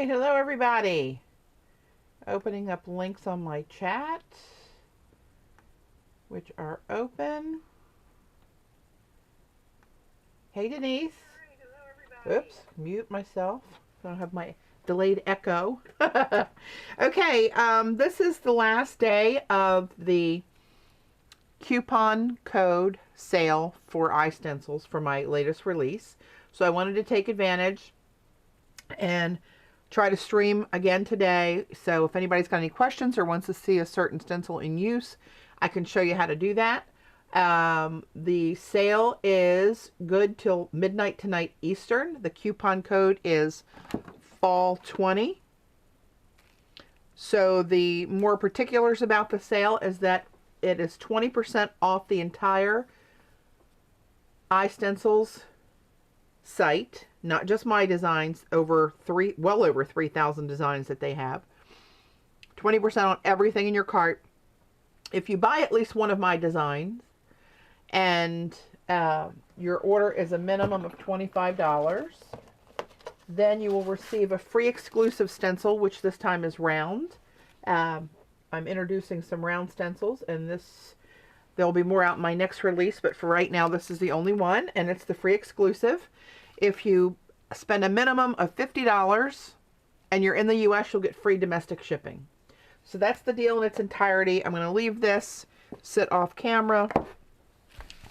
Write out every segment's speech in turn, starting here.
right, hello everybody. Opening up links on my chat, which are open. Hey Denise. Hi, hello everybody. Oops, mute myself. I don't have my delayed echo. Okay, this is the last day of the coupon code sale for iStencils for my latest release. So I wanted to take advantage and try to stream again today. So if anybody's got any questions or wants to see a certain stencil in use, I can show you how to do that. The sale is good till midnight tonight Eastern. The coupon code is fall20. So the more particulars about the sale is that it is 20% off the entire iStencils site, not just my designs, well over 3,000 designs that they have. 20% on everything in your cart. If you buy at least one of my designs and your order is a minimum of $25, then you will receive a free exclusive stencil, which this time is round. I'm introducing some round stencils, and there'll be more out in my next release, but for right now, this is the only one, and it's the free exclusive. If you spend a minimum of $50 and you're in the US, you'll get free domestic shipping. So that's the deal in its entirety. I'm going to leave this sit off camera,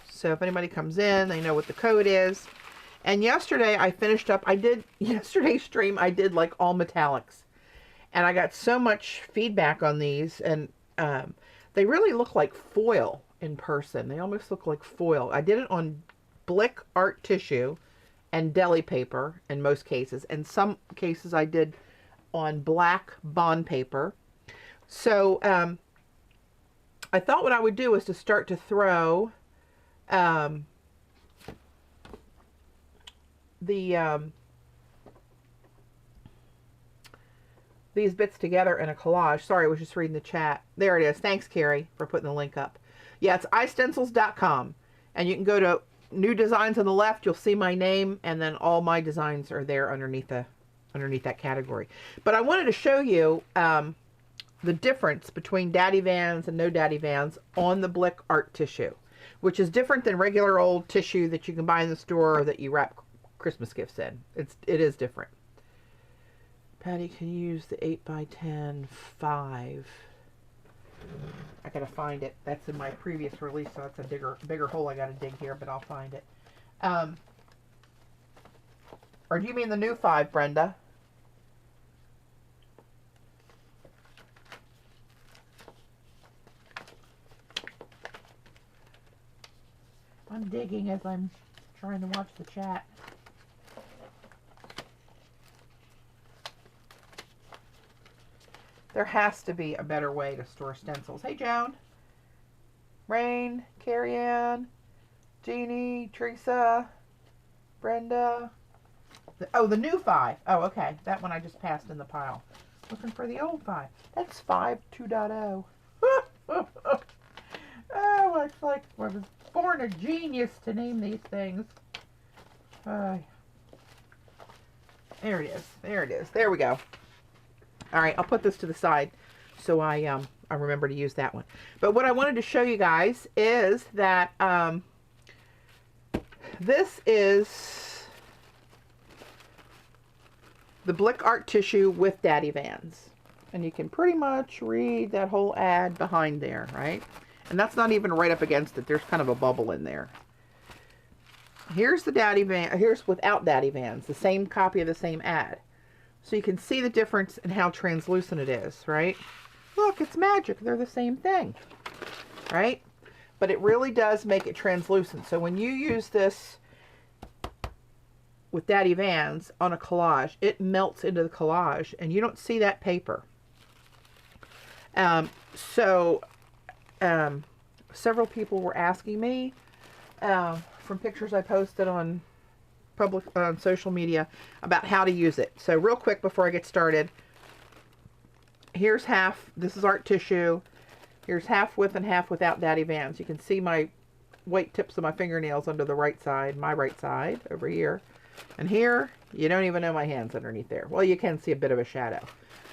so if anybody comes in, they know what the code is. And yesterday I finished up, yesterday's stream, I did like all metallics. And I got so much feedback on these, and they really look like foil in person. They almost look like foil. I did it on Blick art tissue and deli paper in most cases. In some cases I did on black bond paper. So I thought what I would do is to start to throw these bits together in a collage. Sorry, I was just reading the chat. There it is. Thanks, Carrie, for putting the link up. Yeah, it's iStencils.com. And you can go to new designs on the left. You'll see my name, and then all my designs are there underneath that category. But I wanted to show you the difference between Daddy Vans and no Daddy Vans on the Blick art tissue, which is different than regular old tissue that you can buy in the store or that you wrap Christmas gifts in. It is different. Patty can use the 8x10 5. I gotta find it. That's in my previous release, so that's a bigger hole I gotta dig here, but I'll find it. Or do you mean the new 5, Brenda? I'm digging as I'm trying to watch the chat. There has to be a better way to store stencils. Hey, Joan. Rain, Carrie Ann, Jeannie, Teresa, Brenda. The new 5. Oh, okay. That one I just passed in the pile. Looking for the old 5. That's 5 2.0. Oh, it's like I was born a genius to name these things. There it is. There it is. There we go. All right, I'll put this to the side so I remember to use that one. But what I wanted to show you guys is that this is the Blick art tissue with Daddy Vans. And you can pretty much read that whole ad behind there, right? And that's not even right up against it. There's kind of a bubble in there. Here's the Daddy Van. Here's without Daddy Vans, the same copy of the same ad. So you can see the difference in how translucent it is, right? Look, it's magic. They're the same thing, right? But it really does make it translucent. So when you use this with Daddy Vans on a collage, it melts into the collage, and you don't see that paper. Several people were asking me from pictures I posted on social media about how to use it. So real quick before I get started, here's half. This is art tissue. Here's half with and half without Daddy Vans. You can see my white tips of my fingernails under the right side, my right side over here. And here You don't even know my hand's underneath there. Well, you can see a bit of a shadow,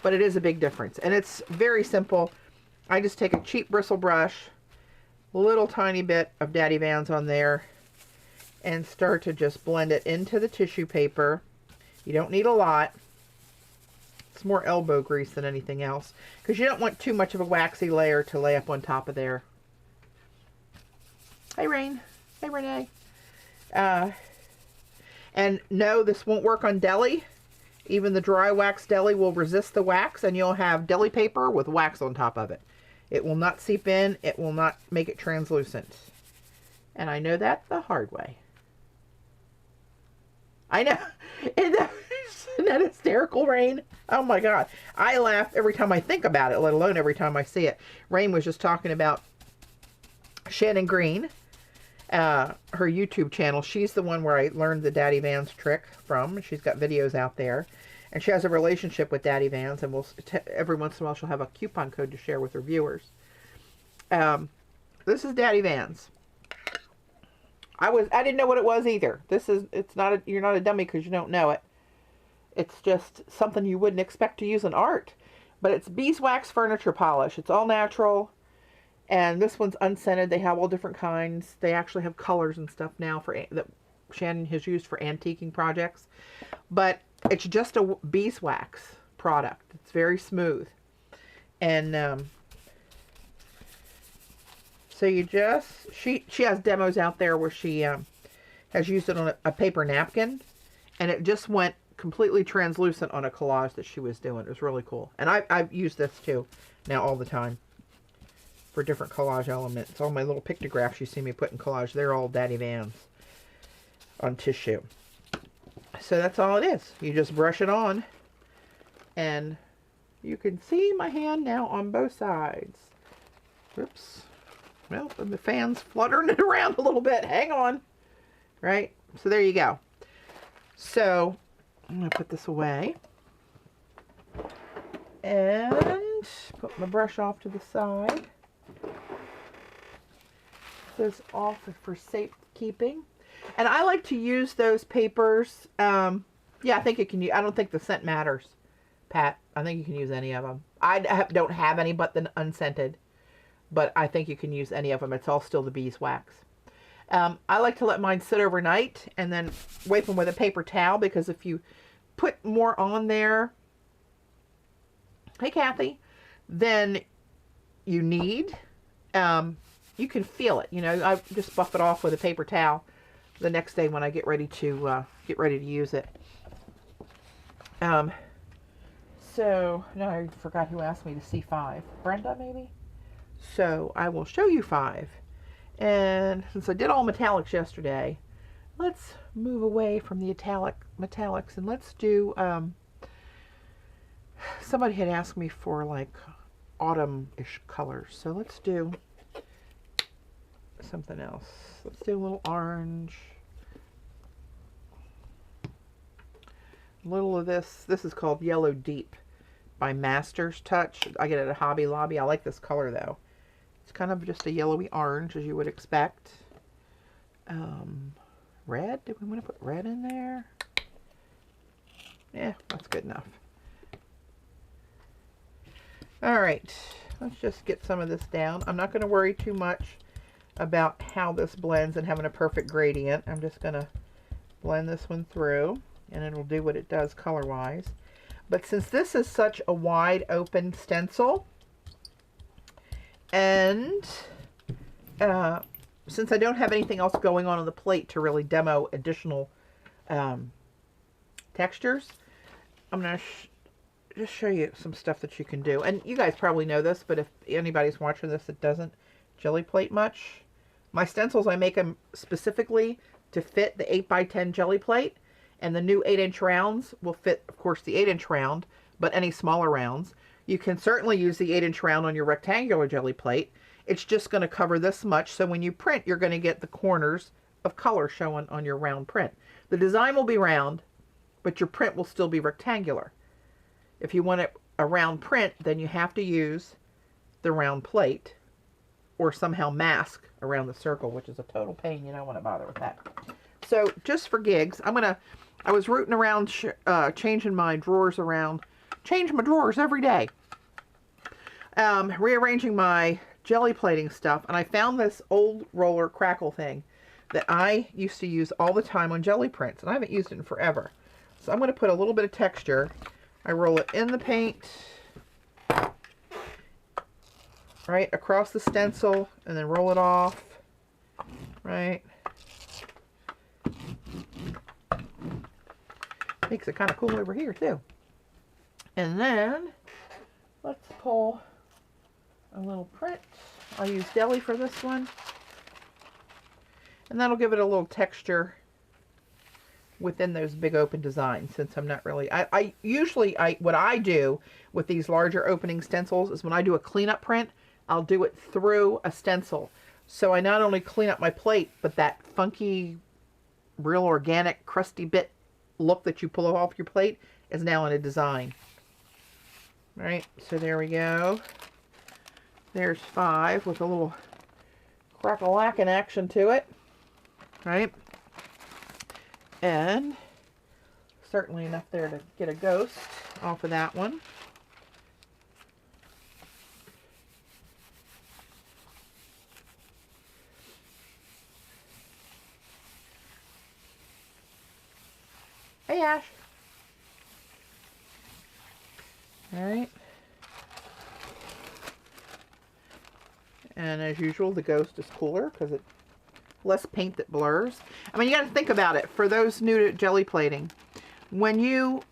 but it is a big difference. And it's very simple. I just take a cheap bristle brush, a little tiny bit of Daddy Vans on there, and start to just blend it into the tissue paper. You don't need a lot. It's more elbow grease than anything else, because you don't want too much of a waxy layer to lay up on top of there. Hey, Rain. Hey, Renee. And no, this won't work on deli. Even the dry wax deli will resist the wax, and you'll have deli paper with wax on top of it. It will not seep in. It will not make it translucent. And I know that the hard way. I know. Isn't that hysterical, Rain? Oh my God. I laugh every time I think about it, let alone every time I see it. Rain was just talking about Shannon Green, her YouTube channel. She's the one where I learned the Daddy Vans trick from. She's got videos out there. And she has a relationship with Daddy Vans, and every once in a while she'll have a coupon code to share with her viewers. This is Daddy Vans. I didn't know what it was either. You're not a dummy because you don't know it. It's just something you wouldn't expect to use in art. But it's beeswax furniture polish. It's all natural. And this one's unscented. They have all different kinds. They actually have colors and stuff now that Shannon has used for antiquing projects. But it's just a beeswax product. It's very smooth. And so you just, she has demos out there where she has used it on a paper napkin, and it just went completely translucent on a collage that she was doing. It was really cool. And I've used this too now all the time for different collage elements. All my little pictographs you see me put in collage, they're all Daddy Vans on tissue. So that's all it is. You just brush it on, and you can see my hand now on both sides. Oops. Well, the fan's fluttering it around a little bit. Hang on. Right? So there you go. So I'm going to put this away and put my brush off to the side. This off for safekeeping. And I like to use those papers. Yeah, I think it can. I don't think the scent matters, Pat. I think you can use any of them. I don't have any but the unscented. But I think you can use any of them. It's all still the beeswax. I like to let mine sit overnight and then wipe them with a paper towel, because if you put more on there, hey Kathy, then you need, you can feel it. You know, I just buff it off with a paper towel the next day when I get ready to use it. So now I forgot who asked me to see 5. Brenda, maybe? So I will show you 5. And since I did all metallics yesterday, let's move away from the metallics and let's do, somebody had asked me for like autumn-ish colors. So let's do something else. Let's do a little orange. A little of this. This is called Yellow Deep by Master's Touch. I get it at Hobby Lobby. I like this color though. It's kind of just a yellowy orange, as you would expect. Red? Do we want to put red in there? Yeah, that's good enough. Alright, let's just get some of this down. I'm not going to worry too much about how this blends and having a perfect gradient. I'm just going to blend this one through, and it'll do what it does color-wise. But since this is such a wide open stencil, and since I don't have anything else going on the plate to really demo additional textures, I'm going to just show you some stuff that you can do. And you guys probably know this, but if anybody's watching this that doesn't jelly plate much, my stencils, I make them specifically to fit the 8x10 jelly plate. And the new 8-inch rounds will fit, of course, the 8-inch round, but any smaller rounds. You can certainly use the 8-inch round on your rectangular jelly plate. It's just going to cover this much, so when you print, you're going to get the corners of color showing on your round print. The design will be round, but your print will still be rectangular. If you want a round print, then you have to use the round plate or somehow mask around the circle, which is a total pain. You don't want to bother with that. So just for gigs, I'm going to I was rooting around, changing my drawers around. Change my drawers every day. Rearranging my jelly plating stuff, and I found this old roller crackle thing that I used to use all the time on jelly prints, and I haven't used it in forever. So I'm going to put a little bit of texture. I roll it in the paint, right across the stencil, and then roll it off, right. Makes it kind of cool over here too. And then let's pull a little print. I'll use Gelli for this one. And that'll give it a little texture within those big open designs, since I'm not really, I usually, what I do with these larger opening stencils is when I do a cleanup print, I'll do it through a stencil. So I not only clean up my plate, but that funky, real organic, crusty bit look that you pull off your plate is now in a design. All right, so there we go. There's 5 with a little crackle-lackin' action to it, right? And certainly enough there to get a ghost off of that one. Hey, Ash. All right. And as usual, the ghost is cooler because it's less paint that blurs. I mean, you got to think about it. For those new to jelly plating, when you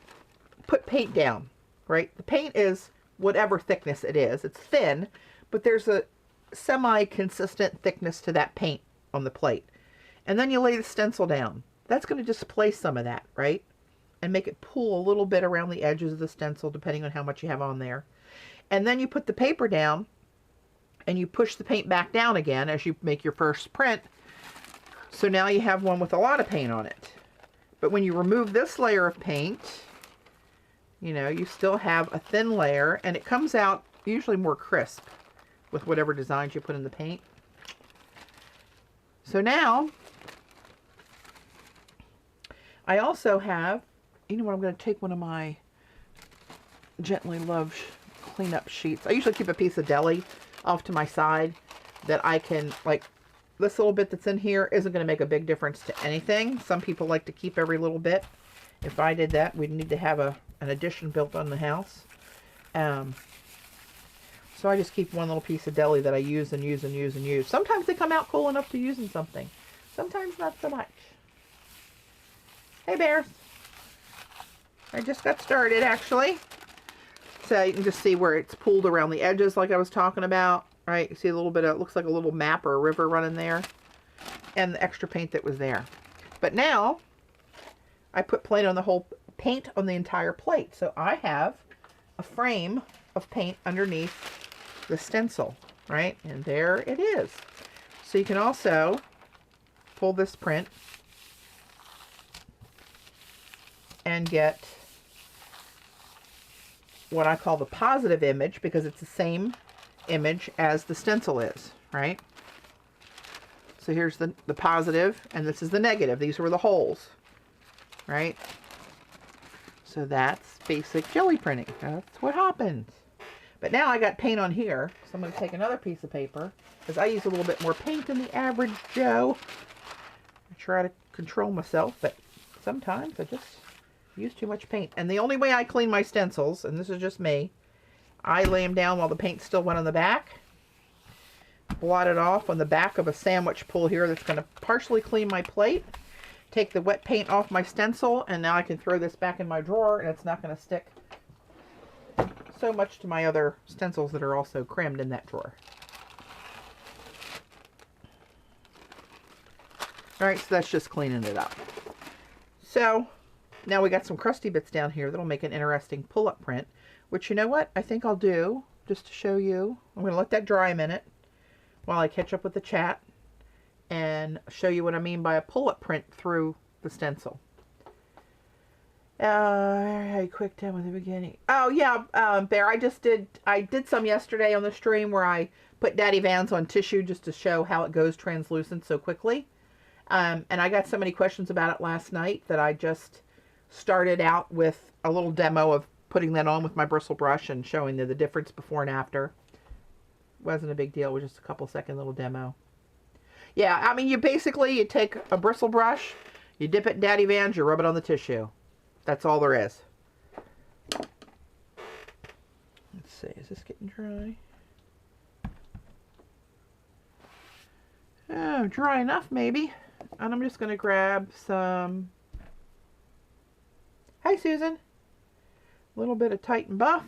put paint down, right? The paint is whatever thickness it is. It's thin, but there's a semi-consistent thickness to that paint on the plate. And then you lay the stencil down. That's going to displace some of that, right? And make it pull a little bit around the edges of the stencil, depending on how much you have on there. And then you put the paper down, and you push the paint back down again as you make your first print. So now you have one with a lot of paint on it. But when you remove this layer of paint, you know, you still have a thin layer, and it comes out usually more crisp with whatever designs you put in the paint. So now, I also have, you know what, I'm going to take one of my Gently Loved cleanup sheets. I usually keep a piece of deli off to my side that I can, like, this little bit that's in here isn't going to make a big difference to anything. Some people like to keep every little bit. If I did that, we'd need to have an addition built on the house. So I just keep one little piece of deli that I use and use and use and use. Sometimes they come out cool enough to use in something. Sometimes not so much. Hey, bears. I just got started, actually. So you can just see where it's pulled around the edges like I was talking about, right? You see a little bit of, it looks like a little map or a river running there. And the extra paint that was there. But now, I put paint on the entire plate. So I have a frame of paint underneath the stencil, right? And there it is. So you can also pull this print and get what I call the positive image, because it's the same image as the stencil is, right? So here's the positive, and this is the negative. These were the holes, right? So that's basic jelly printing. That's what happens. But now I got paint on here, so I'm going to take another piece of paper, because I use a little bit more paint than the average Joe. I try to control myself, but sometimes I just use too much paint. And the only way I clean my stencils, and this is just me, I lay them down while the paint still went on the back, blot it off on the back of a sandwich pull here that's going to partially clean my plate, take the wet paint off my stencil, and now I can throw this back in my drawer, and it's not going to stick so much to my other stencils that are also crammed in that drawer. Alright, so that's just cleaning it up. So now we got some crusty bits down here that'll make an interesting pull-up print, which, you know what, I think I'll do, just to show you. I'm going to let that dry a minute while I catch up with the chat and show you what I mean by a pull-up print through the stencil. Quick down with the beginning. Oh yeah, Bear, I did some yesterday on the stream where I put Daddy Vans on tissue just to show how it goes translucent so quickly. And I got so many questions about it last night that I just started out with a little demo of putting that on with my bristle brush and showing the difference before and after. Wasn't a big deal. It was just a couple second little demo. Yeah, I mean, you take a bristle brush, you dip it in Daddy Vans, you rub it on the tissue. That's all there is. Let's see, is this getting dry? Oh, dry enough maybe. And I'm just going to grab some... Hi, Susan. A little bit of Tight and Buff.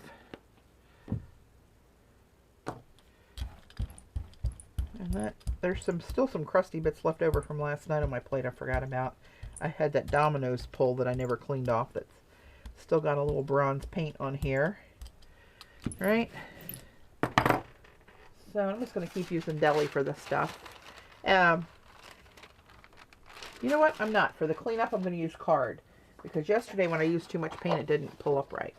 And that, there's still some crusty bits left over from last night on my plate I forgot about. I had that Domino's pull that I never cleaned off that's still got a little bronze paint on here. Right? So I'm just going to keep using Gelli for this stuff. You know what? I'm not. For the cleanup, I'm going to use card. Because yesterday when I used too much paint, it didn't pull up right.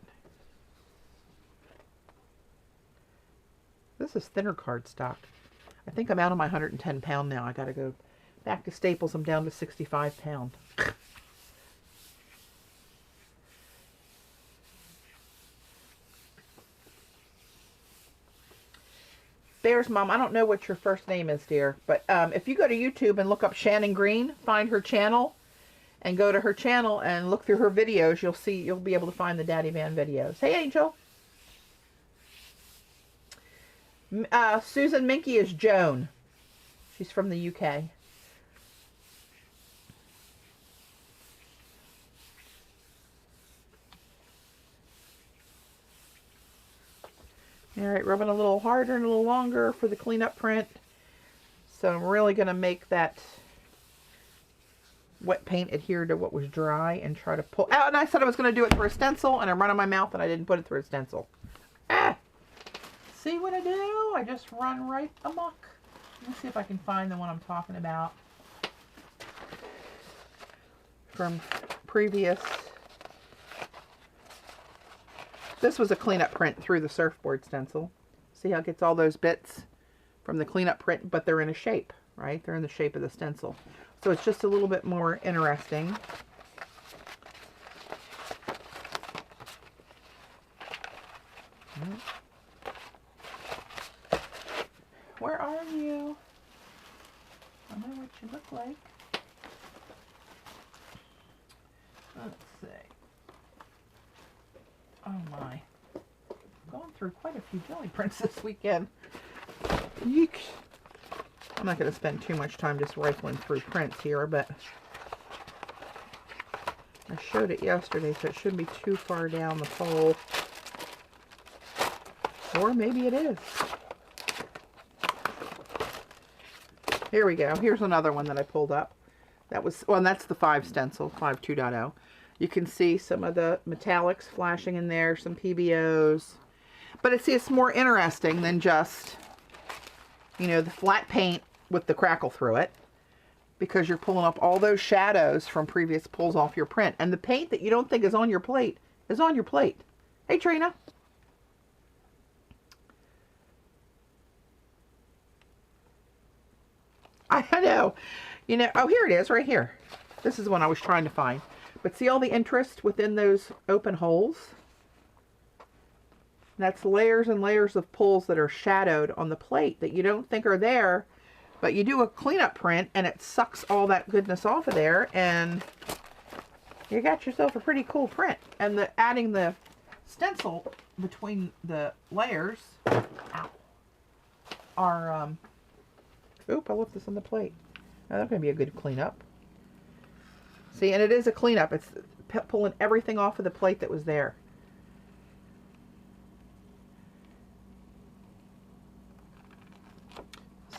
This is thinner cardstock. I think I'm out of my 110 pound now. I got to go back to Staples. I'm down to 65 pound. Bears Mom, I don't know what your first name is, dear, but if you go to YouTube and look up Shannon Green, find her channel, and go to her channel and look through her videos, you'll be able to find the Daddy Van videos. Hey, Angel. Susan Minky is Joan. She's from the UK. All right, rubbing a little harder and a little longer for the cleanup print. So I'm really going to make that wet paint adhere to what was dry and try to pull out. And I said I was going to do it through a stencil, and I'm running my mouth and I didn't put it through a stencil. Ah! See what I do? I just run right amok. Let me see if I can find the one I'm talking about from previous. This was a cleanup print through the surfboard stencil. See how it gets all those bits from the cleanup print, but they're in a shape, right? They're in the shape of the stencil. So it's just a little bit more interesting. Where are you? I know what you look like. Let's see. Oh my. Going through quite a few Gelli prints this weekend. Yeek. I'm not going to spend too much time just rifling through prints here, but I showed it yesterday, so it shouldn't be too far down the pole. Or maybe it is. Here we go. Here's another one that I pulled up. That was, well, that's the 5 stencil, 5 2.0. You can see some of the metallics flashing in there, some PBOs. But it's more interesting than just, you know, the flat paint with the crackle through it. Because you're pulling up all those shadows from previous pulls off your print. And the paint that you don't think is on your plate is on your plate. Hey, Trina. I know. You know, oh, here it is right here. This is the one I was trying to find. But see all the interest within those open holes? That's layers and layers of pulls that are shadowed on the plate that you don't think are there. But you do a cleanup print and it sucks all that goodness off of there. And you got yourself a pretty cool print. And adding the stencil between the layers are... Oop, I left this on the plate. Now that's going to be a good cleanup. See, and it is a cleanup. It's pulling everything off of the plate that was there.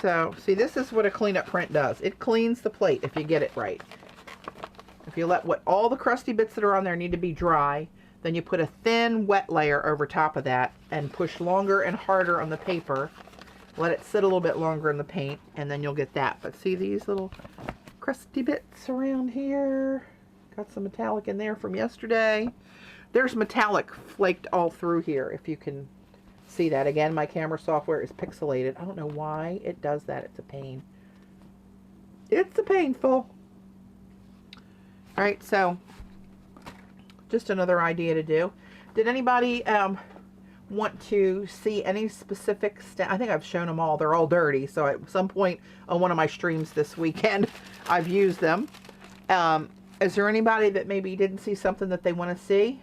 So, see, this is what a cleanup print does. It cleans the plate if you get it right. If you let all the crusty bits that are on there need to be dry, then you put a thin wet layer over top of that and push longer and harder on the paper. Let it sit a little bit longer in the paint, and then you'll get that. But see these little crusty bits around here? Got some metallic in there from yesterday. There's metallic flaked all through here, if you can see that. Again, my camera software is pixelated. I don't know why it does that. It's a pain. It's a painful. Alright, so just another idea to do. Did anybody want to see any specific I think I've shown them all. They're all dirty, so at some point on one of my streams this weekend I've used them. Is there anybody that maybe didn't see something that they want to see?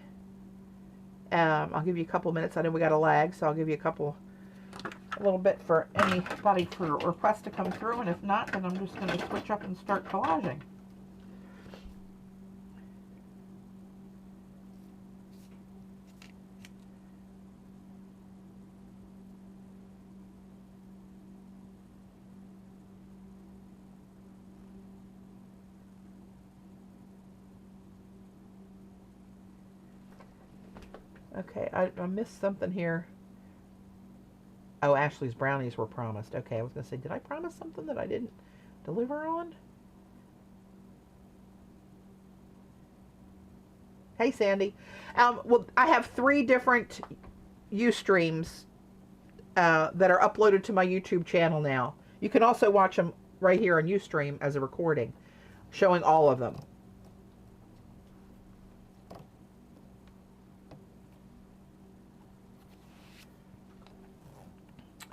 I'll give you a couple minutes. I know we got a lag, so I'll give you a little bit for anybody for request to come through, and if not, then I'm just going to switch up and start collaging. Okay, I missed something here. Oh, Ashley's brownies were promised. Okay, I was going to say, did I promise something that I didn't deliver on? Hey, Sandy. Well, I have 3 different Ustreams that are uploaded to my YouTube channel now. You can also watch them right here on Ustream as a recording, showing all of them.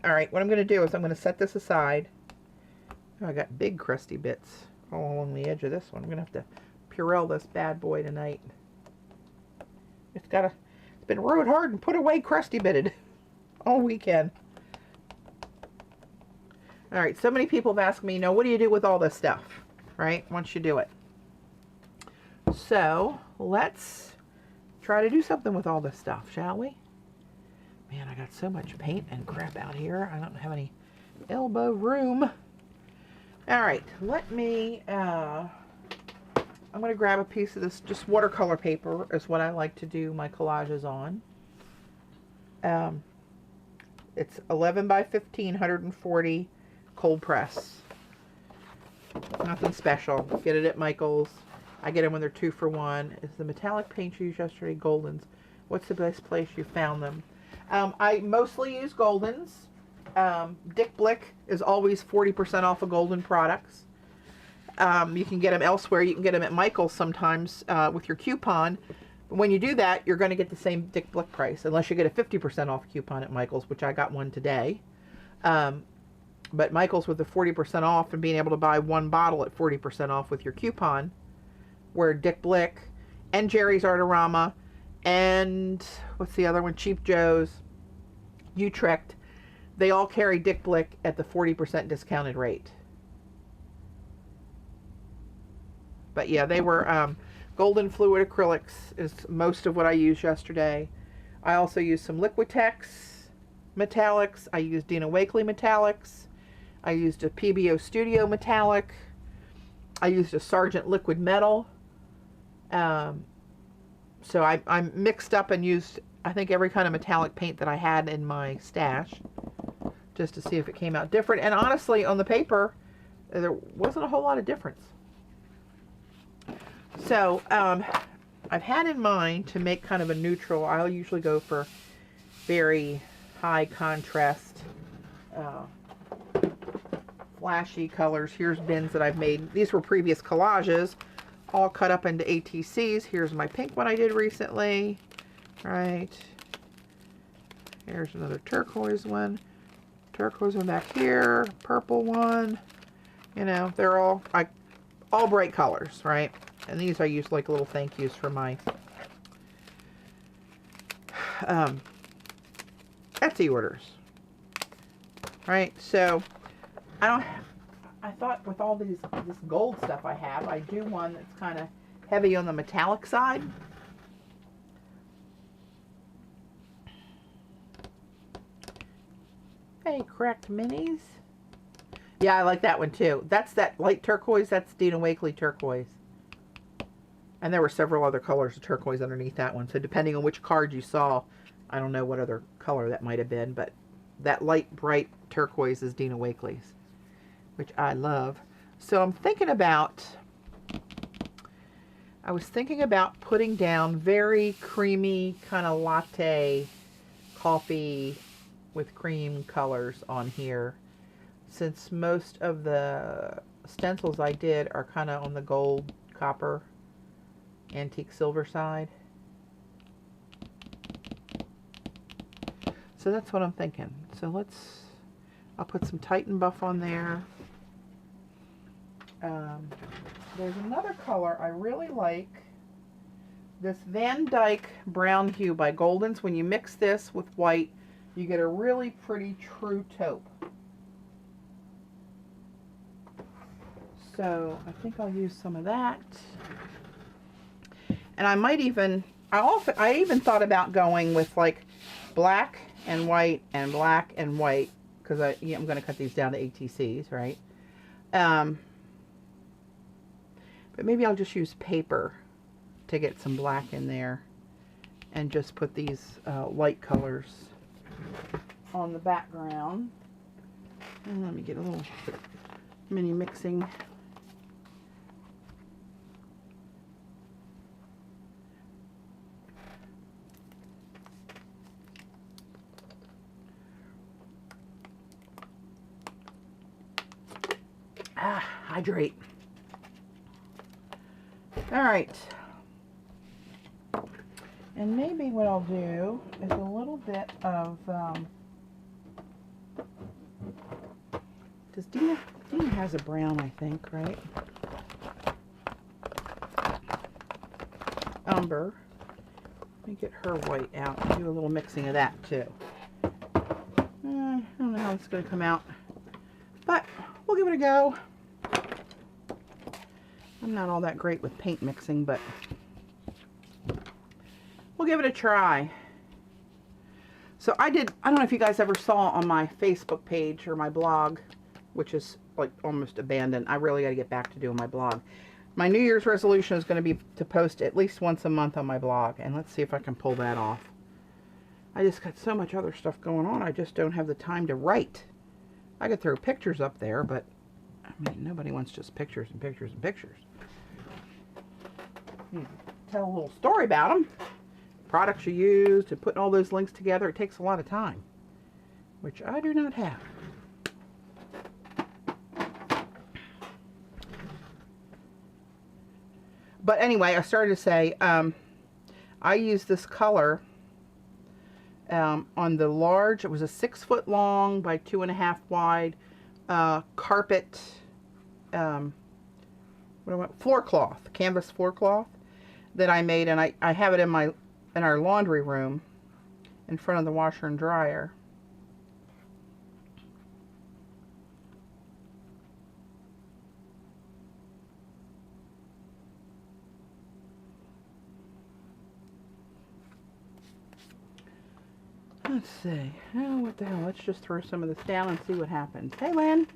All right, what I'm going to do is I'm going to set this aside. Oh, I got big crusty bits all along the edge of this one. I'm going to have to Purell this bad boy tonight. It's been rode hard and put away crusty bitted all weekend. All right, so many people have asked me, what do you do with all this stuff, right? Once you do it. So let's try to do something with all this stuff, shall we? Man, I got so much paint and crap out here. I don't have any elbow room. All right, let me, I'm going to grab a piece of this, just watercolor paper is what I like to do my collages on. It's 11 by 15, 140 cold press. Nothing special. Get it at Michael's. I get them when they're 2 for 1. Is the metallic paint you used yesterday Goldens? What's the best place you found them? I mostly use Goldens. Dick Blick is always 40% off of Golden products. You can get them elsewhere. You can get them at Michael's sometimes with your coupon. But when you do that, you're going to get the same Dick Blick price, unless you get a 50% off coupon at Michael's, which I got one today. But Michael's with the 40% off and being able to buy 1 bottle at 40% off with your coupon, where Dick Blick and Jerry's Artorama and what's the other one? Cheap Joe's, Utrecht, they all carry Dick Blick at the 40% discounted rate. But yeah, they were Golden Fluid Acrylics is most of what I used yesterday. I also used some Liquitex metallics. I used Dina Wakley metallics. I used a PBO Studio metallic. I used a Sargent liquid metal. So I mixed up and used, I think, every kind of metallic paint that I had in my stash, just to see if it came out different. And honestly, on the paper, there wasn't a whole lot of difference. So I've had in mind to make kind of a neutral. I'll usually go for very high contrast, flashy colors. Here's bins that I've made. These were previous collages, all cut up into ATCs. Here's my pink one I did recently. Right. Here's another turquoise one. Turquoise one back here. Purple one. They're all bright colors, right? And these I use like little thank yous for my Etsy orders. Right? So I thought with all this gold stuff I have, I do one that's kind of heavy on the metallic side. Hey, Correct Minis. Yeah, I like that one too. That's that light turquoise. That's Dina Wakley turquoise. And there were several other colors of turquoise underneath that one. So depending on which card you saw, I don't know what other color that might have been, but that light, bright turquoise is Dina Wakley's, which I love. So I was thinking about putting down very creamy kind of latte coffee with cream colors on here, since most of the stencils I did are kind of on the gold, copper, antique silver side. So that's what I'm thinking. So I'll put some Titan Buff on there. There's another color I really like. This Van Dyke Brown Hue by Goldens. When you mix this with white, you get a really pretty true taupe. So I think I'll use some of that. And I might even, I even thought about going with like black and white and black and white, because I'm going to cut these down to ATCs, right? But maybe I'll just use paper to get some black in there and just put these light colors on the background. And let me get a little mini mixing. Hydrate. All right. And maybe what I'll do is a little bit of, does Dina has a brown, I think, right? Umber. Let me get her white out and do a little mixing of that too. I don't know how it's going to come out, but we'll give it a go. I'm not all that great with paint mixing, but we'll give it a try. So I don't know if you guys ever saw on my Facebook page or my blog, which is like almost abandoned. I really got to get back to doing my blog. My New Year's resolution is going to be to post at least once a month on my blog, and let's see if I can pull that off. I just got so much other stuff going on, I just don't have the time to write. I could throw pictures up there, but I mean, nobody wants just pictures and pictures and pictures. Tell a little story about them, products you used, and putting all those links together. It takes a lot of time, which I do not have. But anyway, I started to say, I used this color on the large. It was a 6 foot long by 2.5 wide carpet, floor cloth, canvas floor cloth that I made, and I have it in our laundry room in front of the washer and dryer. Let's see. Oh, what the hell? Let's just throw some of this down and see what happens. Hey, Lynn.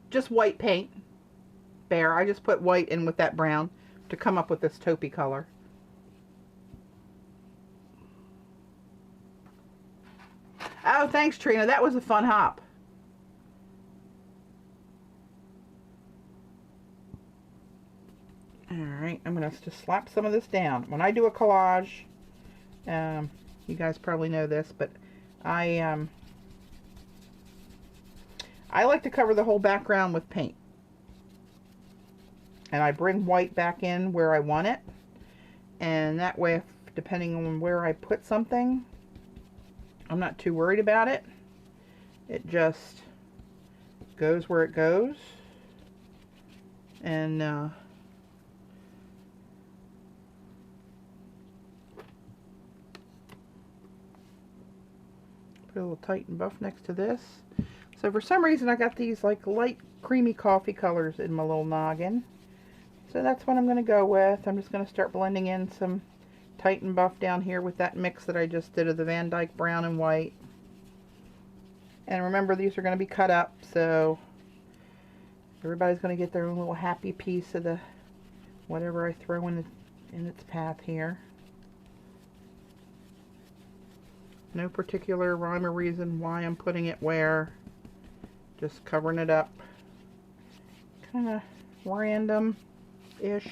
Just white paint. Bare. I just put white in with that brown to come up with this taupey color. Oh, thanks, Trina. That was a fun hop. Alright, I'm going to just slap some of this down. When I do a collage, you guys probably know this, but I like to cover the whole background with paint. And I bring white back in where I want it. And that way, depending on where I put something, I'm not too worried about it. It just goes where it goes. And put a little Titan Buff next to this. So for some reason I got these like light creamy coffee colors in my little noggin. So that's what I'm going to go with. I'm just going to start blending in some Titan Buff down here with that mix that I just did of the Van Dyke brown and white. And remember, these are going to be cut up, so everybody's going to get their own little happy piece of the whatever I throw in its path here. No particular rhyme or reason why I'm putting it where. Just covering it up. Kind of random-ish.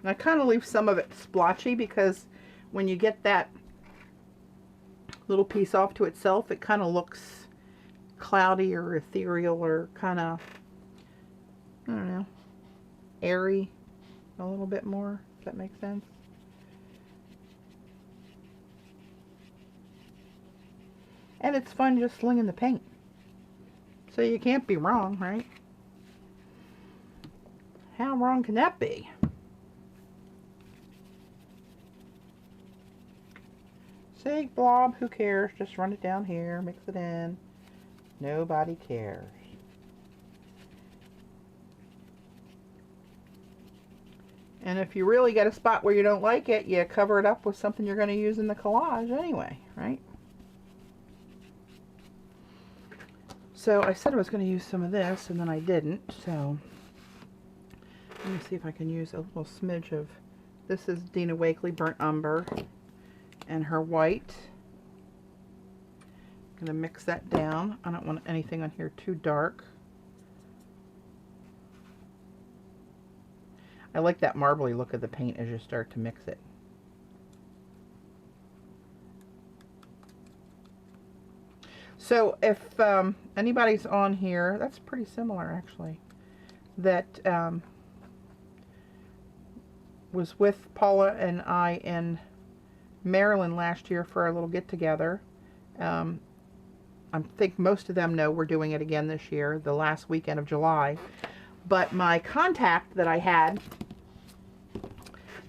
And I kind of leave some of it splotchy because when you get that little piece off to itself, it kind of looks cloudy or ethereal or kind of, I don't know, airy a little bit more, if that makes sense. And it's fun just slinging the paint. So you can't be wrong, right? How wrong can that be? Big blob, who cares? Just run it down here, mix it in. Nobody cares. And if you really get a spot where you don't like it, you cover it up with something you're going to use in the collage anyway, right? So I said I was going to use some of this, and then I didn't. So let me see if I can use a little smidge of, this is Dina Wakley Burnt Umber, and her white. I'm going to mix that down. I don't want anything on here too dark. I like that marbly look of the paint as you start to mix it. So if anybody's on here, that's pretty similar actually, that was with Paula and I in Maryland last year for our little get-together. I think most of them know we're doing it again this year, the last weekend of July. But my contact that I had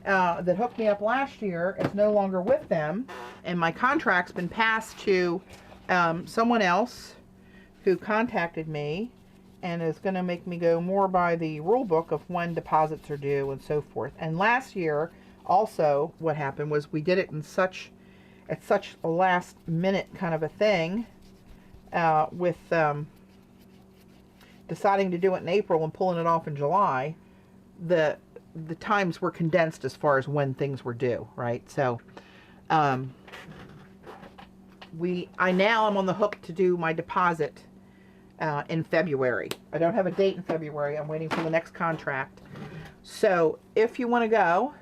that hooked me up last year is no longer with them, and my contract's been passed to someone else who contacted me and is going to make me go more by the rule book of when deposits are due and so forth. And last year also what happened was we did it in at such a last minute kind of a thing, with deciding to do it in April and pulling it off in July. The times were condensed as far as when things were due, right? So I now am on the hook to do my deposit in February. I don't have a date in February. I'm waiting for the next contract. So if you want to go,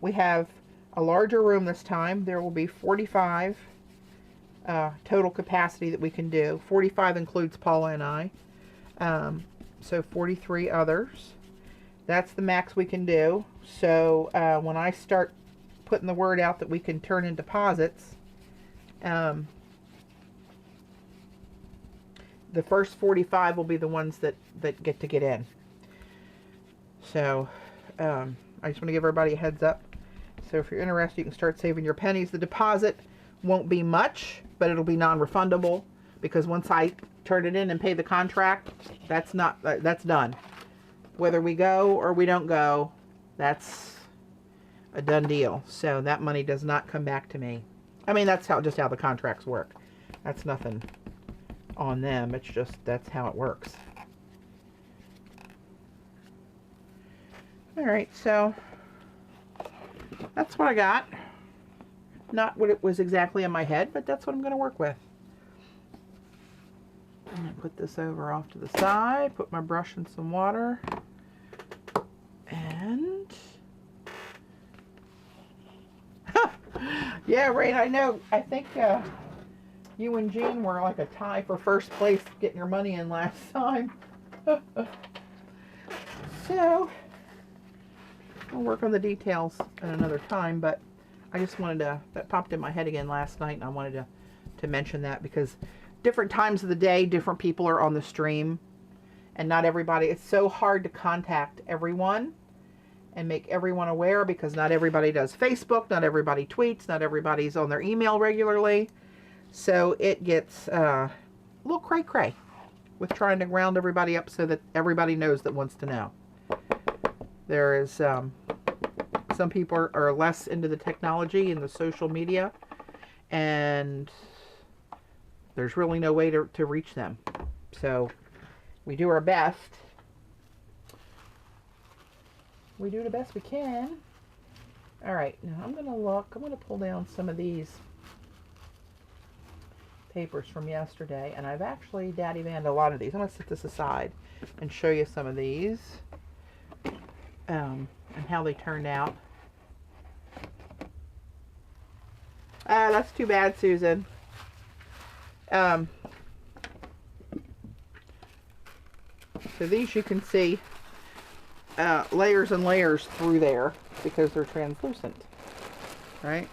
we have a larger room this time. There will be 45 total capacity that we can do. 45 includes Paula and I. So 43 others. That's the max we can do. So when I start putting the word out that we can turn in deposits, the first 45 will be the ones that get in. So I just want to give everybody a heads up. So if you're interested, you can start saving your pennies. The deposit won't be much, but it'll be non-refundable, because once I turn it in and pay the contract, that's done. Whether we go or we don't go, that's a done deal. So that money does not come back to me. I mean, that's just how the contracts work. That's nothing on them. It's just, that's how it works. All right, so that's what I got. Not what it was exactly in my head, but that's what I'm going to work with. I'm going to put this over off to the side, put my brush in some water, and yeah, right, I know. I think you and Jean were like a tie for first place getting your money in last time. So I'll work on the details at another time, but I just wanted to, that popped in my head again last night, and I wanted to mention that, because different times of the day, different people are on the stream, and not everybody, it's so hard to contact everyone and make everyone aware, because not everybody does Facebook, not everybody tweets, not everybody's on their email regularly. So it gets a little cray-cray with trying to round everybody up so that everybody knows that wants to know. There is some people are less into the technology and the social media, and there's really no way to reach them. So we do our best. We do the best we can. All right, now I'm going to pull down some of these papers from yesterday, and I've actually daddy vanned a lot of these. I'm going to set this aside and show you some of these and how they turned out. Ah, that's too bad, Susan. So these you can see layers and layers through there because they're translucent, right?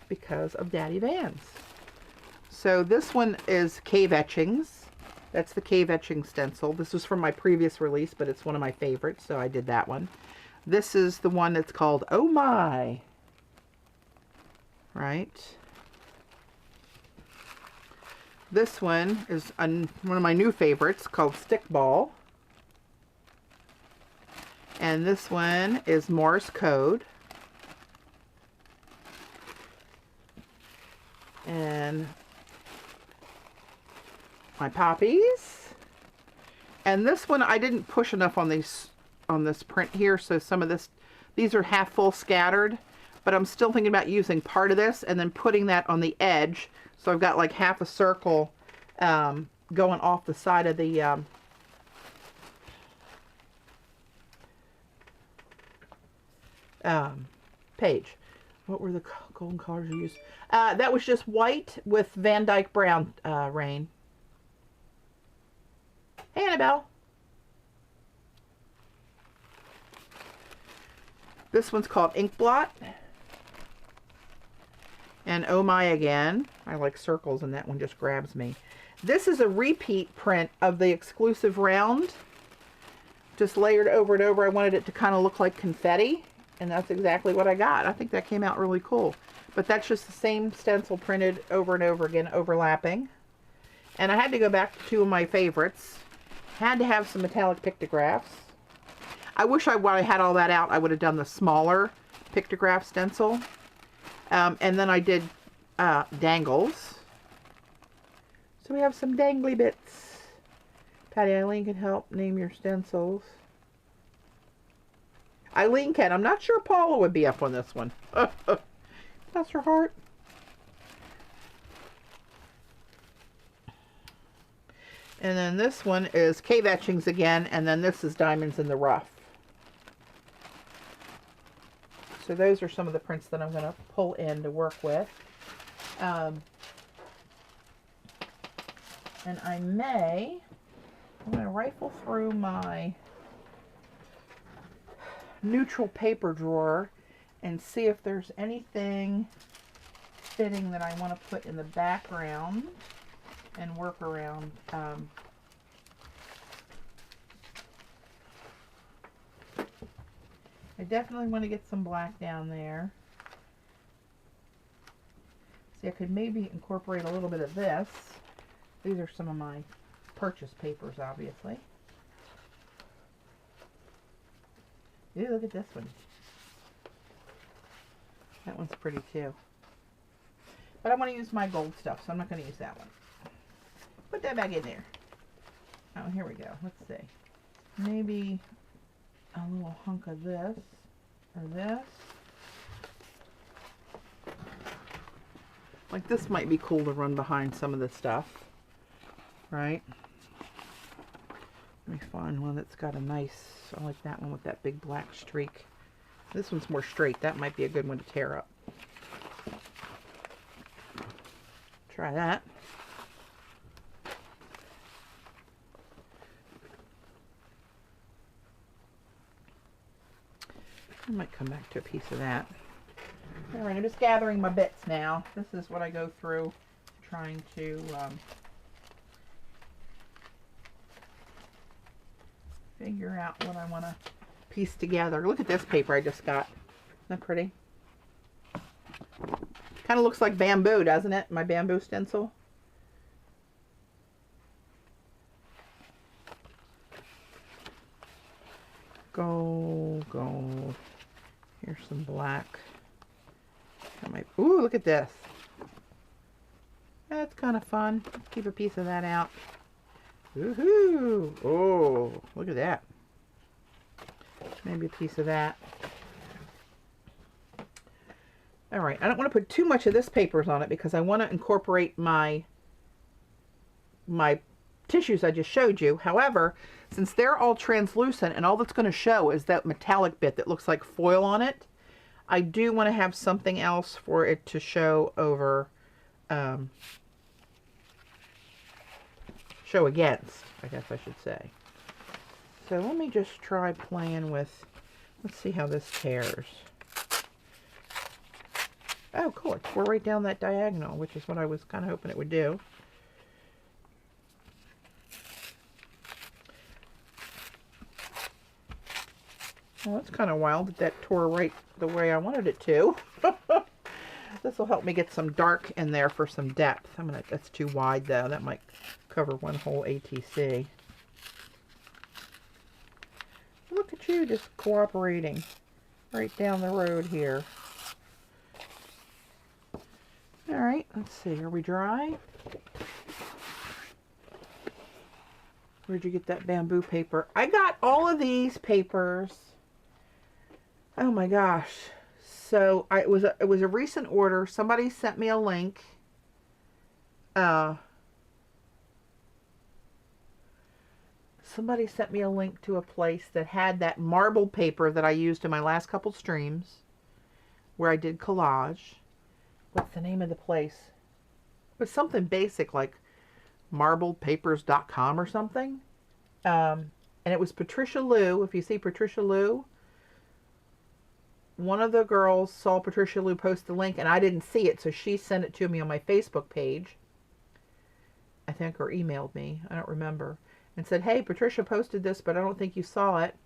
Because of Daddy Vans. So this one is cave etchings. That's the cave etching stencil. This was from my previous release, but it's one of my favorites, so I did that one. This is the one that's called Oh My, right? This one is one of my new favorites called Stickball. And this one is Morse Code. And my poppies. And this one I didn't push enough on this print here, so some of these are half full scattered, but I'm still thinking about using part of this and then putting that on the edge, so I've got like half a circle going off the side of the page. What were the golden colors you used? That was just white with Van Dyke Brown rain. Hey, Annabelle. This one's called Ink Blot. And Oh My again. I like circles and that one just grabs me. This is a repeat print of the exclusive round. Just layered over and over. I wanted it to kind of look like confetti. And that's exactly what I got. I think that came out really cool. But that's just the same stencil printed over and over again, overlapping. And I had to go back to two of my favorites. Had to have some metallic pictographs. I wish when I had all that out, I would have done the smaller pictograph stencil. And then I did dangles. So we have some dangly bits. Patty, Eileen can help name your stencils. Eileen can. I'm not sure Paula would be up on this one. Bless her heart. And then this one is cave etchings again, and then this is Diamonds in the Rough. So those are some of the prints that I'm going to pull in to work with. And I'm going to rifle through my neutral paper drawer and see if there's anything fitting that I want to put in the background and work around. I definitely want to get some black down there. See, I could maybe incorporate a little bit of this. These are some of my purchase papers, obviously. Ooh, look at this one. That one's pretty too. But I want to use my gold stuff, so I'm not going to use that one. Put that back in there. Oh, here we go. Let's see. Maybe a little hunk of this or this. Like this might be cool to run behind some of the stuff, right? Let me find one that's got a nice, I like that one with that big black streak. This one's more straight. That might be a good one to tear up. Try that. I might come back to a piece of that. Alright, I'm just gathering my bits now. This is what I go through trying to figure out what I want to piece together. Look at this paper I just got. Isn't that pretty? Kind of looks like bamboo, doesn't it? My bamboo stencil. Gold, gold. Here's some black. Ooh, look at this. That's kind of fun. Let's keep a piece of that out. Woohoo! Oh, look at that. Maybe a piece of that. Alright, I don't want to put too much of this papers on it because I want to incorporate my tissues I just showed you. However, since they're all translucent and all that's going to show is that metallic bit that looks like foil on it, I do want to have something else for it to show over, show against, I guess I should say. So let me just try playing with, let's see how this tears. Oh, cool. It tore right down that diagonal, which is what I was kind of hoping it would do. Well, that's kind of wild that that tore right the way I wanted it to. This will help me get some dark in there for some depth. That's too wide though. That might cover one whole ATC. Look at you just cooperating right down the road here. All right, let's see. Are we dry? Where'd you get that bamboo paper? I got all of these papers. Oh my gosh. So it was a recent order. Somebody sent me a link. Somebody sent me a link to a place that had that marbled paper that I used in my last couple streams where I did collage. What's the name of the place? It was something basic like marbledpapers.com or something. And it was Patricia Liu. If you see Patricia Liu, one of the girls saw Patricia Liu post the link and I didn't see it, so she sent it to me on my Facebook page, I think, or emailed me, I don't remember, and said, hey, Patricia posted this, but I don't think you saw it.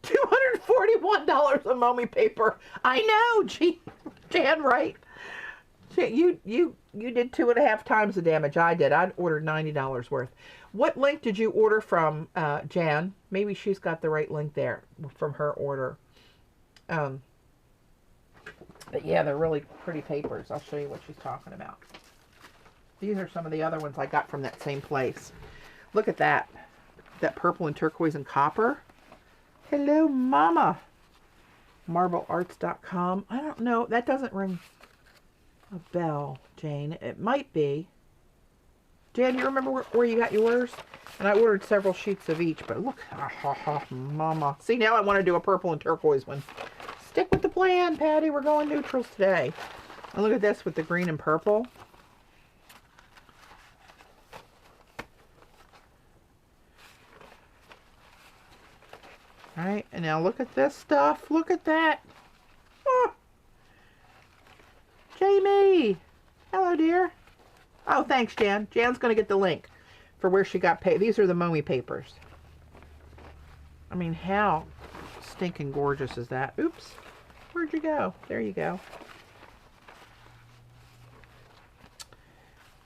$241 of Momi paper. I know, Jan, right? You did 2.5 times the damage I did. I'd ordered $90 worth. What link did you order from, Jan? Maybe she's got the right link there from her order. But yeah, they're really pretty papers. I'll show you what she's talking about. These are some of the other ones I got from that same place. Look at that. That purple and turquoise and copper. Hello, mama. Marblearts.com. I don't know. That doesn't ring a bell, Jane. It might be. Jan, you remember where you got yours? And I ordered several sheets of each, but look. Mama. See, now I want to do a purple and turquoise one. Stick with the plan, Patty. We're going neutrals today. And look at this with the green and purple. All right, and now look at this stuff. Look at that. Oh. Jamie. Hello, dear. Oh, thanks, Jan. Jan's going to get the link for where she got paid. These are the Momi papers. I mean, how stinking gorgeous is that? Oops. Where'd you go? There you go.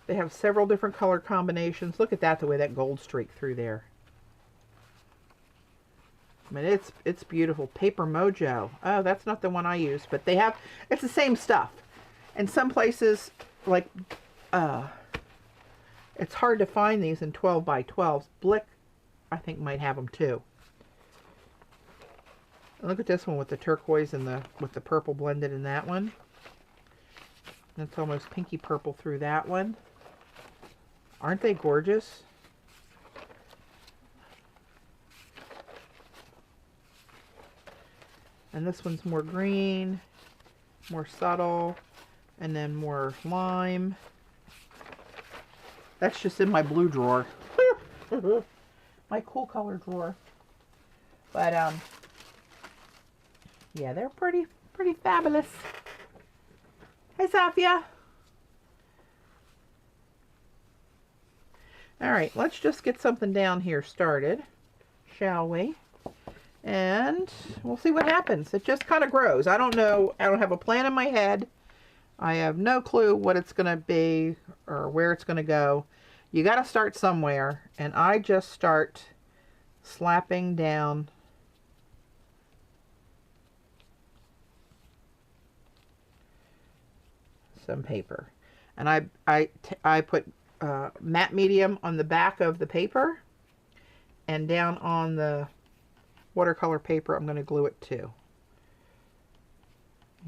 They have several different color combinations. Look at that, the way that gold streak through there. I mean, it's beautiful. Paper Mojo. Oh, that's not the one I use, but they have, it's the same stuff. And some places, like, it's hard to find these in 12 by 12s. Blick, I think, might have them too. And look at this one with the turquoise and with the purple blended in that one. And it's almost pinky purple through that one. Aren't they gorgeous? And this one's more green, more subtle, and then more lime. That's just in my blue drawer. My cool color drawer. But, yeah, they're pretty fabulous. Hey, Safia. All right, let's just get something down here started, shall we? And we'll see what happens. It just kind of grows. I don't know. I don't have a plan in my head. I have no clue what it's going to be or where it's going to go. You got to start somewhere. And I just start slapping down some paper. And I put matte medium on the back of the paper, and down on the watercolor paper I'm going to glue it too.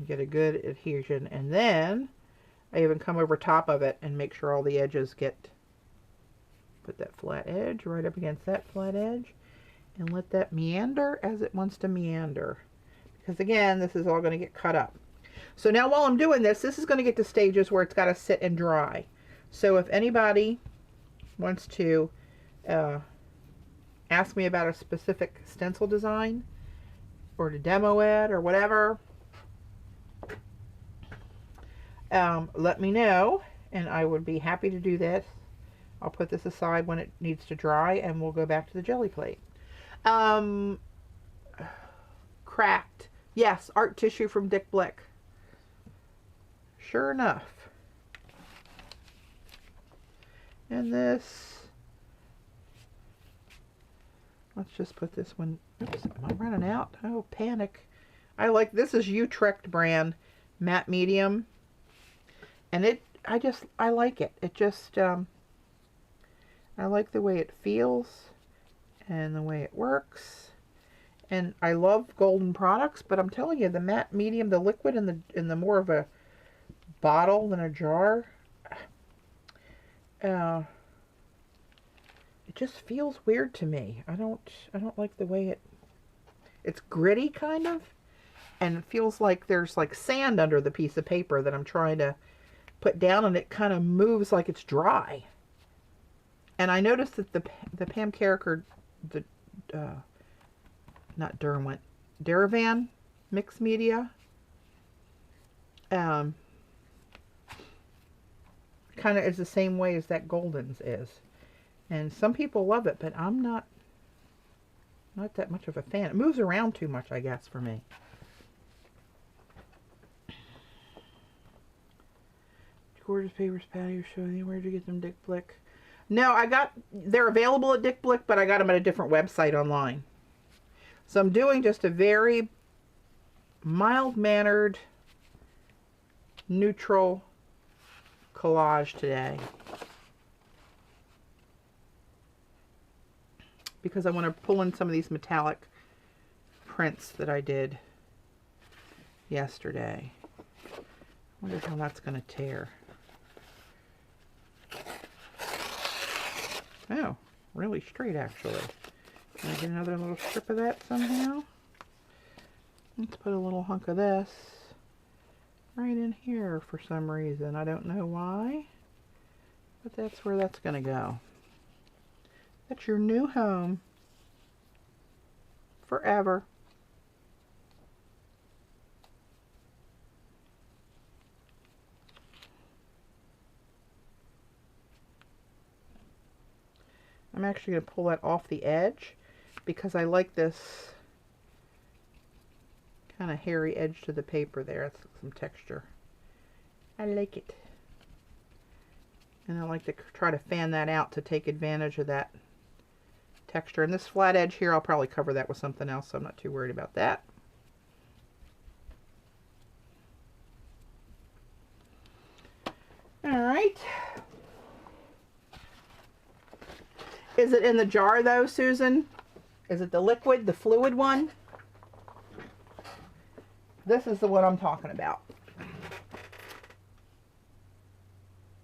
Get a good adhesion, and then I even come over top of it and make sure all the edges get, put that flat edge right up against that flat edge, and let that meander as it wants to meander. Because again, this is all going to get cut up. So now while I'm doing this, this is going to get to stages where it's got to sit and dry. So if anybody wants to ask me about a specific stencil design or to demo it or whatever, let me know and I would be happy to do this. I'll put this aside when it needs to dry and we'll go back to the jelly plate. Cracked. Yes, art tissue from Dick Blick. Sure enough. And this, let's just put this one, oops, am I running out? Oh, panic. I like, this is Utrecht brand matte medium. And I like it. It just, I like the way it feels and the way it works. And I love golden products, but I'm telling you, the matte medium, the liquid in the more of a bottle than a jar, it just feels weird to me. I don't like the way it's gritty kind of, and it feels like there's like sand under the piece of paper that I'm trying to put down, and it kind of moves like it's dry. And I noticed that the Pam Carricker, not Derwent, Derivan mixed media, kind of is the same way as that Golden's is. And some people love it, but I'm not that much of a fan. It moves around too much, I guess, for me. Gorgeous papers, Patty, showing you where to get them, Dick Blick. No, they're available at Dick Blick, but I got them at a different website online. So I'm doing just a very mild-mannered, neutral collage today. Because I want to pull in some of these metallic prints that I did yesterday. I wonder how that's going to tear. Oh, really straight actually. Can I get another little strip of that somehow? Let's put a little hunk of this right in here for some reason. I don't know why, but that's where that's going to go. That's your new home forever. I'm actually going to pull that off the edge because I like this kind of hairy edge to the paper there. That's some texture. I like it. And I like to try to fan that out to take advantage of that texture. And this flat edge here, I'll probably cover that with something else, so I'm not too worried about that. All right. Is it in the jar though, Susan? Is it the liquid, the fluid one? This is the one I'm talking about.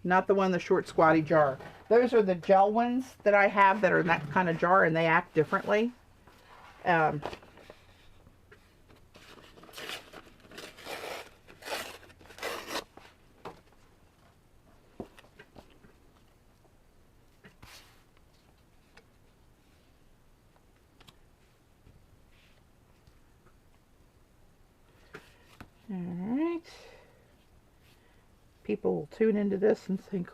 Not the one in the short squatty jar. Those are the gel ones that I have that are in that kind of jar, and they act differently. Alright. People will tune into this and think,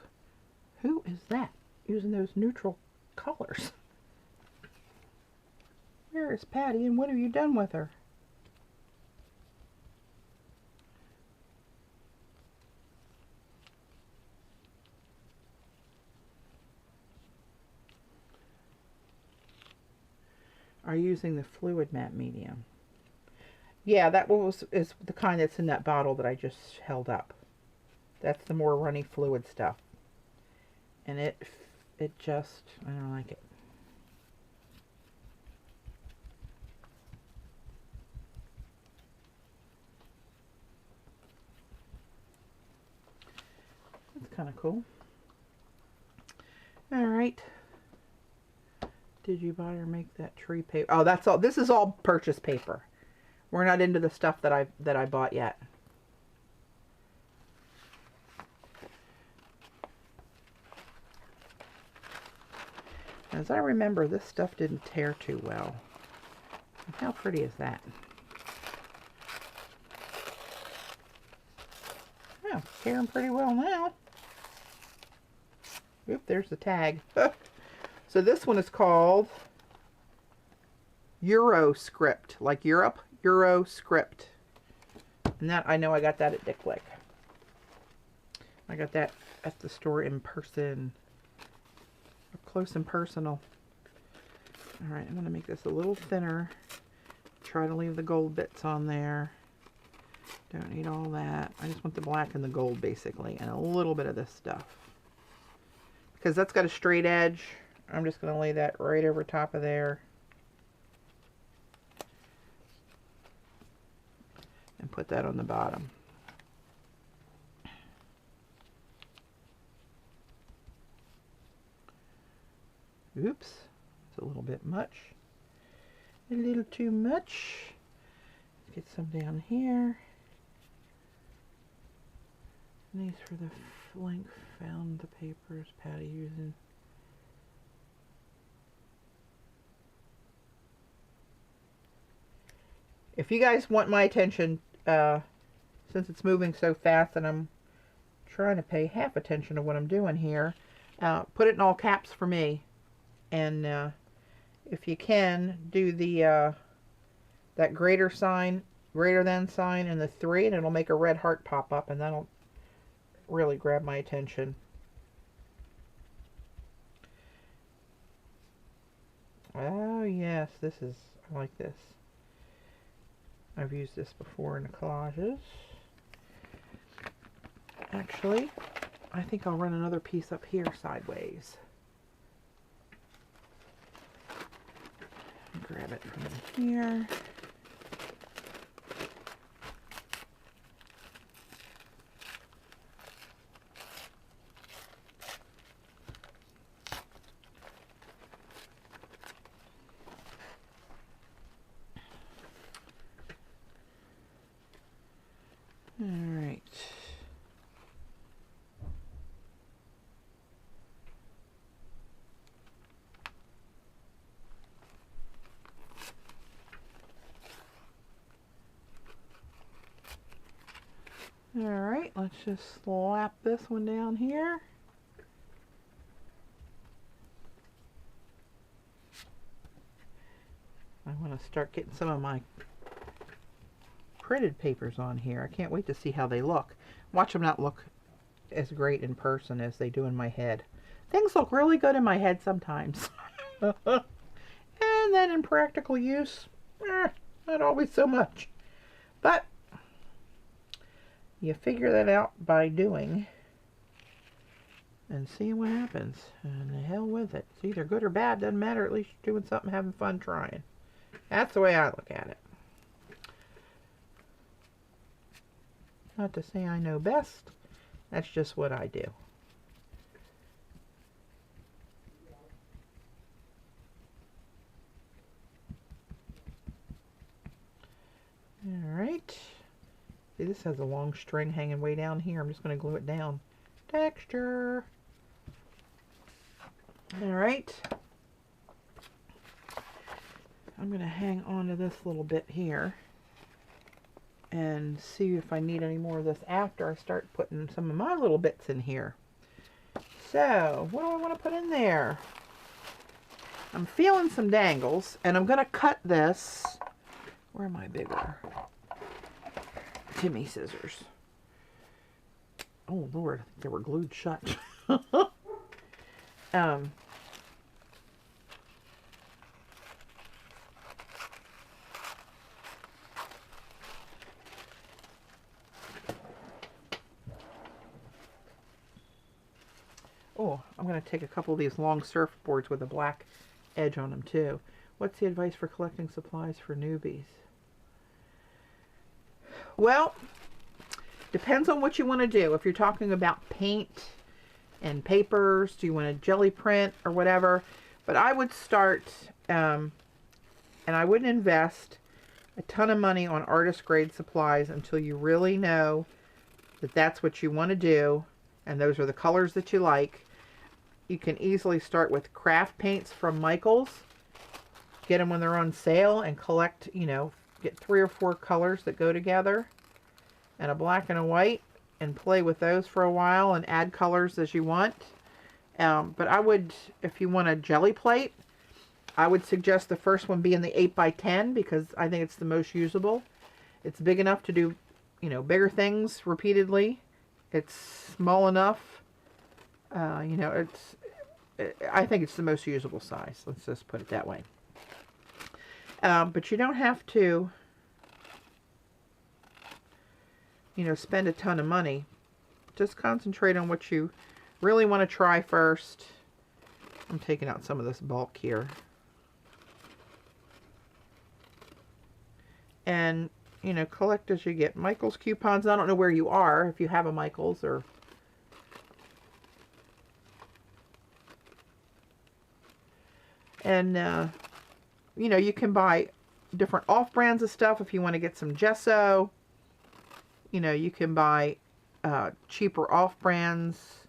who is that using those neutral colors? Where is Patty and what have you done with her? Are using the fluid matte medium. Yeah, that is the kind that's in that bottle that I just held up. That's the more runny fluid stuff. And it just, I don't like it. That's kind of cool. All right. Did you buy or make that tree paper? Oh, that's all. This is all purchase paper. We're not into the stuff that I bought yet. As I remember, this stuff didn't tear too well. How pretty is that? Oh, tearing pretty well now. Oop, there's the tag. So this one is called Euroscript, like Europe, Euroscript. And that, I know I got that at Dick Blick. I got that at the store in person. Close and personal. Alright, I'm going to make this a little thinner. Try to leave the gold bits on there. Don't need all that. I just want the black and the gold basically, and a little bit of this stuff. Because that's got a straight edge, I'm just going to lay that right over top of there. And put that on the bottom. Oops, it's a little bit much. A little too much. Let's get some down here. And these for the link found the papers Patti using. If you guys want my attention, since it's moving so fast and I'm trying to pay half attention to what I'm doing here, put it in all caps for me. And if you can, do the that greater than sign and the 3, and it'll make a red heart pop up, and that'll really grab my attention. Oh yes, I like this. I've used this before in the collages. Actually, I think I'll run another piece up here sideways. Grab it from here. All right. Alright, let's just slap this one down here. I want to start getting some of my printed papers on here. I can't wait to see how they look. Watch them not look as great in person as they do in my head. Things look really good in my head sometimes. And then in practical use, not always so much. But you figure that out by doing and seeing what happens. And the hell with it. It's either good or bad. Doesn't matter. At least you're doing something, having fun trying. That's the way I look at it. Not to say I know best. That's just what I do. Alright. See, this has a long string hanging way down here. I'm just going to glue it down. Texture. Alright. I'm going to hang on to this little bit here and see if I need any more of this after I start putting some of my little bits in here. So, what do I want to put in there? I'm feeling some dangles, and I'm going to cut this. Where are my bigger Timmy scissors? Oh Lord, I think they were glued shut. Oh, I'm going to take a couple of these long surfboards with a black edge on them too. What's the advice for collecting supplies for newbies? Well, depends on what you want to do. If you're talking about paint and papers, do you want to jelly print or whatever? But I would start, and I wouldn't invest a ton of money on artist grade supplies until you really know that that's what you want to do and those are the colors that you like. You can easily start with craft paints from Michaels. Get them when they're on sale and collect, you know, get 3 or 4 colors that go together and a black and a white and play with those for a while and add colors as you want. But I would, if you want a jelly plate, I would suggest the first one being the 8x10 because I think it's the most usable. It's big enough to do, you know, bigger things repeatedly. It's small enough. You know, I think it's the most usable size. Let's just put it that way. But you don't have to, you know, spend a ton of money. Just concentrate on what you really want to try first. I'm taking out some of this bulk here. And, you know, collect as you get. Michaels coupons, I don't know where you are, if you have a Michaels or... And, you know, you can buy different off-brands of stuff if you want to get some gesso. You know, you can buy cheaper off-brands.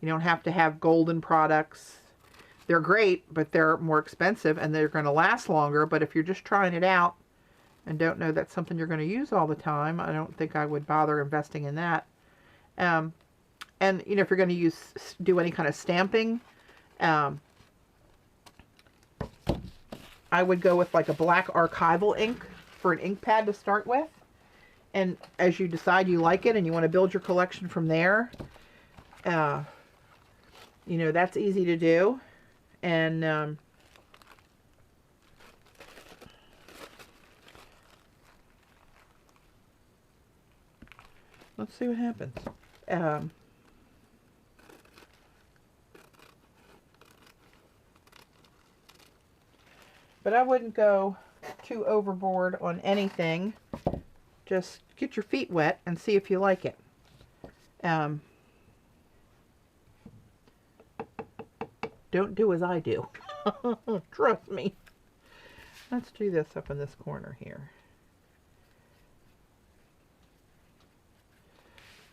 You don't have to have golden products. They're great, but they're more expensive and they're going to last longer. But if you're just trying it out and don't know that's something you're going to use all the time, I don't think I would bother investing in that. And, you know, if you're going to do any kind of stamping, I would go with like a black archival ink for an ink pad to start with. And as you decide you like it and you want to build your collection from there, you know, that's easy to do. And let's see what happens. But I wouldn't go too overboard on anything. Just get your feet wet and see if you like it. Don't do as I do. Trust me. Let's do this up in this corner here.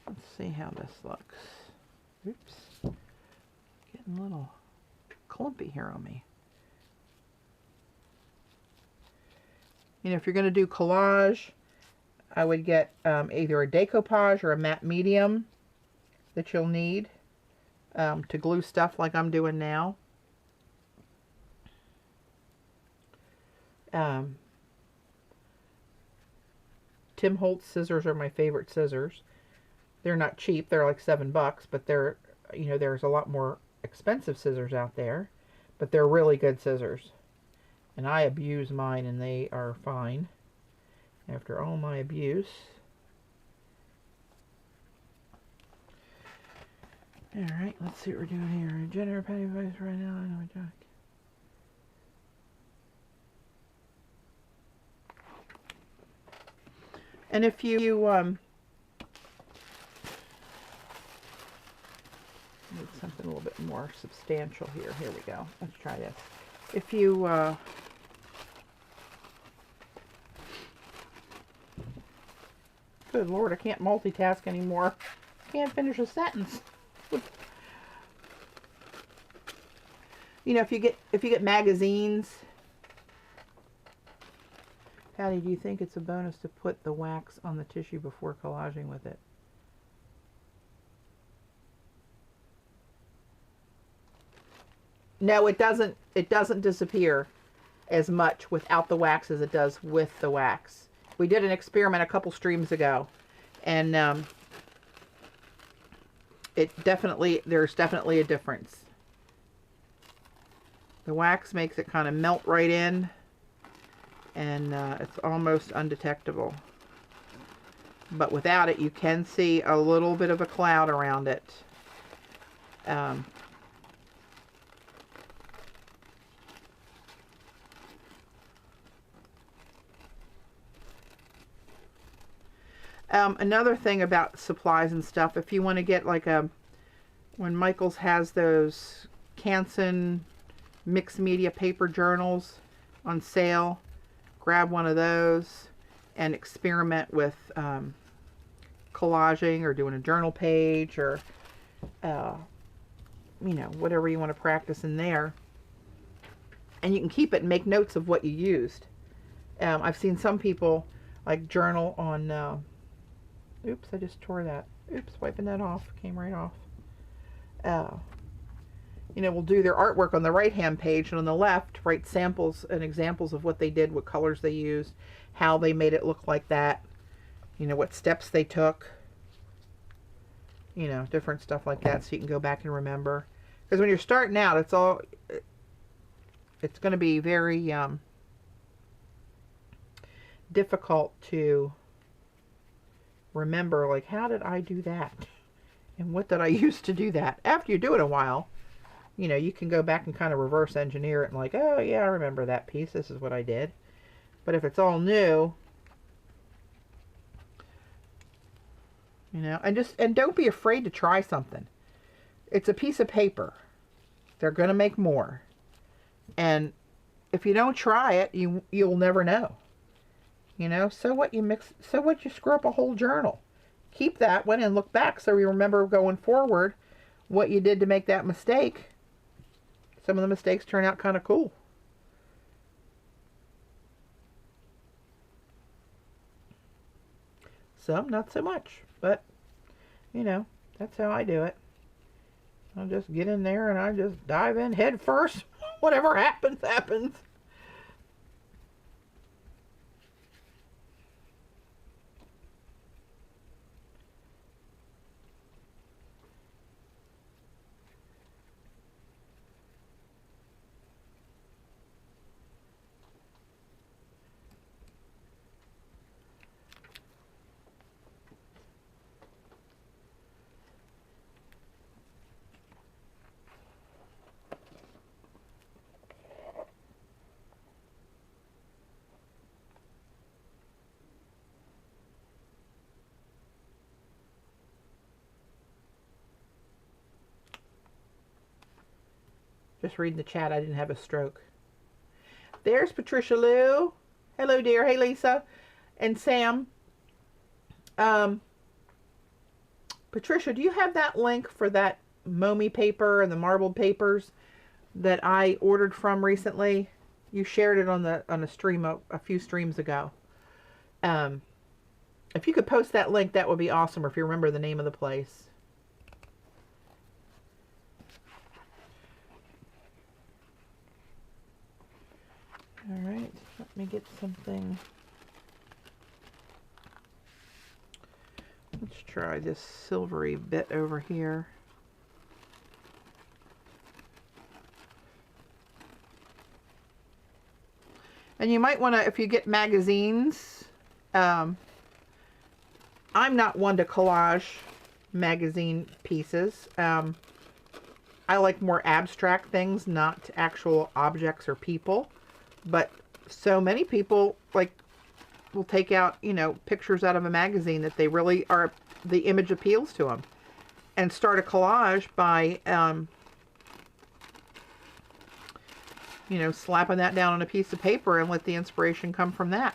Let's see how this looks. Oops. Getting a little clumpy here on me. You know, if you're going to do collage, I would get either a decoupage or a matte medium that you'll need to glue stuff like I'm doing now. Tim Holtz scissors are my favorite scissors. They're not cheap. They're like $7, but they're, you know, there's a lot more expensive scissors out there, but they're really good scissors. And I abuse mine and they are fine after all my abuse. Alright, let's see what we're doing here. Regenerative Patti Tolley right now. I know what I'm And if you need something a little bit more substantial here. Here we go. Let's try this. If you good Lord, I can't multitask anymore. Can't finish a sentence. You know, if you get magazines, Patti, do you think it's a bonus to put the wax on the tissue before collaging with it? No, it doesn't. It doesn't disappear as much without the wax as it does with the wax. We did an experiment a couple streams ago, and there's definitely a difference. The wax makes it kind of melt right in, and it's almost undetectable. But without it, you can see a little bit of a cloud around it. Another thing about supplies and stuff, if you want to get like when Michaels has those Canson mixed media paper journals on sale. Grab one of those and experiment with collaging or doing a journal page, or you know, whatever you want to practice in there. And you can keep it and make notes of what you used. I've seen some people like journal on, oops, I just tore that. Oops, wiping that off, came right off. You know, will do their artwork on the right-hand page, and on the left, write samples and examples of what they did, what colors they used, how they made it look like that, you know, what steps they took, you know, different stuff like that, so you can go back and remember. Because when you're starting out, it's going to be very difficult to remember, like, how did I do that? And what did I use to do that? After you do it a while, you know, you can go back and kind of reverse engineer it and like, oh yeah, I remember that piece. This is what I did. But if it's all new, you know, and don't be afraid to try something. It's a piece of paper. They're going to make more. And if you don't try it, you'll never know. You know, so what you screw up a whole journal. Keep that one and look back so you remember going forward what you did to make that mistake. Some of the mistakes turn out kind of cool. Some not so much, but you know, that's how I do it. I'll just get in there and I just dive in head first. Whatever happens, happens. Just reading the chat, I didn't have a stroke. There's Patricia Lou. Hello, dear. Hey, Lisa. And Sam. Patricia, do you have that link for that Momi paper and the marbled papers that I ordered from recently? You shared it on a stream a few streams ago. If you could post that link, that would be awesome, or if you remember the name of the place. All right, let me get something. Let's try this silvery bit over here. And you might want to, if you get magazines, I'm not one to collage magazine pieces. I like more abstract things, not actual objects or people. But so many people will take out, you know, pictures out of a magazine that they really are, the image appeals to them, and start a collage by, you know, slapping that down on a piece of paper and let the inspiration come from that.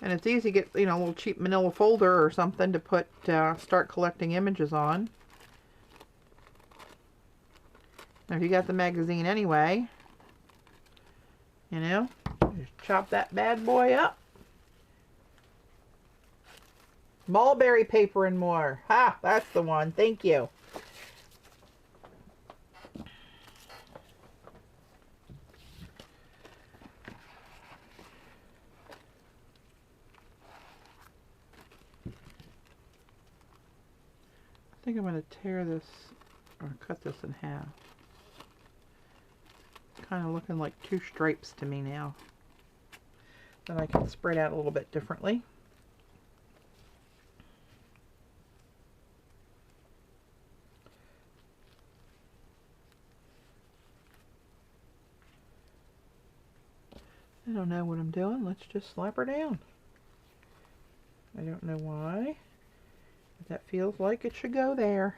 And it's easy to get, you know, a little cheap manila folder or something to put, start collecting images on. Now, if you got the magazine anyway, you know, just chop that bad boy up. Mulberry paper and more. Ha! That's the one. Thank you. I think I'm going to tear this or cut this in half. Kind of looking like two stripes to me now. Then I can spread out a little bit differently. I don't know what I'm doing. Let's just slap her down. I don't know why, but that feels like it should go there.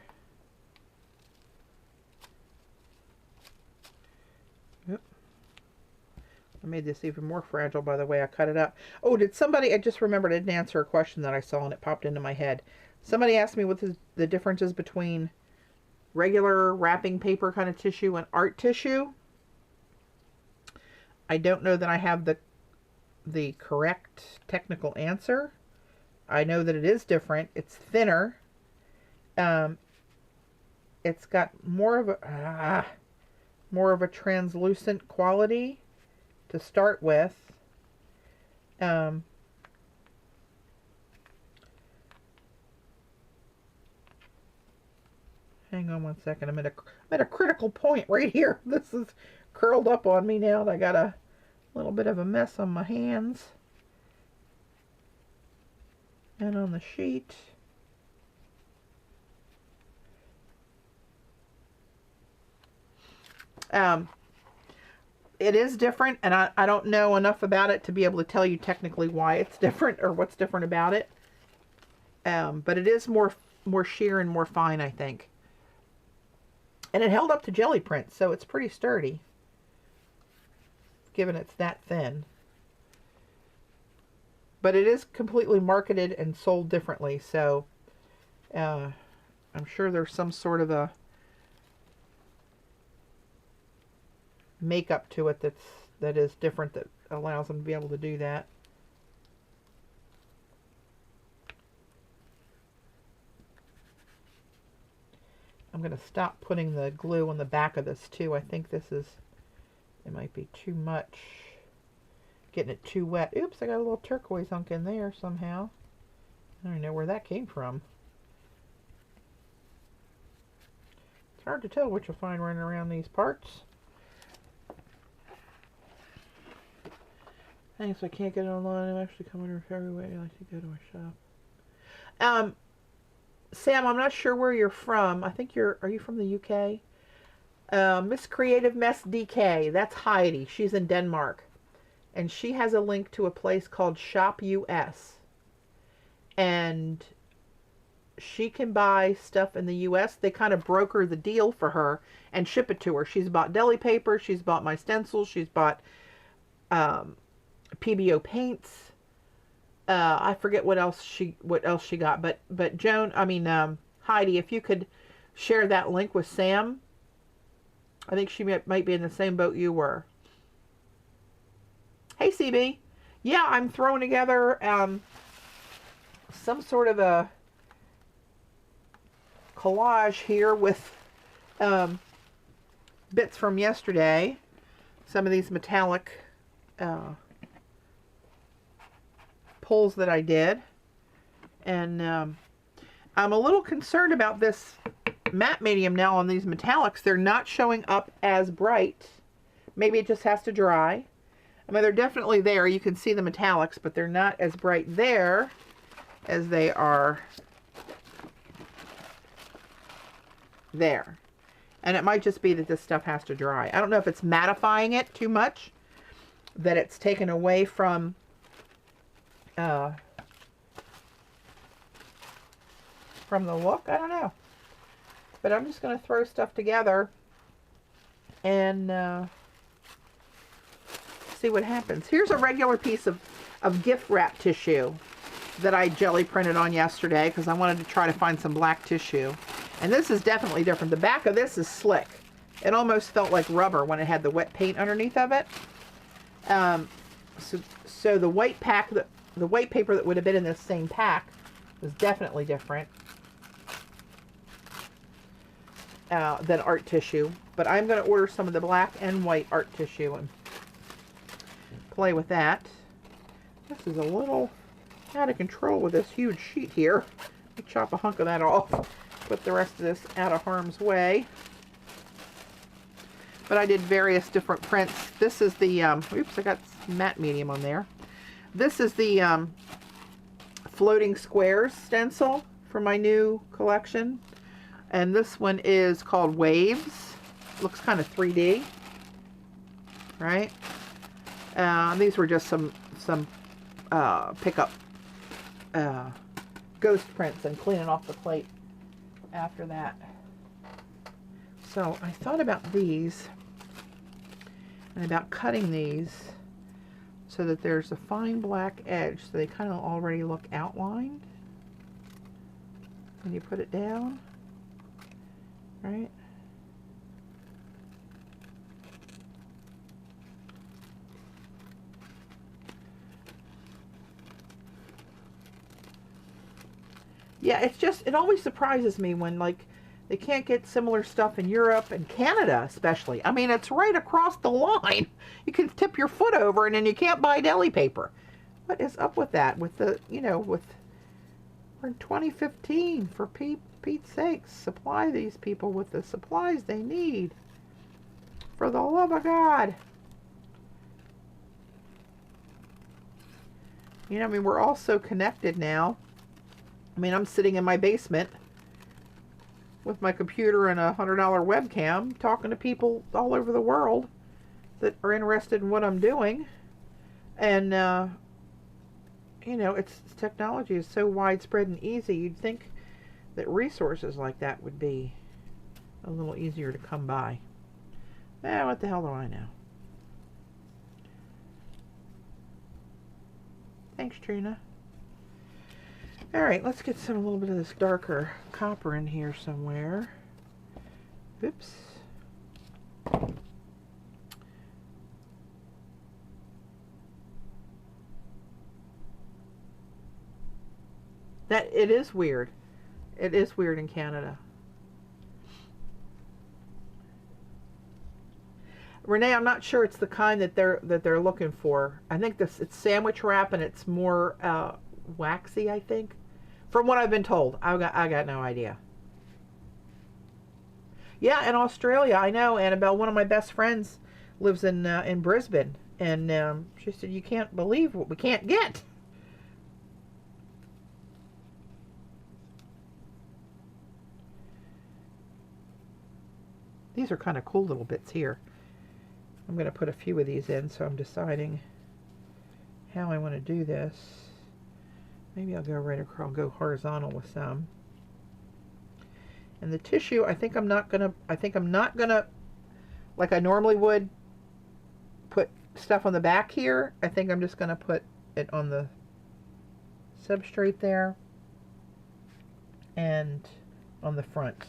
I made this even more fragile by the way I cut it up. Oh, did somebody, I just remembered I didn't answer a question that I saw and it popped into my head. Somebody asked me what the differences between regular wrapping paper kind of tissue and art tissue. I don't know that I have the correct technical answer. I know that it is different. It's thinner. It's got more of a translucent quality to start with. Hang on one second. I'm at a critical point right here. This is curled up on me now. I got a little bit of a mess on my hands and on the sheet. It is different, and I don't know enough about it to be able to tell you technically why it's different or what's different about it. But it is more sheer and more fine, I think. And it held up to jelly print, so it's pretty sturdy, given it's that thin. But it is completely marketed and sold differently, so I'm sure there's some sort of a makeup to it that is different that allows them to be able to do that. I'm going to stop putting the glue on the back of this too. I think it might be too much. Getting it too wet. Oops, I got a little turquoise hunk in there somehow. I don't know where that came from. It's hard to tell what you'll find running around these parts. Thanks, I can't get it online. I'm actually coming here every way. I like to go to a shop. Sam, I'm not sure where you're from. I think are you from the UK? Miss Creative Mess DK. That's Heidi. She's in Denmark. And she has a link to a place called Shop US. And she can buy stuff in the US. They kind of broker the deal for her and ship it to her. She's bought deli paper. She's bought my stencils. She's bought PBO paints. I forget what else she got. But Joan, Heidi, if you could share that link with Sam. I think she might be in the same boat you were. Hey, CB. Yeah, I'm throwing together some sort of a collage here with bits from yesterday. Some of these metallic pulls that I did. And I'm a little concerned about this matte medium now on these metallics. They're not showing up as bright. Maybe it just has to dry. I mean, they're definitely there. You can see the metallics, but they're not as bright there as they are there. And it might just be that this stuff has to dry. I don't know if it's mattifying it too much, that it's taken away from the look. I don't know. But I'm just going to throw stuff together and see what happens. Here's a regular piece of gift wrap tissue that I jelly printed on yesterday because I wanted to try to find some black tissue. And this is definitely different. The back of this is slick. It almost felt like rubber when it had the wet paint underneath of it. So the white paper that would have been in this same pack was definitely different than art tissue. But I'm going to order some of the black and white art tissue and play with that. This is a little out of control with this huge sheet here. Let me chop a hunk of that off. Put the rest of this out of harm's way. But I did various different prints. This is the, oops, I got matte medium on there. This is the floating squares stencil for my new collection. And this one is called Waves. Looks kind of 3D, right? These were just some pickup ghost prints and cleaning off the plate after that. So I thought about these and about cutting these so that there's a fine black edge, so they kind of already look outlined when you put it down, right? Yeah, it's just, it always surprises me when, like, they can't get similar stuff in Europe and Canada especially. I mean, it's right across the line. You can tip your foot over and then you can't buy deli paper. What is up with that? With the, you know, we're in 2015, for Pete's sakes. Supply these people with the supplies they need. For the love of God. You know, I mean, we're all so connected now. I mean, I'm sitting in my basement with my computer and a $100 webcam talking to people all over the world that are interested in what I'm doing. And, you know, technology is so widespread and easy. You'd think that resources like that would be a little easier to come by. What the hell do I know? Thanks, Trina. All right, let's get a little bit of this darker copper in here somewhere. Oops. It is weird. It is weird in Canada. Renee, I'm not sure it's the kind that they're looking for. I think it's sandwich wrap and it's more waxy, I think. From what I've been told. I got no idea. Yeah, in Australia, I know. Annabelle, one of my best friends, lives in Brisbane, and she said, you can't believe what we can't get. These are kind of cool little bits here. I'm going to put a few of these in, so I'm deciding how I want to do this. Maybe I'll go right across, I'll go horizontal with some. And the tissue, I think I'm not gonna, like I normally would, put stuff on the back here. I think I'm just gonna put it on the substrate there and on the front,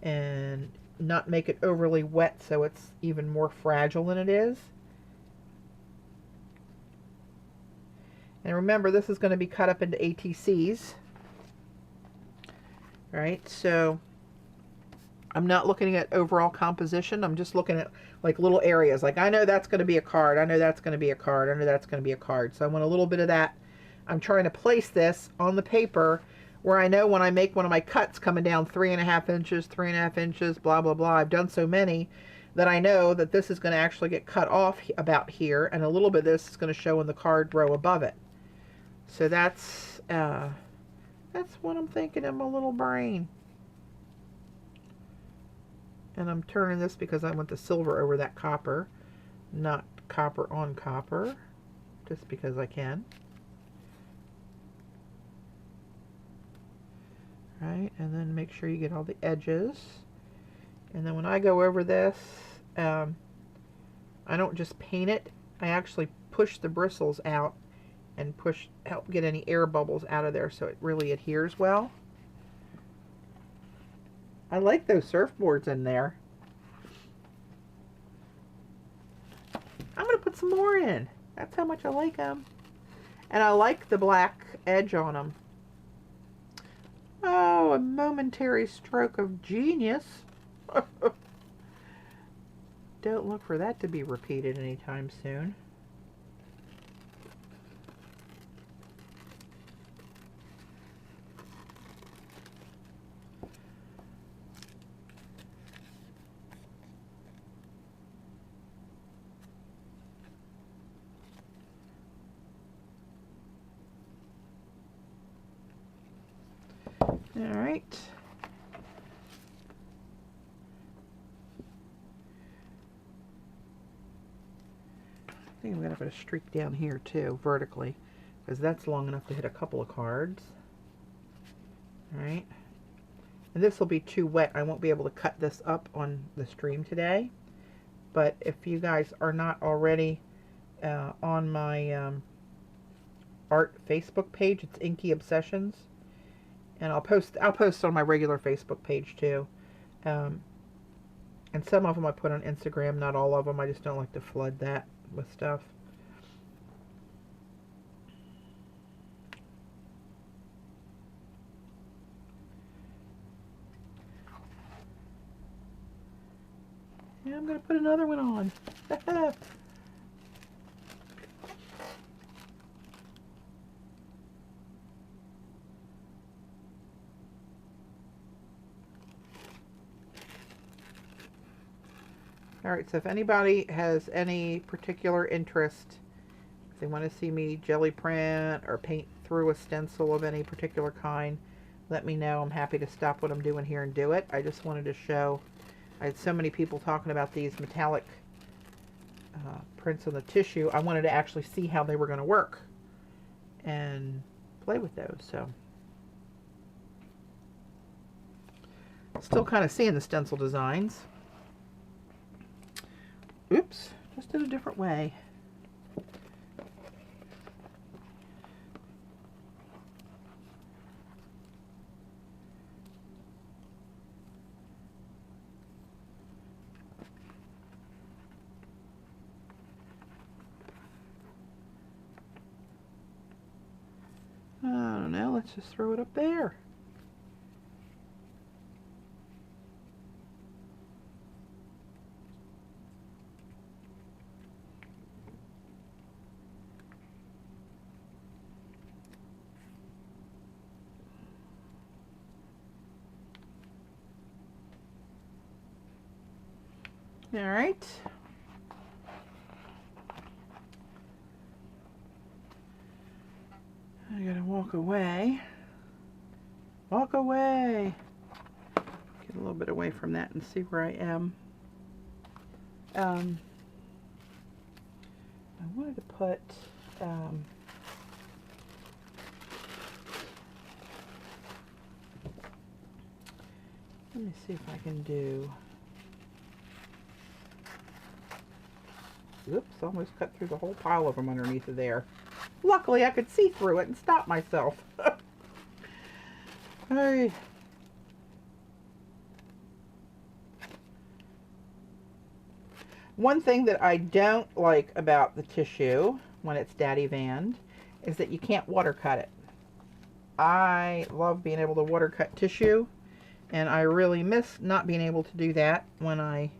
and not make it overly wet so it's even more fragile than it is. And remember, this is going to be cut up into ATCs. Right, so I'm not looking at overall composition. I'm just looking at like little areas. Like, I know that's going to be a card. I know that's going to be a card. I know that's going to be a card. So I want a little bit of that. I'm trying to place this on the paper where I know when I make one of my cuts coming down 3.5 inches, 3.5 inches, blah, blah, blah. I've done so many that I know that this is going to actually get cut off about here. And a little bit of this is going to show in the card row above it. So that's what I'm thinking in my little brain. And I'm turning this because I want the silver over that copper, not copper on copper, just because I can. Right, and then make sure you get all the edges. And then when I go over this, I don't just paint it, I actually push the bristles out and help get any air bubbles out of there so it really adheres well. I like those surfboards in there. I'm going to put some more in. That's how much I like them. And I like the black edge on them. Oh, a momentary stroke of genius. Don't look for that to be repeated anytime soon. All right. I think I'm going to put a streak down here too, vertically, because that's long enough to hit a couple of cards. All right. And this will be too wet. I won't be able to cut this up on the stream today. But if you guys are not already on my art Facebook page. It's Inky Obsessions, and I'll post on my regular Facebook page too. And some of them I put on Instagram, not all of them. I just don't like to flood that with stuff. Yeah, I'm going to put another one on. Alright, so if anybody has any particular interest, if they want to see me jelly print or paint through a stencil of any particular kind, let me know. I'm happy to stop what I'm doing here and do it. I just wanted to show, I had so many people talking about these metallic prints on the tissue. I wanted to actually see how they were going to work and play with those. So still kind of seeing the stencil designs. Oops, just did a different way. I don't know, let's just throw it up there. All right. I gotta walk away. Walk away. Get a little bit away from that and see where I am. I wanted to put let me see if I can do. Oops, almost cut through the whole pile of them underneath of there. Luckily, I could see through it and stop myself. Hey. One thing that I don't like about the tissue when it's Daddy Vanned is that you can't water cut it. I love being able to water cut tissue, and I really miss not being able to do that when I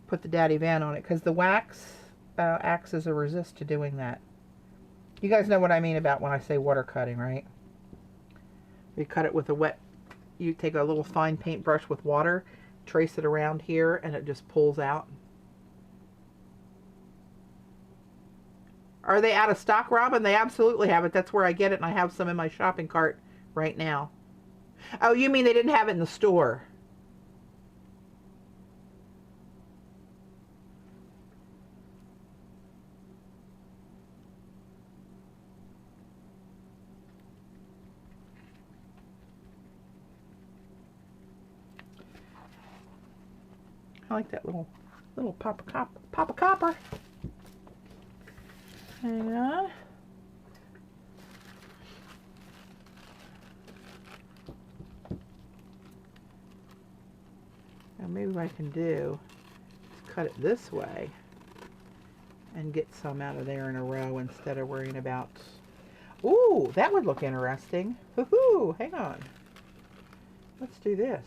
put the Daddy Van on it, because the wax acts as a resist to doing that. You guys know what I mean about when I say water cutting, right? You cut it with a wet, you take a little fine paintbrush with water, trace it around here, and it just pulls out. Are they out of stock, Robin? They absolutely have it. That's where I get it, and I have some in my shopping cart right now. Oh, you mean they didn't have it in the store? I like that little pop of copper. Hang on. Now maybe what I can do is cut it this way and get some out of there in a row instead of worrying about. Ooh, that would look interesting. Woohoo! Hang on. Let's do this.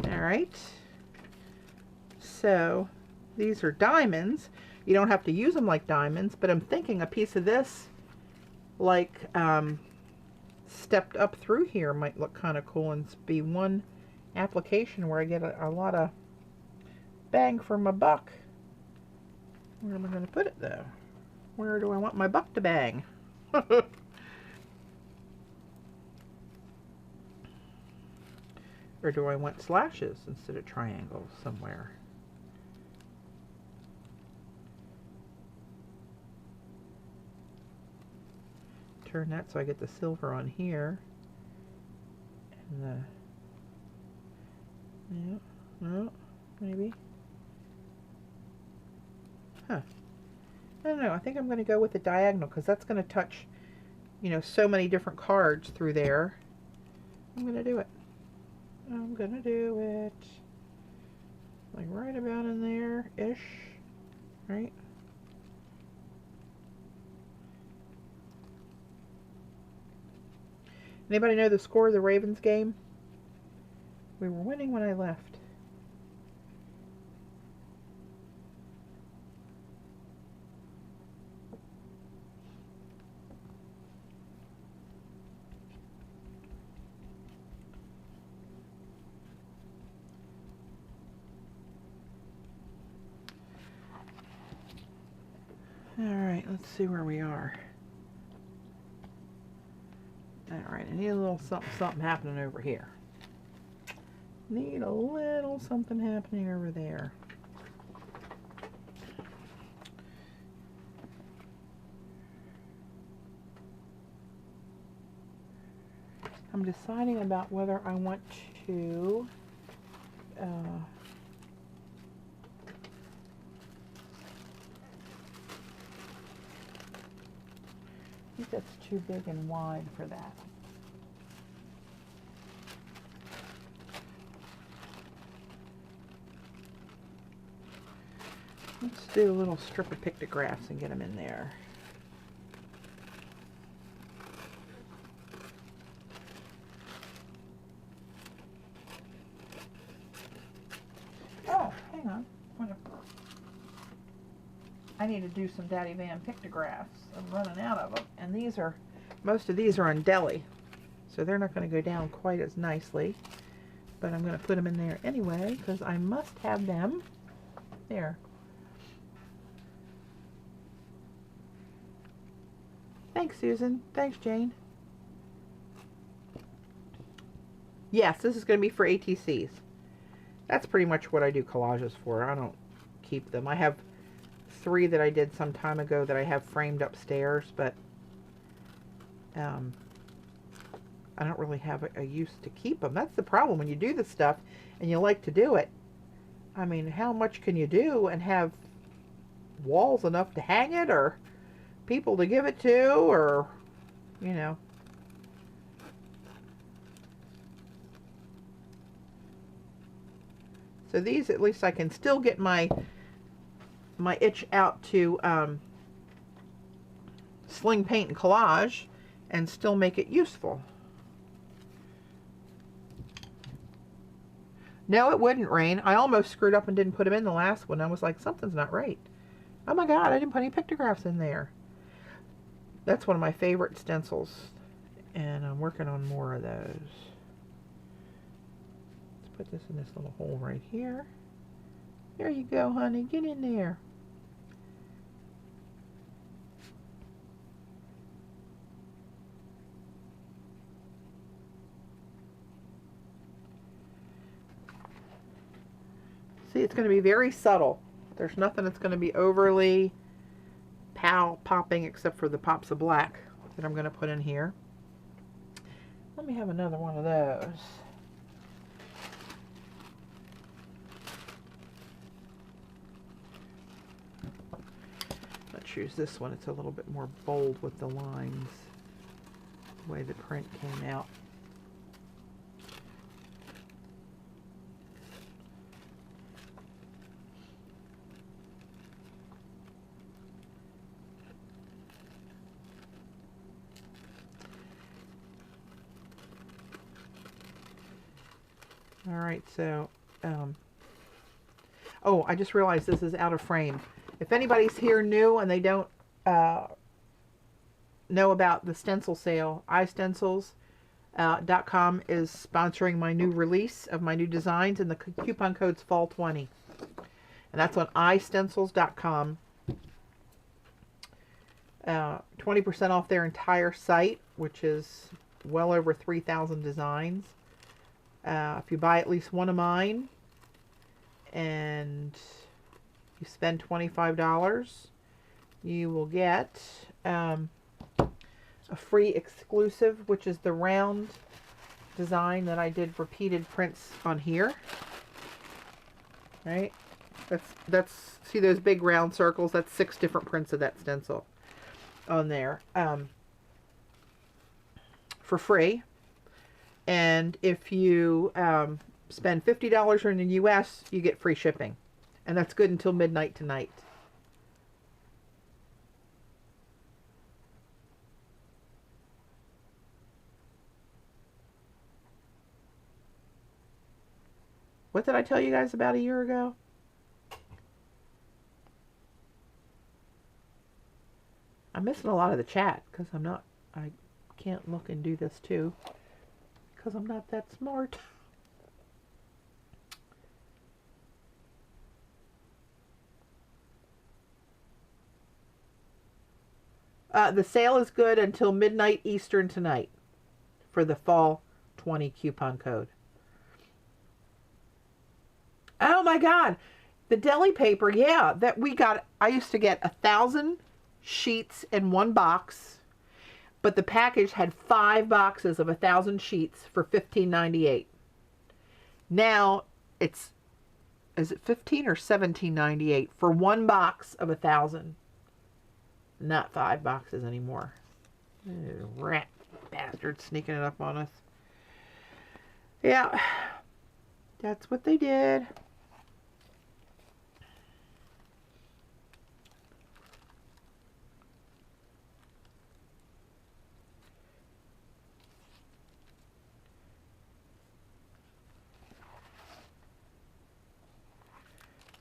Alright, so these are diamonds. You don't have to use them like diamonds, but I'm thinking a piece of this, like stepped up through here, might look kind of cool and be one application where I get a lot of bang for my buck. Where am I going to put it though? Where do I want my buck to bang? Or do I want slashes instead of triangles somewhere? Turn that so I get the silver on here. And the, yeah, no, maybe. Huh. I don't know. I think I'm going to go with the diagonal because that's going to touch, you know, so many different cards through there. I'm going to do it. I'm going to do it. Like right about in there-ish. Right? Anybody know the score of the Ravens game? We were winning when I left. Alright, let's see where we are. Alright, I need a little something happening over here. Need a little something happening over there. I'm deciding about whether I want to I think that's too big and wide for that. Let's do a little strip of pictographs and get them in there. Oh, hang on. I need to do some Daddy Van pictographs. I'm running out of them. And these are, most of these are on Gelli. So they're not going to go down quite as nicely. But I'm going to put them in there anyway because I must have them. There. Thanks, Susan. Thanks, Jane. Yes, this is going to be for ATCs. That's pretty much what I do collages for. I don't keep them. I have 3 that I did some time ago that I have framed upstairs, but I don't really have a use to keep them. That's the problem when you do this stuff and you like to do it. I mean, how much can you do and have walls enough to hang it or people to give it to or, you know. So these, at least I can still get my itch out to sling paint and collage and still make it useful. No, it wouldn't rain. I almost screwed up and didn't put them in the last one. I was like, something's not right. Oh my God, I didn't put any pictographs in there. That's one of my favorite stencils, and I'm working on more of those. Let's put this in this little hole right here. There you go, honey. Get in there. See, it's going to be very subtle. There's nothing that's going to be overly popping except for the pops of black that I'm going to put in here. Let me have another one of those. Let's choose this one. It's a little bit more bold with the lines, the way the print came out. All right, so, oh, I just realized this is out of frame. If anybody's here new and they don't know about the stencil sale, iStencils.com is sponsoring my new release of my new designs, and the coupon code's fall20. And that's on iStencils.com. 20% off their entire site, which is well over 3,000 designs. If you buy at least one of mine and you spend $25, you will get a free exclusive, which is the round design that I did repeated prints on here. Right? That's see those big round circles? That's 6 different prints of that stencil on there for free. And if you spend $50 in the US, you get free shipping. And that's good until midnight tonight. What did I tell you guys about a year ago? I'm missing a lot of the chat because I can't look and do this too because I'm not that smart. The sale is good until midnight Eastern tonight for the fall 20 coupon code. Oh my God, the deli paper, yeah, that we got. I used to get 1,000 sheets in one box, but the package had 5 boxes of 1,000 sheets for $15.98. Now it's, is it $15 or $17.98 for one box of 1,000? Not 5 boxes anymore. Rat bastard sneaking it up on us. Yeah, that's what they did.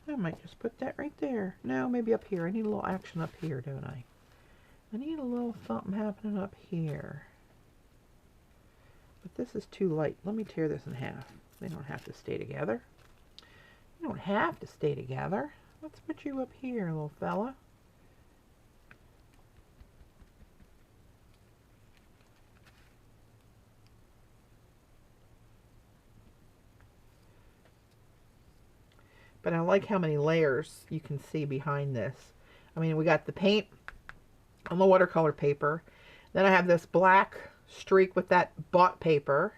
I might just put that right there. No, maybe up here. I need a little action up here, don't I? I need a little something happening up here. But this is too light. Let me tear this in half. They don't have to stay together. You don't have to stay together. Let's put you up here, little fella. But I like how many layers you can see behind this. I mean, we got the paint on the watercolor paper. Then I have this black streak with that bought paper.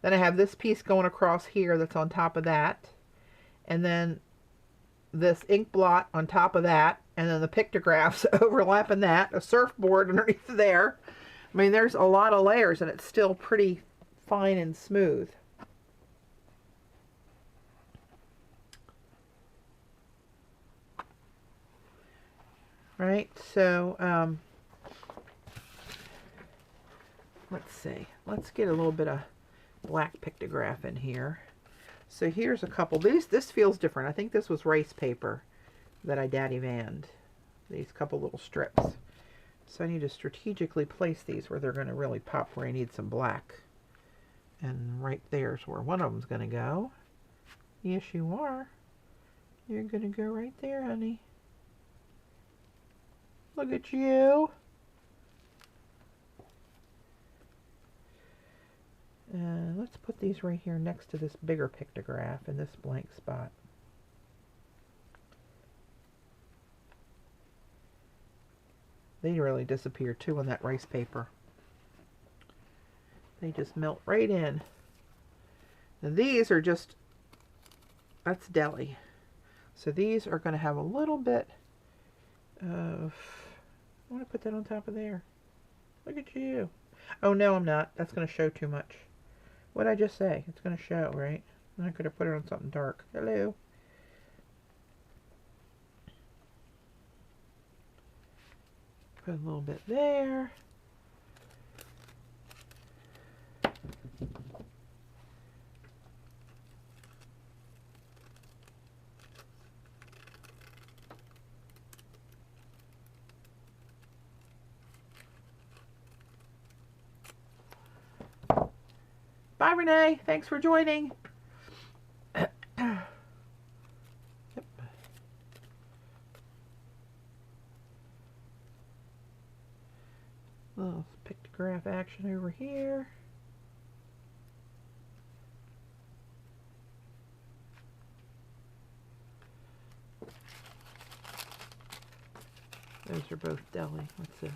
Then I have this piece going across here that's on top of that. And then this ink blot on top of that. And then the pictographs overlapping that. A surfboard underneath there. I mean, there's a lot of layers and it's still pretty fine and smooth. Right, so let's see. Let's get a little bit of black pictograph in here. So here's a couple. This feels different. I think this was rice paper that I daddy vanned. These couple little strips. So I need to strategically place these where they're going to really pop, where I need some black. And right there's where one of them's going to go. Yes, you are. You're going to go right there, honey. Look at you. Let's put these right here next to this bigger pictograph in this blank spot. They really disappear too on that rice paper. They just melt right in. And these are just, that's deli. So these are going to have a little bit of, I want to put that on top of there. Look at you. Oh, no, I'm not. That's going to show too much. What did I just say? It's going to show, right? I could have put it on something dark. Hello. Put a little bit there. Bye, Renee. Thanks for joining. Yep. Little pictograph action over here. Those are both Gelli. What's this?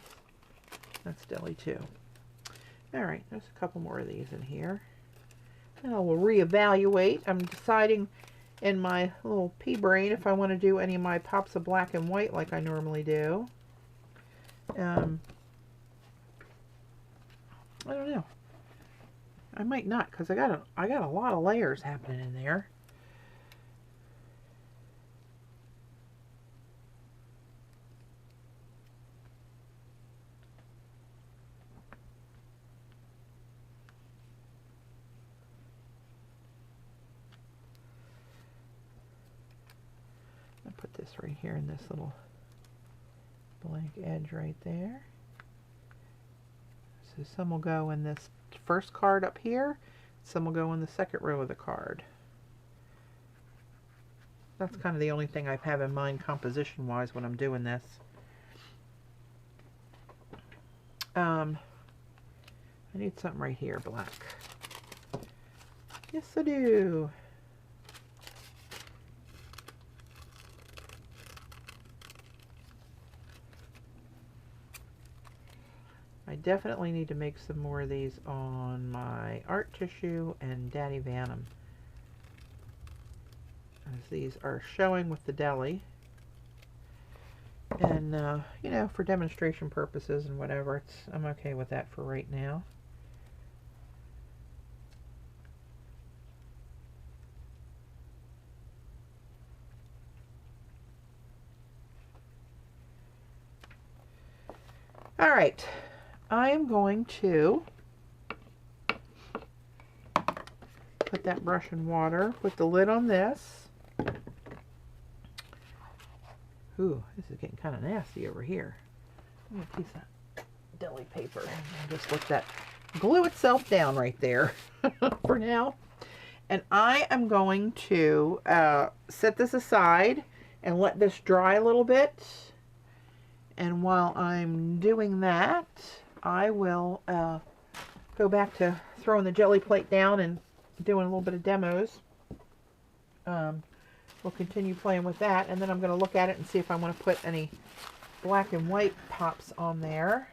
That's Gelli too. All right, there's a couple more of these in here. And I will reevaluate. I'm deciding in my little pea brain if I want to do any of my pops of black and white like I normally do. I don't know. I might not, because I got a lot of layers happening in there. I'll put this right here in this little blank edge right there. So some will go in this first card up here, some will go in the second row of the card. That's kind of the only thing I have in mind composition wise when I'm doing this. I need something right here, black. Yes, I do. I definitely need to make some more of these on my art tissue and Daddy Vanum, as these are showing with the Gelli. And you know, for demonstration purposes and whatever, I'm okay with that for right now. All right, I am going to put that brush in water, put the lid on this. Ooh, this is getting kind of nasty over here. Give me a piece of deli paper and just let that glue itself down right there for now. And I am going to set this aside and let this dry a little bit. And while I'm doing that, I will go back to throwing the jelly plate down and doing a little bit of demos. We'll continue playing with that, and then I'm going to look at it and see if I want to put any black and white pops on there.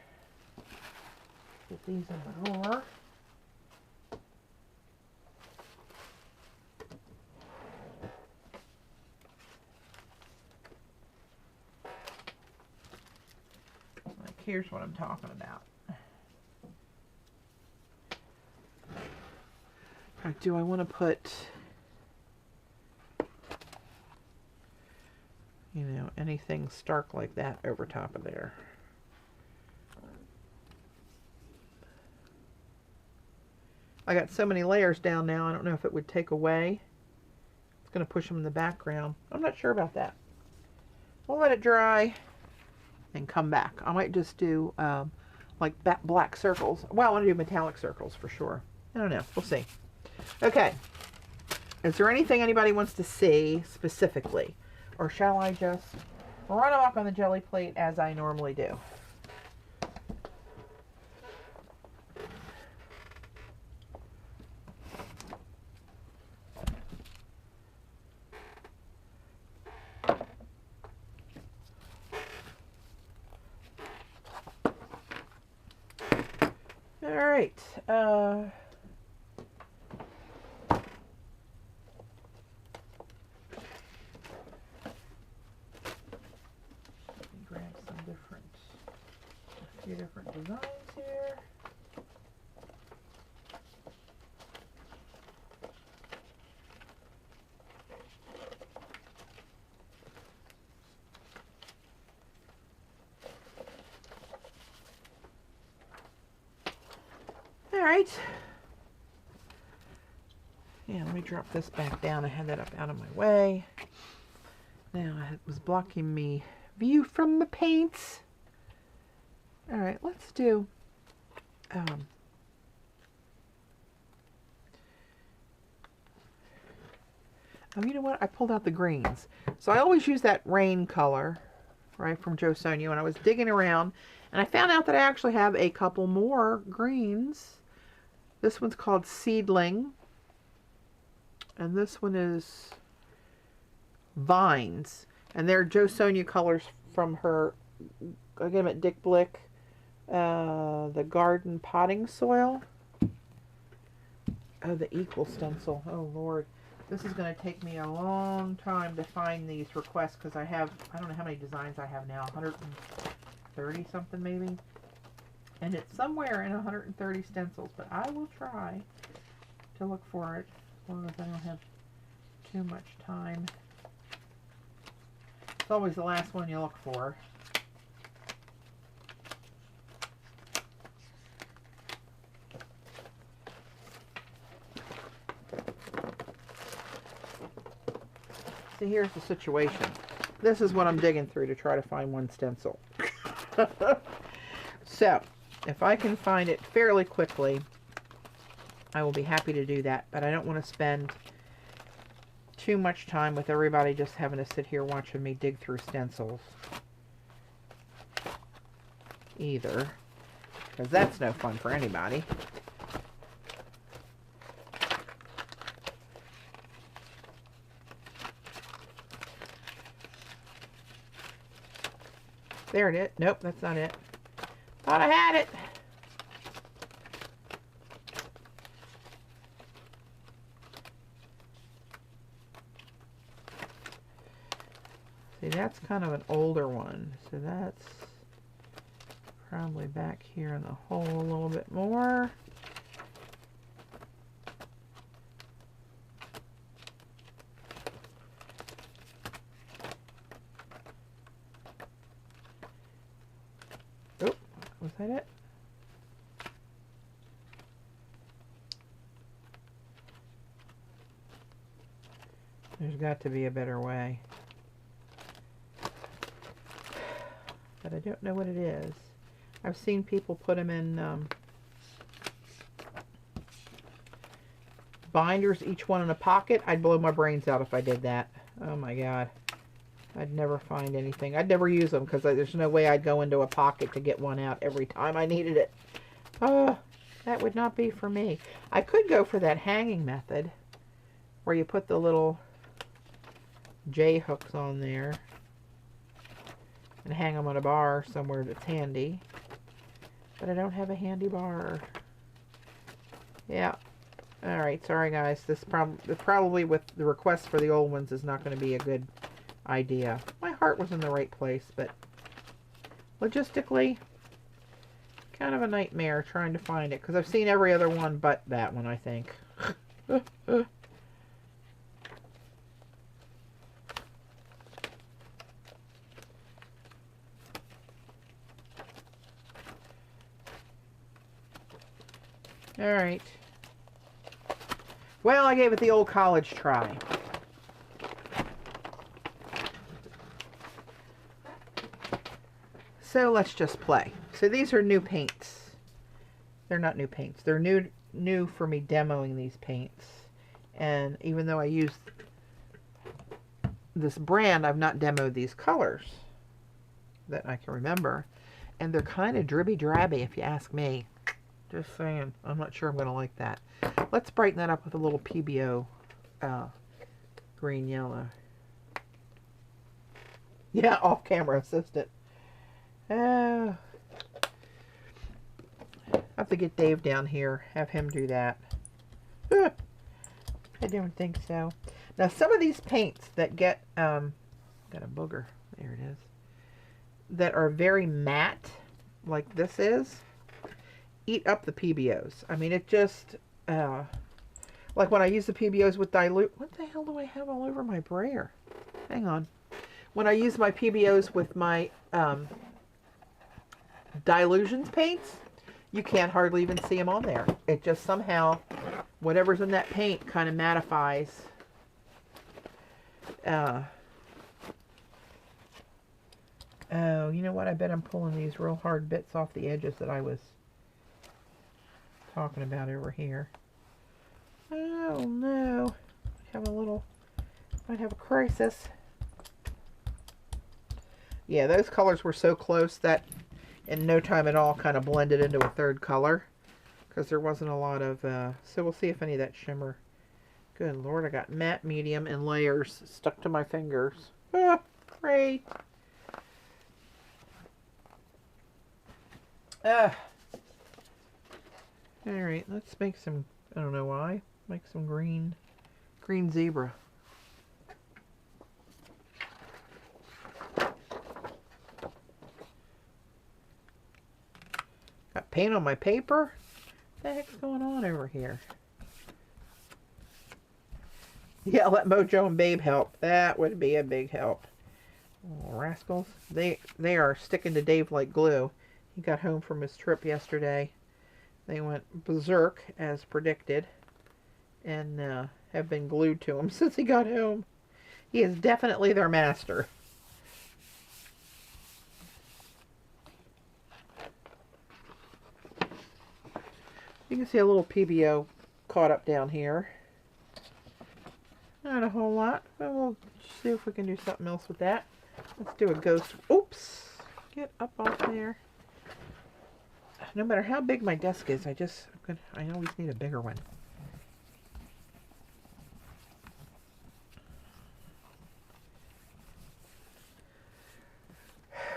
Get these in the drawer. Like, here's what I'm talking about. Do I want to put, you know, anything stark like that over top of there? I got so many layers down now, I don't know if it would take away. It's going to push them in the background. I'm not sure about that. We'll let it dry and come back. I might just do like black circles. Well, I want to do metallic circles for sure. I don't know. We'll see. Okay. Is there anything anybody wants to see specifically? Or shall I just run amok on the jelly plate as I normally do? All right. Grab some a few different designs here. All right. Yeah, let me drop this back down. I had that up out of my way. Now it was blocking me view from the paints. All right, let's do oh, you know what? I pulled out the greens. So I always use that rain color, right, from Jo Sonja, when I was digging around, and I found out that I actually have a couple more greens. This one's called Seedling, and this one is Vines, and they're Jo Sonja colors from her I get them at Dick Blick. The garden potting soil. Oh, the equal stencil. Oh, Lord. This is going to take me a long time to find these requests because I don't know how many designs I have now. 130 something maybe. And it's somewhere in 130 stencils, but I will try to look for it as long as I don't have too much time. It's always the last one you look for. See, here's the situation. This is what I'm digging through to try to find one stencil. So, if I can find it fairly quickly, I will be happy to do that. But I don't want to spend too much time with everybody just having to sit here watching me dig through stencils either, because that's no fun for anybody. There it is. Nope, that's not it. Thought I had it. See, that's kind of an older one. So that's probably back here in the hole a little bit more. Was that it? There's got to be a better way. But I don't know what it is. I've seen people put them in binders, each one in a pocket. I'd blow my brains out if I did that. Oh my God. I'd never find anything. I'd never use them because there's no way I'd go into a pocket to get one out every time I needed it. That would not be for me. I could go for that hanging method where you put the little J hooks on there and hang them on a bar somewhere that's handy. But I don't have a handy bar. Yeah. Alright, sorry guys. This probably with the request for the old ones is not going to be a good idea. My heart was in the right place, but logistically kind of a nightmare trying to find it because I've seen every other one but that one, I think. All right. Well, I gave it the old college try. So let's just play. So these are new paints. They're not new paints. They're new for me demoing these paints. And even though I used this brand, I've not demoed these colors that I can remember. And they're kind of dribby-drabby if you ask me. Just saying. I'm not sure I'm going to like that. Let's brighten that up with a little PBO green-yellow. Yeah, off-camera assistant. I have to get Dave down here, have him do that. I don't think so. Now, some of these paints that get, got a booger, there it is, that are very matte, like this is, eat up the PBOs. I mean, it just, like when I use the PBOs with dilute, what the hell do I have all over my brayer? Hang on. When I use my PBOs with my, dilutions paints, you can't hardly even see them on there. It just somehow, whatever's in that paint kind of mattifies. Oh, you know what? I bet I'm pulling these real hard bits off the edges that I was talking about over here. Oh no. Might have a crisis. Yeah, those colors were so close that in no time at all kind of blended into a third color because there wasn't a lot of, so we'll see if any of that shimmer. Good Lord, I got matte, medium, and layers stuck to my fingers. Ah, great. All right, let's make some, I don't know why, make some green zebra. Got paint on my paper? What the heck's going on over here? Yeah, let Mojo and Babe help. That would be a big help. Oh, rascals. They are sticking to Dave like glue. He got home from his trip yesterday. They went berserk, as predicted, and have been glued to him since he got home. He is definitely their master. You can see a little PBO caught up down here. Not a whole lot, but we'll see if we can do something else with that. Let's do a ghost. Oops! Get up off there. No matter how big my desk is, I always need a bigger one.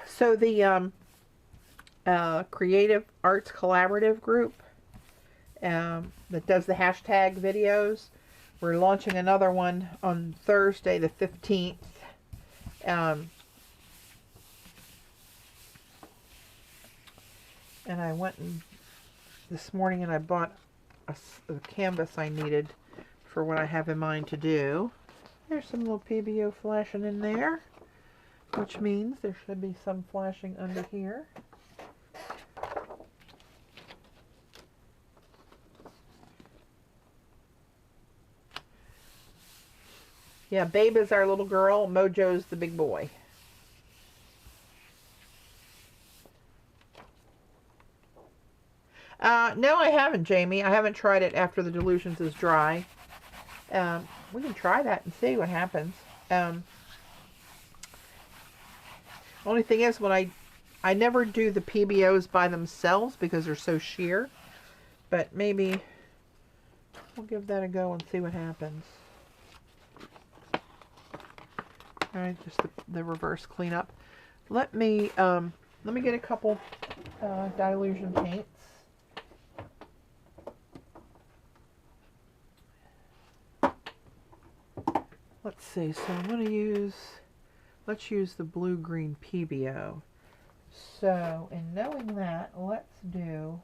So the Creative Arts Collaborative group that does the hashtag videos, we're launching another one on Thursday the 15th. And I went this morning and I bought a canvas I needed for what I have in mind to do. There's some little PBO flashing in there, which means there should be some flashing under here. Yeah, Babe is our little girl, Mojo's the big boy. No, I haven't, Jamie. I haven't tried it after the Delusions is dry. We can try that and see what happens. Only thing is, when I never do the PBOs by themselves because they're so sheer. But maybe we'll give that a go and see what happens. All right, just the reverse cleanup. Let me get a couple dilution paints. Let's see. So I'm going to let's use the blue-green PBO. So in knowing that, let's do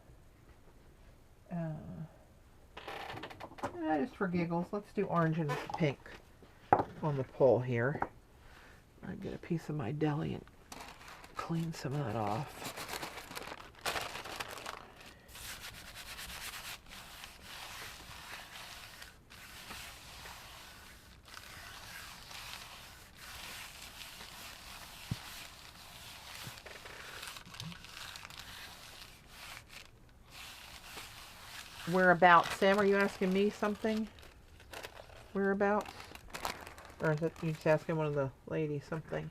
just for giggles, let's do orange and pink on the pole here. I'll get a piece of my deli and clean some of that off. Whereabouts? Sam, are you asking me something? Whereabouts? Or is it you just asking one of the ladies something?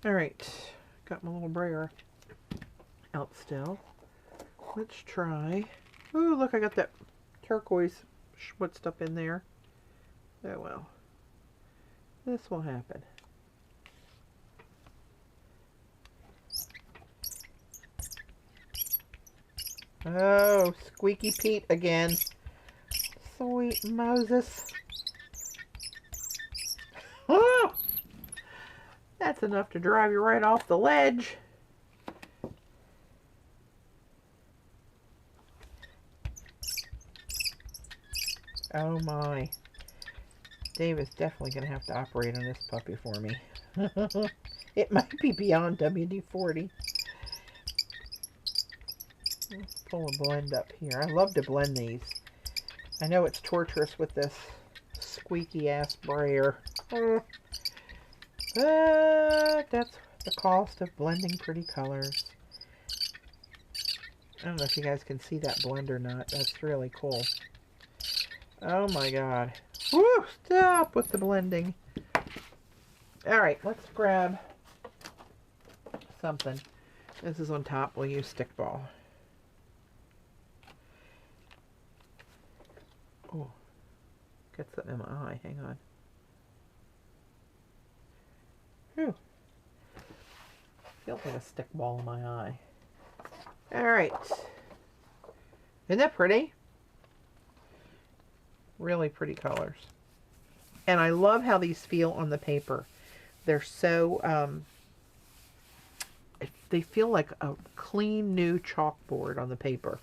Alright. Got my little brayer out still. Let's try. Ooh, look, I got that turquoise schwitzed up in there. Oh well. This will happen. Oh, Squeaky Pete again. Sweet Moses. Oh, that's enough to drive you right off the ledge. Oh my. Dave is definitely going to have to operate on this puppy for me. It might be beyond WD-40. Let's pull a blend up here. I love to blend these. I know it's torturous with this squeaky ass brayer. But that's the cost of blending pretty colors. I don't know if you guys can see that blend or not. That's really cool. Oh my god. Woo! Stop with the blending. Alright, let's grab something. This is on top. We'll use stickball. Oh, got something in my eye. Hang on. Whew. Feels like a stick ball in my eye. All right. Isn't that pretty? Really pretty colors. And I love how these feel on the paper. They're so, they feel like a clean new chalkboard on the paper.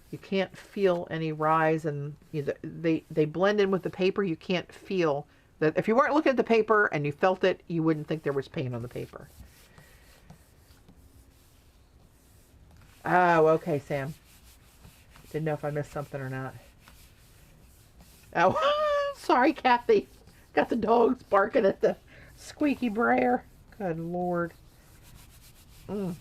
You can't feel any rise, and they blend in with the paper. You can't feel that. If you weren't looking at the paper and you felt it, you wouldn't think there was paint on the paper. Oh, okay, Sam. Didn't know if I missed something or not. Oh, sorry, Kathy. Got the dogs barking at the squeaky brayer. Good Lord. Oh,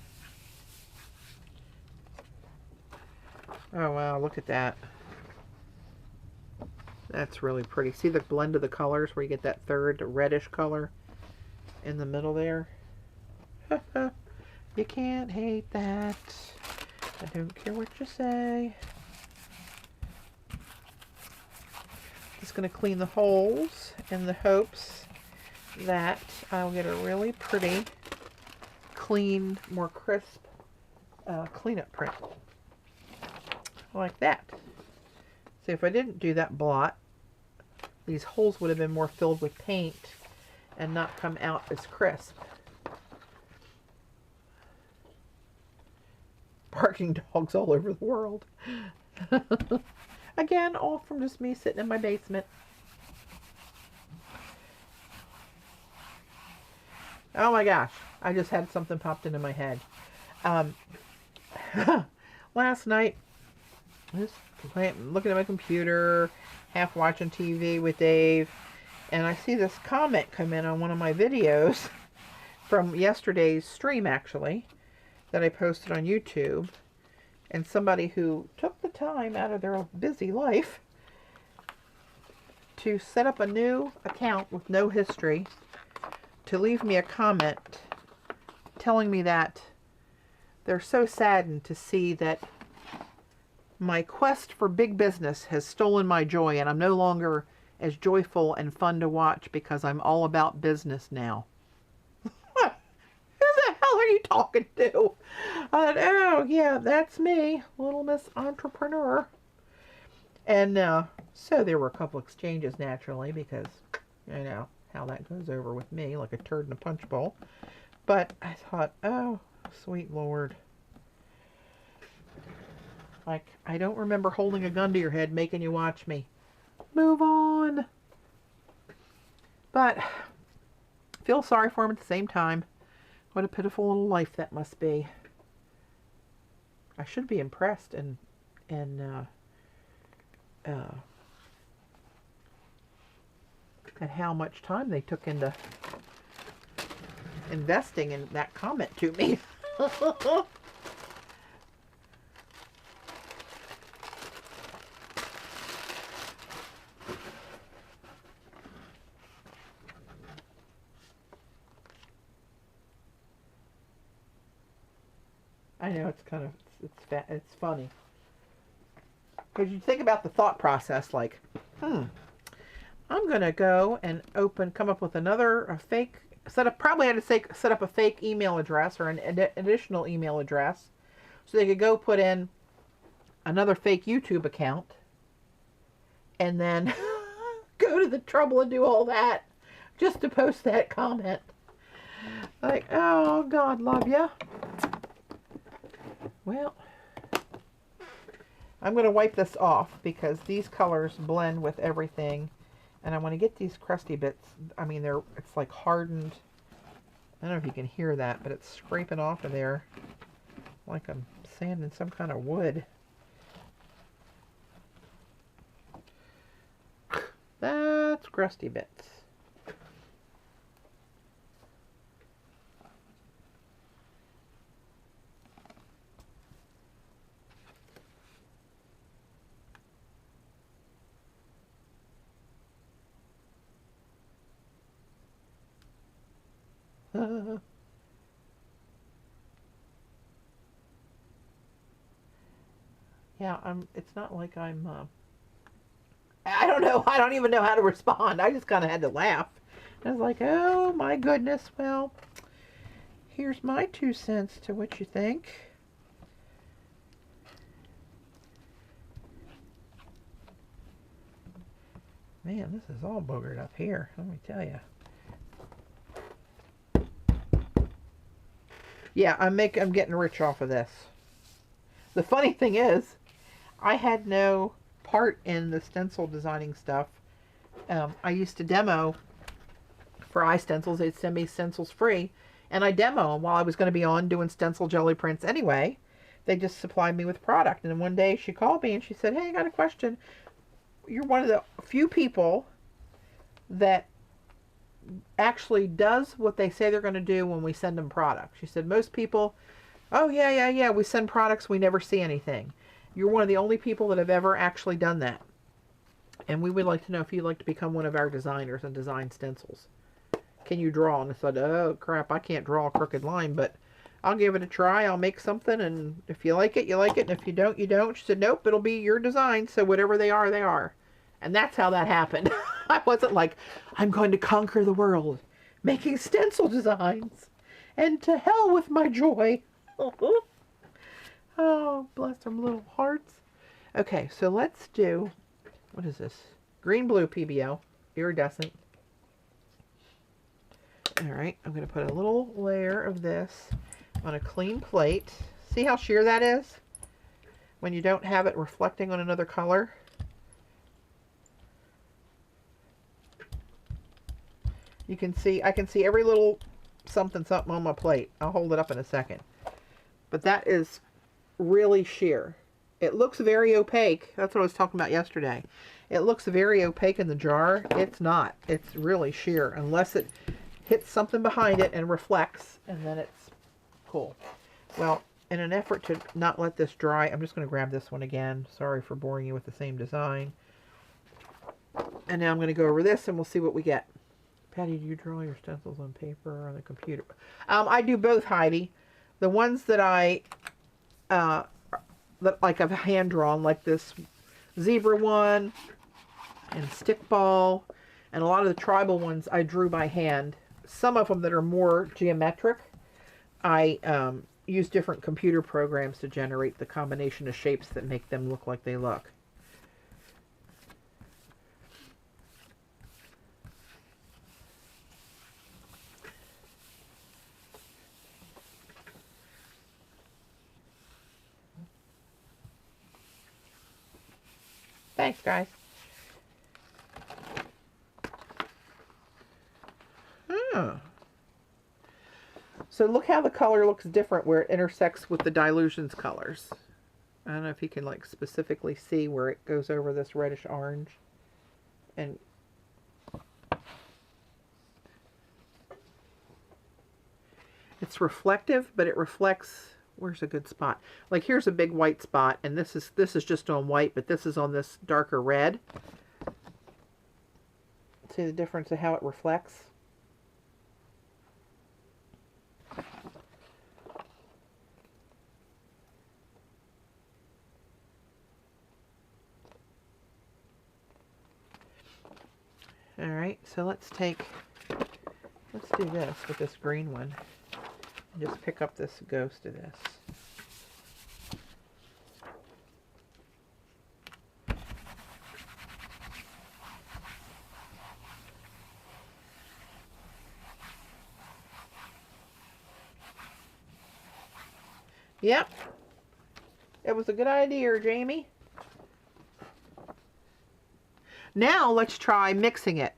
wow, look at that. That's really pretty. See the blend of the colors where you get that third reddish color in the middle there? You can't hate that. I don't care what you say. Just going to clean the holes in the hopes that I'll get a really pretty, clean, more crisp cleanup print. Like that. So if I didn't do that blot, these holes would have been more filled with paint and not come out as crisp. Barking dogs all over the world. Again, all from just me sitting in my basement. Oh my gosh, I just had something popped into my head. Last night, I was looking at my computer, half watching TV with Dave, and I see this comment come in on one of my videos from yesterday's stream, actually, that I posted on YouTube. And somebody who took the time out of their busy life to set up a new account with no history to leave me a comment telling me that they're so saddened to see that my quest for big business has stolen my joy, and I'm no longer as joyful and fun to watch because I'm all about business now. Who the hell are you talking to? I thought, oh yeah, that's me, little Miss Entrepreneur. And so there were a couple exchanges naturally, because you know how that goes over with me, like a turd in a punch bowl. But I thought, oh, sweet Lord. Like, I don't remember holding a gun to your head making you watch me. Move on. But feel sorry for him at the same time. What a pitiful little life that must be. I should be impressed and at how much time they took into investing in that comment to me. I know, it's kind of, it's funny. Because you think about the thought process, like, I'm going to go and come up with another fake, probably had to set up a fake email address or an additional email address so they could go put in another fake YouTube account and then go to the trouble and do all that just to post that comment. Like, oh, God love ya. Well, I'm going to wipe this off because these colors blend with everything. And I want to get these crusty bits. I mean, it's like hardened. I don't know if you can hear that, but it's scraping off of there like I'm sanding some kind of wood. That's crusty bits. Yeah, it's not like I'm, I don't know, I don't even know how to respond. I just kind of had to laugh. I was like, oh my goodness, well, here's my 2 cents to what you think. Man, this is all boogered up here, let me tell you. Yeah, I'm getting rich off of this. The funny thing is, I had no part in the stencil designing stuff. I used to demo for iStencils. They'd send me stencils free, and I demo them while I was going to be on doing stencil jelly prints anyway. They just supplied me with product. And then one day she called me and she said, "Hey, I got a question. You're one of the few people that actually does what they say they're going to do when we send them product." She said, "Most people, oh yeah, we send products, we never see anything. You're one of the only people that have ever actually done that. And we would like to know if you'd like to become one of our designers and design stencils. Can you draw?" And I said, "Oh crap, I can't draw a crooked line, but I'll give it a try. I'll make something, and if you like it, you like it, and if you don't, you don't." She said, "Nope, it'll be your design, so whatever they are, they are." And that's how that happened. I wasn't like, I'm going to conquer the world making stencil designs, and to hell with my joy. Oh, bless them little hearts. Okay, so let's do, what is this? Green blue PBO, iridescent. All right, I'm going to put a little layer of this on a clean plate. See how sheer that is? When you don't have it reflecting on another color. You can see, I can see every little something on my plate. I'll hold it up in a second. But that is really sheer. It looks very opaque. That's what I was talking about yesterday. It looks very opaque in the jar. It's not. It's really sheer unless it hits something behind it and reflects, and then it's cool. Well, in an effort to not let this dry, I'm just going to grab this one again. Sorry for boring you with the same design. And now I'm going to go over this and we'll see what we get. Patty, do you draw your stencils on paper or on the computer? I do both, Heidi. The ones that that like I've hand drawn, like this zebra one and stickball, and a lot of the tribal ones I drew by hand. Some of them that are more geometric, I use different computer programs to generate the combination of shapes that make them look like they look. Thanks, guys. So look how the color looks different where it intersects with the dilutions colors. I don't know if you can like specifically see where it goes over this reddish orange. And it's reflective, but it reflects, where's a good spot? Like here's a big white spot, and this is just on white, but this is on this darker red. See the difference of how it reflects? All right, so let's do this with this green one and just pick up this ghost of this. Yep, it was a good idea, Jamie. Now let's try mixing it.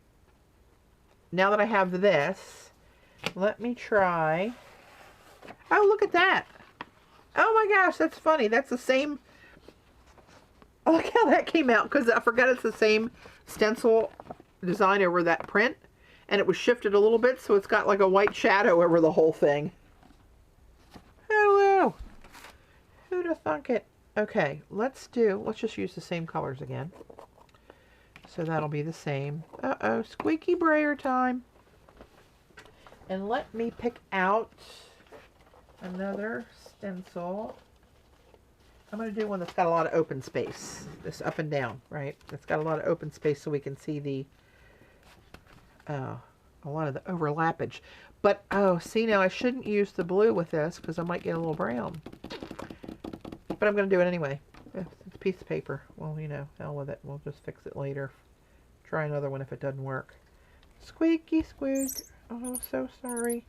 Now that I have this, let me try. Oh, look at that. Oh my gosh, that's funny. That's the same. Oh, look how that came out, because I forgot it's the same stencil design over that print, and it was shifted a little bit, so it's got like a white shadow over the whole thing. Hello. Who'd have thunk it? Okay, let's just use the same colors again. So that'll be the same. Uh-oh, squeaky brayer time. And let me pick out another stencil. I'm going to do one that's got a lot of open space. This up and down, right? It's got a lot of open space so we can see the a lot of the overlappage. But, oh, see now I shouldn't use the blue with this because I might get a little brown. But I'm going to do it anyway. It's a piece of paper. Well, you know, hell with it. We'll just fix it later. Try another one if it doesn't work. Squeaky squeak. Oh, so sorry.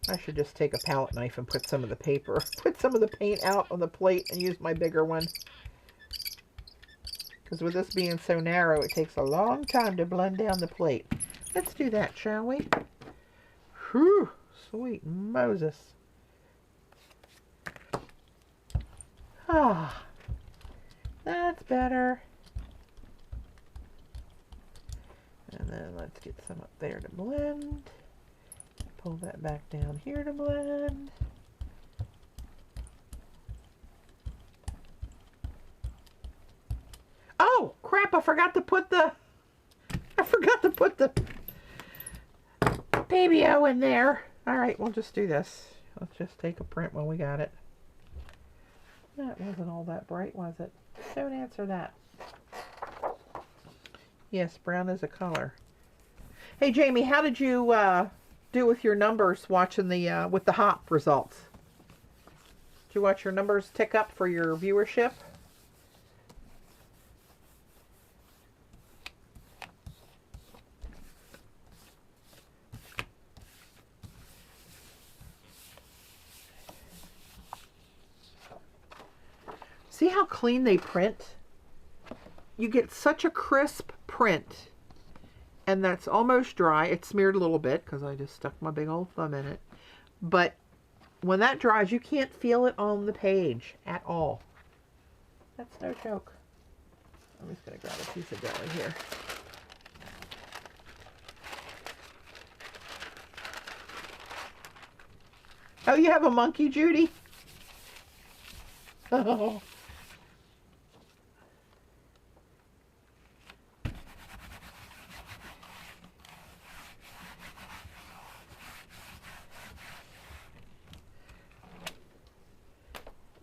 I should just take a palette knife and put some of the paper, put some of the paint out on the plate and use my bigger one. Because with this being so narrow, it takes a long time to blend down the plate. Let's do that, shall we? Whew, sweet Moses. Ah, that's better. And then let's get some up there to blend. Pull that back down here to blend. Oh, crap, I forgot to put the baby O in there. All right, we'll just do this. Let's just take a print when we got it. That wasn't all that bright, was it? Don't answer that. Yes, brown is a color. Hey, Jamie, how did you do with your numbers watching the with the hop results? Did you watch your numbers tick up for your viewership? See how clean they print? You get such a crisp print. And that's almost dry. It's smeared a little bit because I just stuck my big old thumb in it. But when that dries, you can't feel it on the page at all. That's no joke. I'm just going to grab a piece of Gelli here. Oh, you have a monkey, Judy? Oh.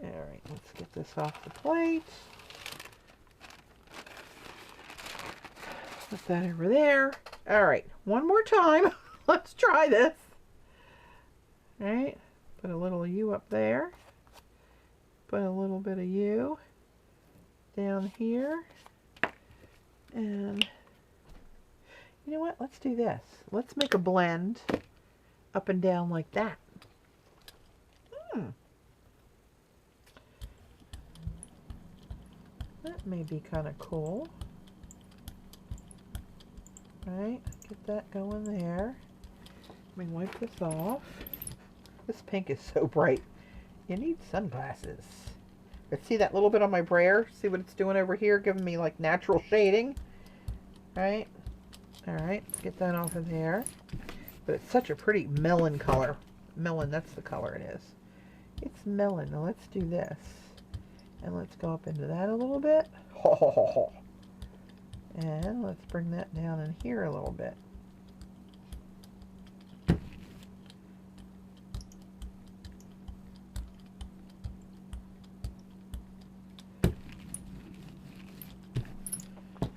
Alright, let's get this off the plate. Put that over there. Alright, one more time. Let's try this. Alright, put a little U up there. Put a little bit of U down here. And you know what? Let's do this. Let's make a blend up and down like that. That may be kind of cool. Right, get that going there. Let me wipe this off. This pink is so bright. You need sunglasses. But see that little bit on my brayer? See what it's doing over here? Giving me like natural shading. Right? Alright, let's get that off of there. But it's such a pretty melon color. Melon, that's the color it is. It's melon. Now let's do this. And let's go up into that a little bit. Ho, ho, ho, ho. And let's bring that down in here a little bit.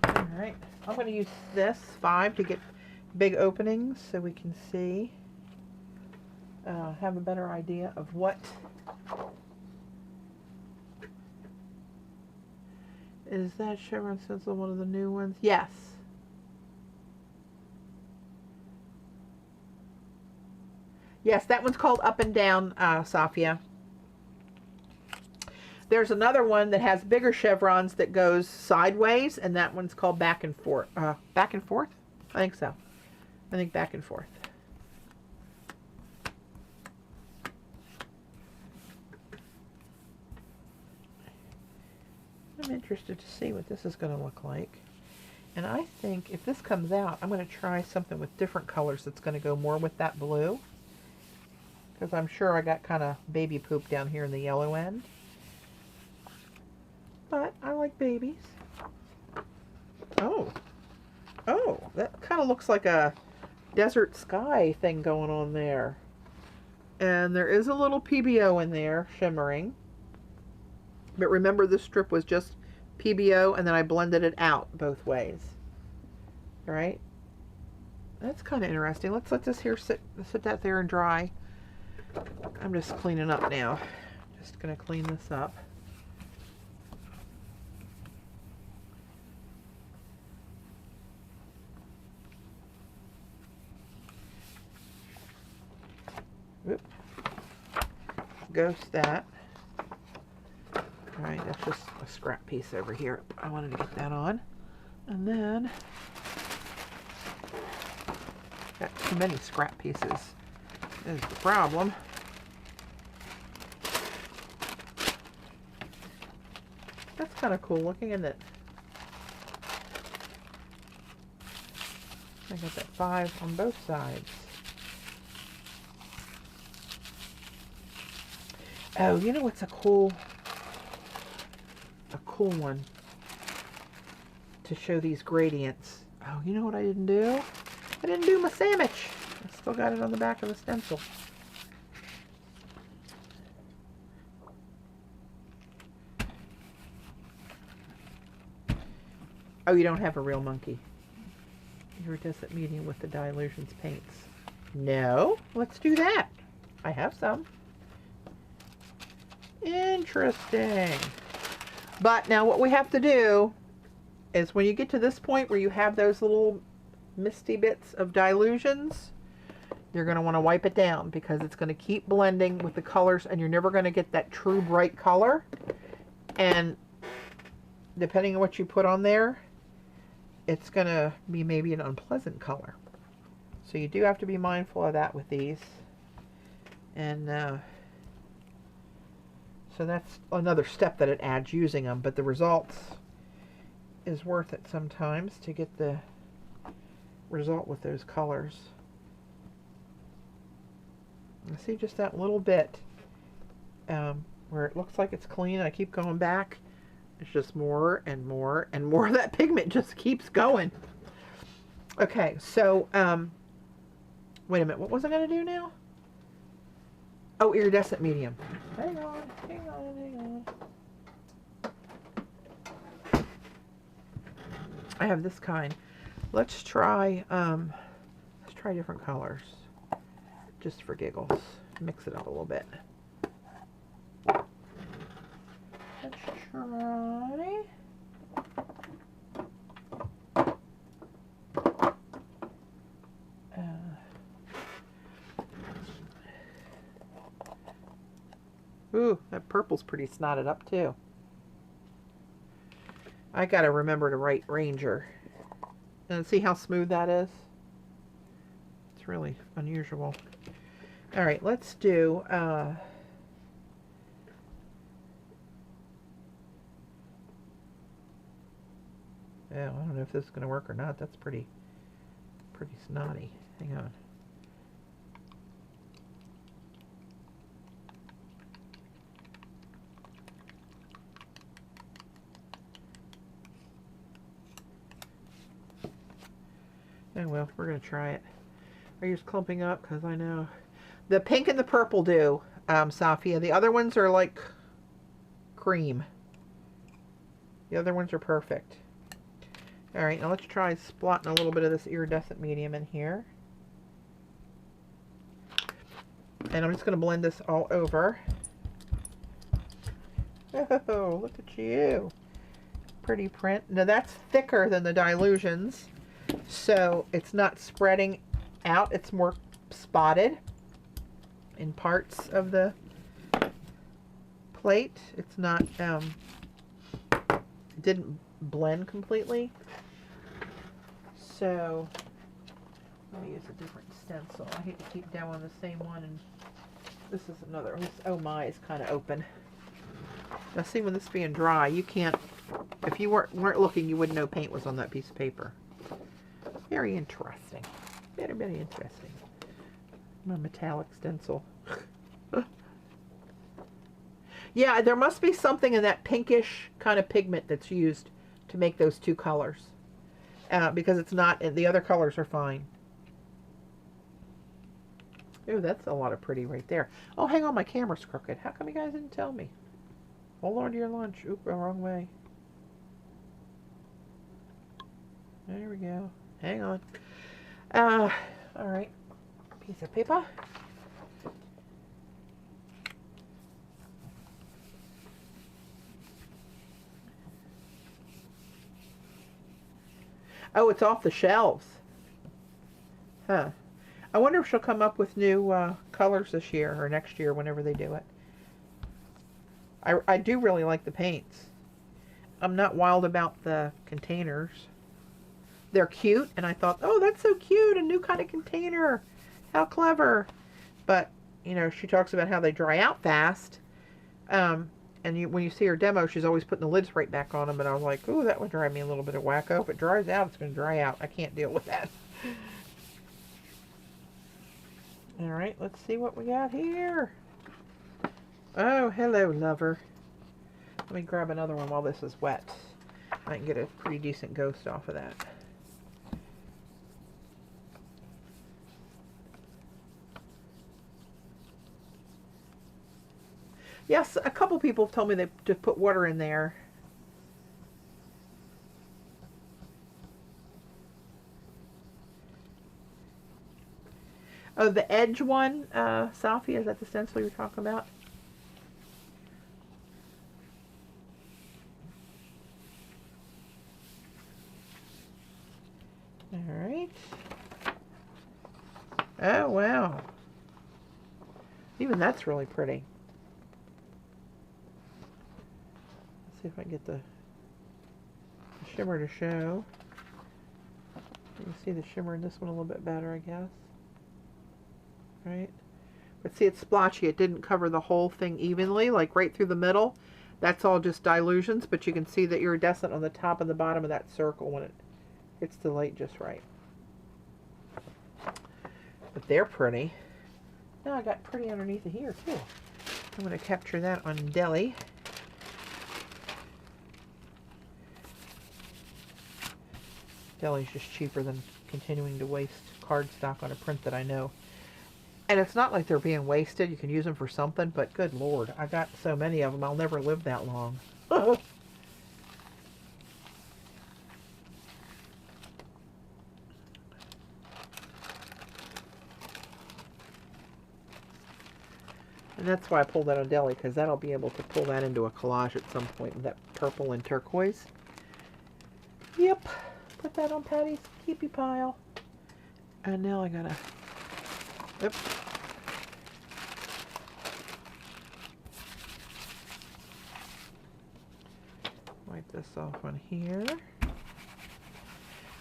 Alright, I'm going to use this 5 to get big openings so we can see, have a better idea of what is that. Chevron Stencil, one of the new ones? Yes. Yes, that one's called Up and Down, Safia. There's another one that has bigger chevrons that goes sideways, and that one's called Back and Forth. Back and Forth? I think so. I think Back and Forth. I'm interested to see what this is going to look like. And I think if this comes out, I'm going to try something with different colors that's going to go more with that blue. Because I'm sure I got kind of baby poop down here in the yellow end. But I like babies. Oh. Oh, that kind of looks like a desert sky thing going on there. And there is a little PBO in there, shimmering. But remember, this strip was just PBO, and then I blended it out both ways. right? That's kind of interesting. Let's let this here sit that there and dry. I'm just cleaning up now. Just gonna clean this up. Oop. Ghost that. Alright, that's just a scrap piece over here. I wanted to get that on. And then, got too many scrap pieces is the problem. That's kind of cool looking, isn't it? I got that 5 on both sides. Oh, you know what's a cool one to show these gradients? Oh, you know what I didn't do? I didn't do my sandwich. I still got it on the back of the stencil. Oh, you don't have a real monkey. Iridescent medium with the Dilutions paints. No, let's do that. I have some. Interesting. But now what we have to do is when you get to this point where you have those little misty bits of Dilutions, you're going to want to wipe it down because it's going to keep blending with the colors and you're never going to get that true bright color. And depending on what you put on there, it's going to be maybe an unpleasant color. So you do have to be mindful of that with these. And so that's another step that it adds using them, but the results is worth it sometimes to get the result with those colors. You see just that little bit where it looks like it's clean. I keep going back. It's just more and more and more of that pigment just keeps going. Okay, so wait a minute. What was I going to do now? Oh, iridescent medium. Hang on, hang on, hang on. I have this kind. Let's try different colors. Just for giggles. Mix it up a little bit. Let's try. Ooh, that purple's pretty snotted up too. I gotta remember to write Ranger. And see how smooth that is? It's really unusual. Alright, let's do yeah, I don't know if this is gonna work or not. That's pretty snotty. Hang on. Oh well, we're going to try it. Are you just clumping up? Because I know. The pink and the purple do, Safia. The other ones are like cream. The other ones are perfect. Alright, now let's try splotting a little bit of this iridescent medium in here. And I'm just going to blend this all over. Oh, look at you. Pretty print. Now that's thicker than the Dilutions. So it's not spreading out, it's more spotted in parts of the plate. It's not, it didn't blend completely. So let me use a different stencil. I hate to keep doing the same one, and this is another, this oh my is kind of open. Now see, when this being dry, you can't, if you weren't looking, you wouldn't know paint was on that piece of paper. Very interesting. Very, very interesting. My metallic stencil. Yeah, there must be something in that pinkish kind of pigment that's used to make those two colors. Because it's not, the other colors are fine. Ooh, that's a lot of pretty right there. Oh, hang on, my camera's crooked. How come you guys didn't tell me? Hold on to your lunch. Oop, wrong way. There we go. Hang on. All right. Piece of paper. Oh, it's off the shelves. Huh. I wonder if she'll come up with new colors this year or next year whenever they do it. I do really like the paints. I'm not wild about the containers. They're cute, and I thought, oh, that's so cute, a new kind of container. How clever. But, you know, she talks about how they dry out fast. And when you see her demo, she's always putting the lids right back on them. And I was like, ooh, that would drive me a little bit of wacko. If it dries out, it's going to dry out. I can't deal with that. All right, let's see what we got here. Oh, hello, lover. Let me grab another one while this is wet. I can get a pretty decent ghost off of that. Yes, a couple people have told me to put water in there. Oh, the edge one, Safi, is that the stencil you're talking about? All right. Oh, wow. Even that's really pretty. Let's see if I can get the shimmer to show. You can see the shimmer in this one a little bit better, I guess. Right? But see, it's splotchy. It didn't cover the whole thing evenly, like right through the middle. That's all just dilutions, but you can see the iridescent on the top and the bottom of that circle when it hits the light just right. But they're pretty. Now I got pretty underneath of here, too. I'm going to capture that on Gelli. Gelli's just cheaper than continuing to waste cardstock on a print that I know. And it's not like they're being wasted. You can use them for something, but good Lord, I got so many of them, I'll never live that long. And that's why I pulled that on Gelli, because that'll be able to pull that into a collage at some point, that purple and turquoise. Yep, put that on Patty's keepy pile. And now I gotta, oops. Wipe this off on here.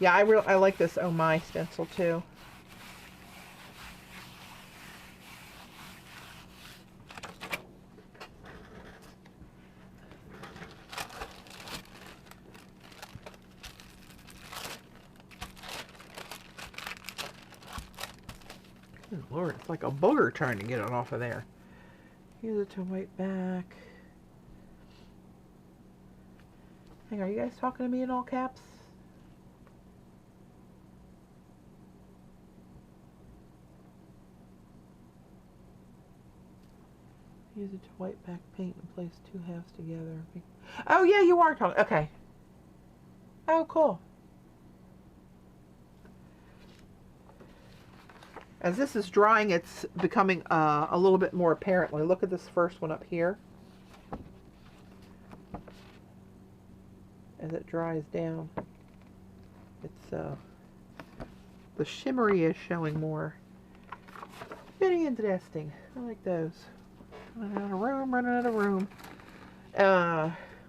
Yeah, I like this Oh My stencil too. Good Lord, it's like a booger trying to get it off of there. Use it to wipe back. Hang on, are you guys talking to me in all caps? Use it to wipe back paint and place two halves together. Oh yeah, you are talking. Okay. Oh, cool. As this is drying, it's becoming a little bit more apparent. Look at this first one up here. As it dries down, it's the shimmery is showing more. Very interesting. I like those. Running out of room, running out of room.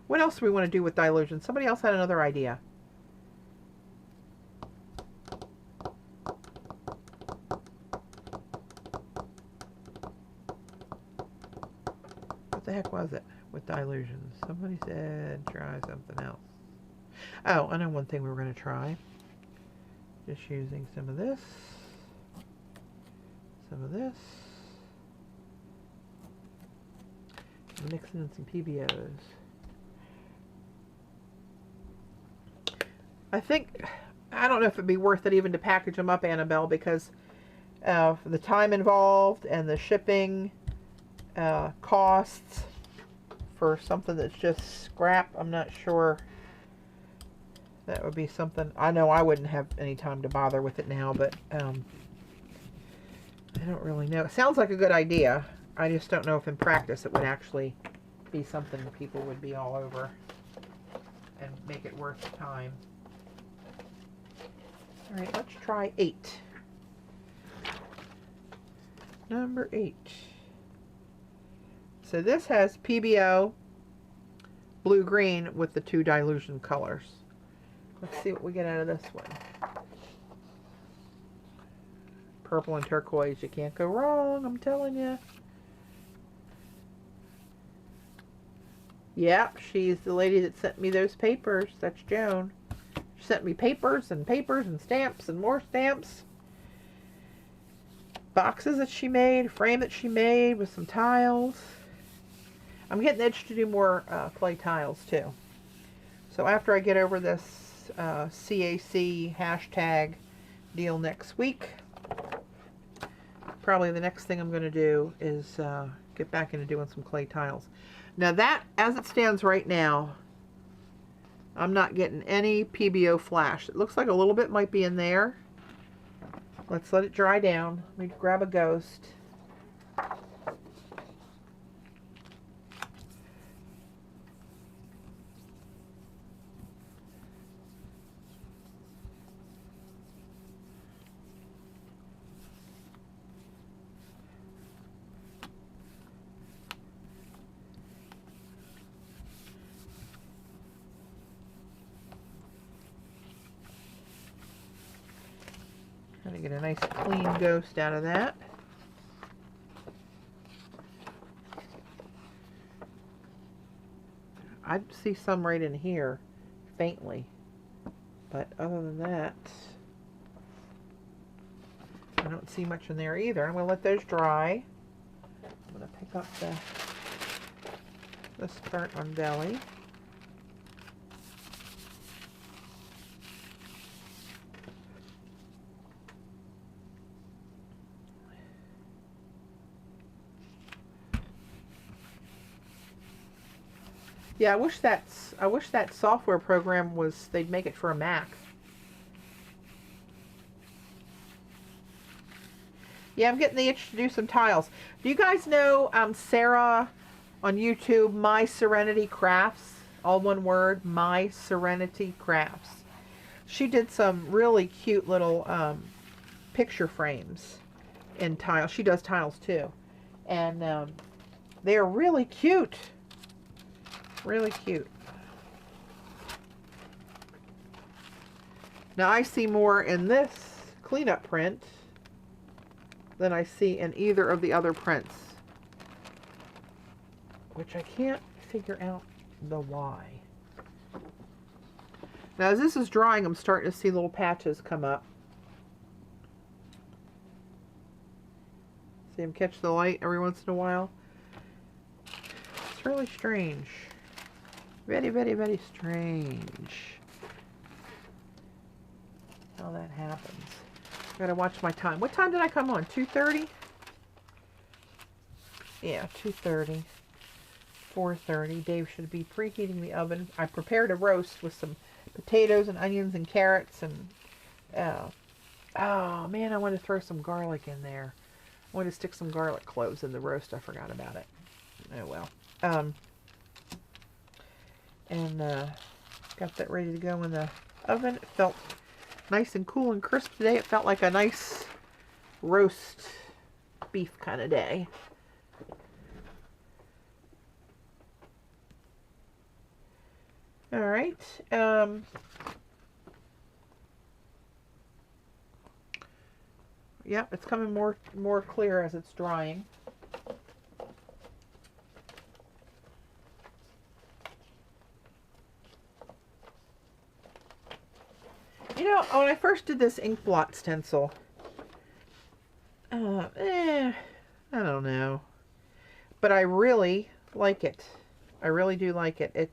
What else do we want to do with dilution? Somebody else had another idea. What the heck was it with dilutions? Somebody said try something else. Oh, I know one thing we were going to try. Just using some of this. Some of this. Mixing in some PBOs. I think, I don't know if it'd be worth it even to package them up, Annabelle, because the time involved and the shipping costs for something that's just scrap, I'm not sure That would be something. I know I wouldn't have any time to bother with it now, but I don't really know. It sounds like a good idea. I just don't know if in practice it would actually be something that people would be all over and make it worth the time. All right, let's try 8. Number 8. So this has PBO blue-green with the 2 dilution colors. Let's see what we get out of this one. Purple and turquoise, you can't go wrong, I'm telling you. Yeah, she's the lady that sent me those papers. That's Joan. She sent me papers and stamps and more stamps. Boxes that she made, a frame that she made with some tiles. I'm getting itched to do more clay tiles too. So after I get over this CAC hashtag deal next week, probably the next thing I'm going to do is get back into doing some clay tiles. Now that, as it stands right now, I'm not getting any PBO flash. It looks like a little bit might be in there. Let's let it dry down. Let me grab a ghost. Trying to get a nice clean ghost out of that. I see some right in here, faintly. But other than that, I don't see much in there either. I'm going to let those dry. I'm going to pick up this part on Gelli. Yeah, I wish that software program was, they'd make it for a Mac. Yeah, I'm getting the itch to do some tiles. Do you guys know Sarah on YouTube, My Serenity Crafts? All one word, My Serenity Crafts. She did some really cute little picture frames in tiles. She does tiles too. And they're really cute. Really cute. Now I see more in this cleanup print than I see in either of the other prints, which I can't figure out the why. Now as this is drying, I'm starting to see little patches come up. See them catch the light every once in a while. It's really strange. Very, very, very strange how that happens. I gotta watch my time. What time did I come on? 2:30? Yeah, 2:30. 4:30. Dave should be preheating the oven. I prepared a roast with some potatoes and onions and carrots and oh man, I want to throw some garlic in there. I want to stick some garlic cloves in the roast. I forgot about it. Oh well. And got that ready to go in the oven. It felt nice and cool and crisp today. It felt like a nice roast beef kind of day. All right. Yep, it's coming more clear as it's drying. You know, when I first did this ink blot stencil, I don't know. But I really like it. I really do like it. It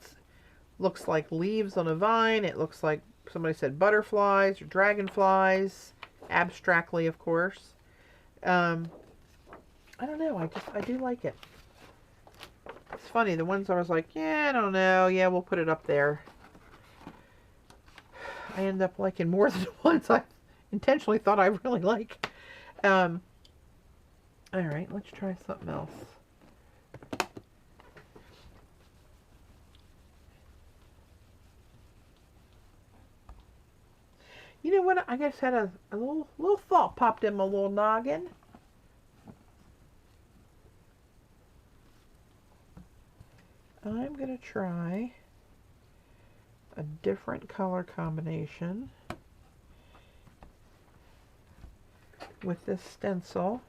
looks like leaves on a vine. It looks like somebody said butterflies or dragonflies. Abstractly, of course. I don't know. I do like it. It's funny. The ones I was like, yeah, I don't know. Yeah, we'll put it up there. I end up liking more than the ones I intentionally thought I really like. All right, let's try something else. You know what? I just had a little thought popped in my little noggin. I'm going to try a different color combination with this stencil.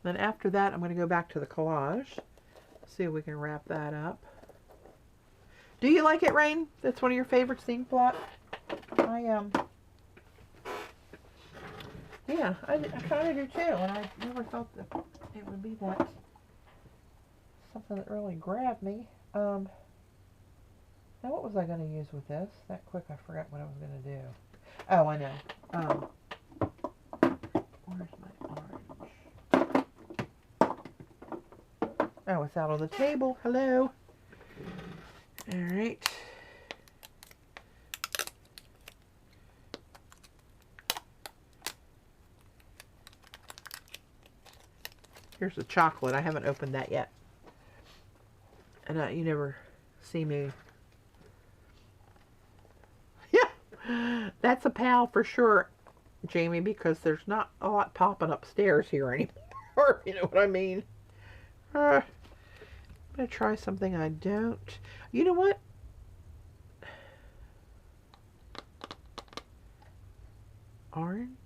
Then after that, I'm going to go back to the collage. See if we can wrap that up. Do you like it, Rain? That's one of your favorites, the ink blot? Yeah, I kind of do too, and I never thought that it would be that something that really grabbed me. Now what was I going to use with this? That quick, I forgot what I was going to do. Oh, I know. Where's my orange? Oh, it's out on the table. Hello. All right. Here's the chocolate. I haven't opened that yet. And you never see me. Yeah, that's a pal for sure, Jamie, because there's not a lot popping upstairs here anymore. You know what I mean? I'm going to try something I don't. You know what? Orange?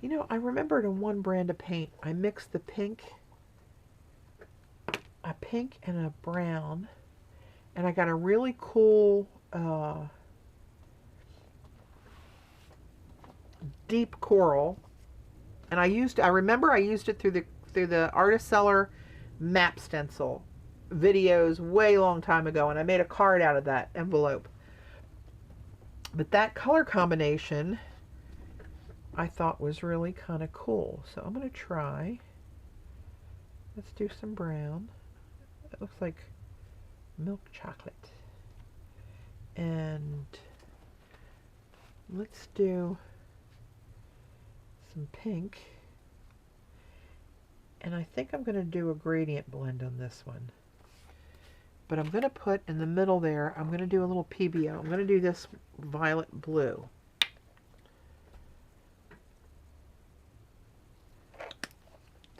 You know, I remembered in one brand of paint, I mixed the pink, a pink and a brown, and I got a really cool deep coral. And I remember I used it through the Artist Seller map stencil videos way long time ago, and I made a card out of that envelope. But that color combination I thought was really kind of cool. So I'm going to try. Let's do some brown. It looks like milk chocolate. And let's do some pink. And I think I'm going to do a gradient blend on this one. But I'm going to put in the middle there, I'm going to do a little PBO. I'm going to do this violet blue.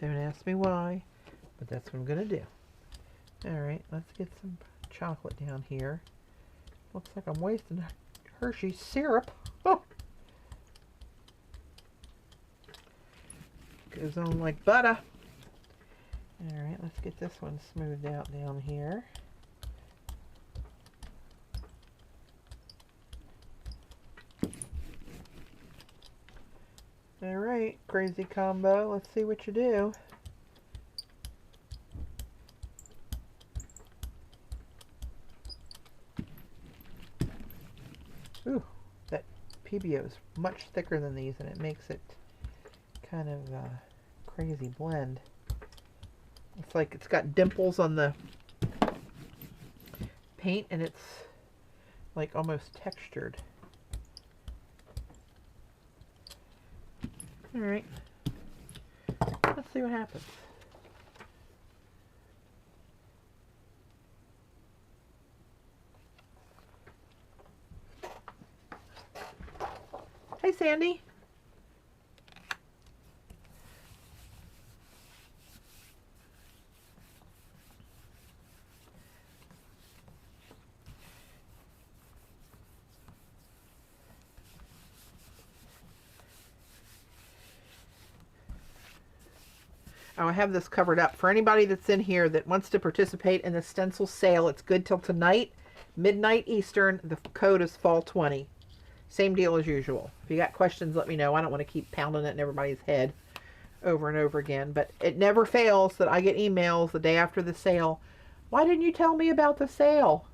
Don't ask me why, but that's what I'm going to do. Alright, let's get some chocolate down here. Looks like I'm wasting Hershey's syrup. Oh. Goes on like butter. Alright, let's get this one smoothed out down here. Alright, crazy combo. Let's see what you do. Ooh, that PBO is much thicker than these, and it makes it kind of a crazy blend. It's like it's got dimples on the paint, and it's like almost textured. Alright, let's see what happens. Hey, Sandy. Oh, I have this covered up. For anybody that's in here that wants to participate in the stencil sale, it's good till tonight, midnight Eastern. The code is fall20. Same deal as usual. If you got questions, let me know. I don't want to keep pounding it in everybody's head over and over again. But it never fails that I get emails the day after the sale. Why didn't you tell me about the sale?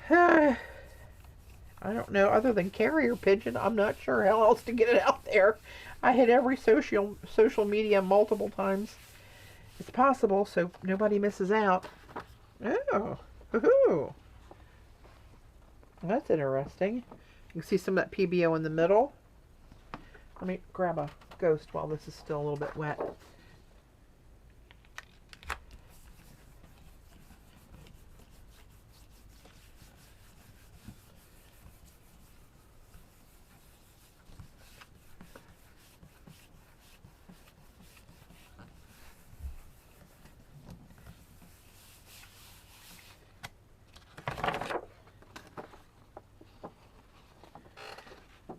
I don't know. Other than carrier pigeon, I'm not sure how else to get it out there. I hit every social media multiple times. it's possible, so nobody misses out. Oh, woohoo! That's interesting. You can see some of that PBO in the middle. Let me grab a ghost while this is still a little bit wet.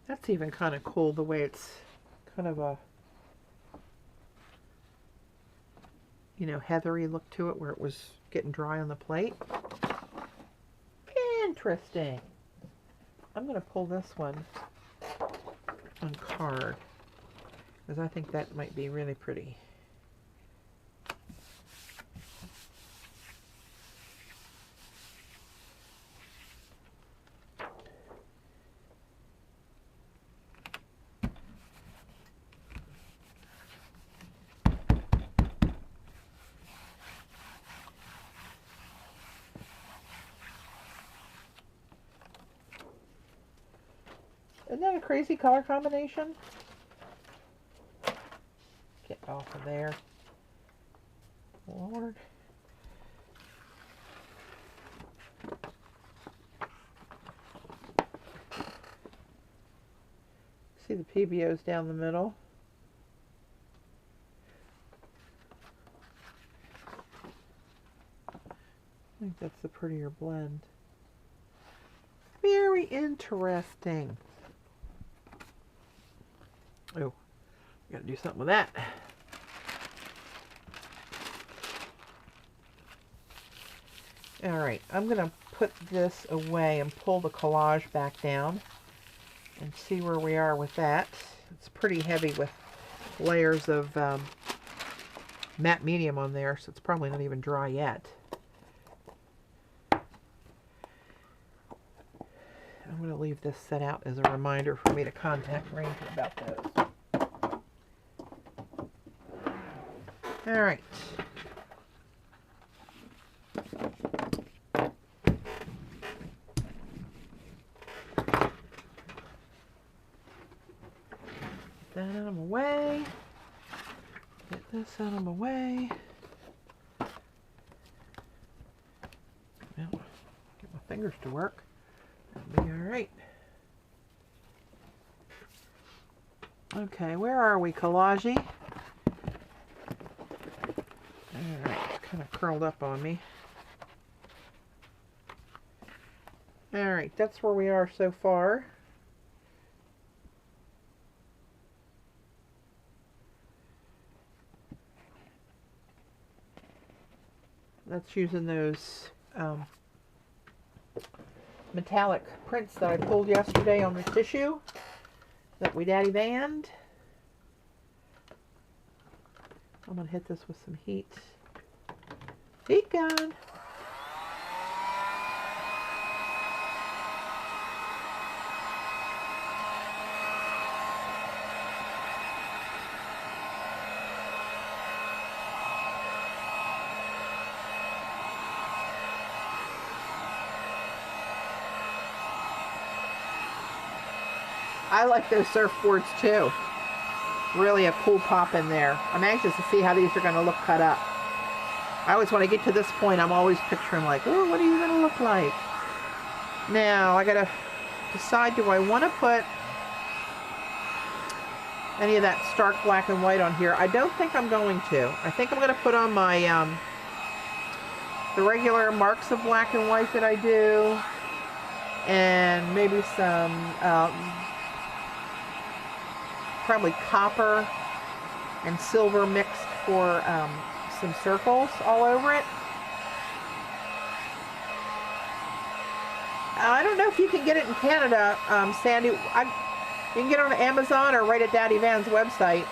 That's even kind of cool, the way it's kind of a, you know, heathery look to it where it was getting dry on the plate. Interesting. I'm going to pull this one on card because I think that might be really pretty. Isn't that a crazy color combination? Get off of there. Lord. See the PBOs down the middle. I think that's the prettier blend. Very interesting. Oh, gotta do something with that. All right, I'm gonna put this away and pull the collage back down and see where we are with that. It's pretty heavy with layers of matte medium on there, so it's probably not even dry yet. I'm going to leave this set out as a reminder for me to contact Ranger about those. All right. Get that out of my way. Get this out of my way. Well, get my fingers to work. That'll be all right. Okay, where are we, Collage? All right, it's kind of curled up on me. All right, that's where we are so far. That's using those metallic prints that I pulled yesterday on the tissue that we daddy banned. I'm going to hit this with some heat. Heat gun. I like those surfboards too. Really a cool pop in there. I'm anxious to see how these are going to look cut up. I always, when I get to this point, I'm always picturing like, oh, what are you going to look like? Now, I got to decide, do I want to put any of that stark black and white on here? I don't think I'm going to. I think I'm going to put on my, the regular marks of black and white that I do. And maybe some, probably copper and silver mixed for some circles all over it. I don't know if you can get it in Canada, Sandy. You can get it on Amazon or right at Daddy Van's website.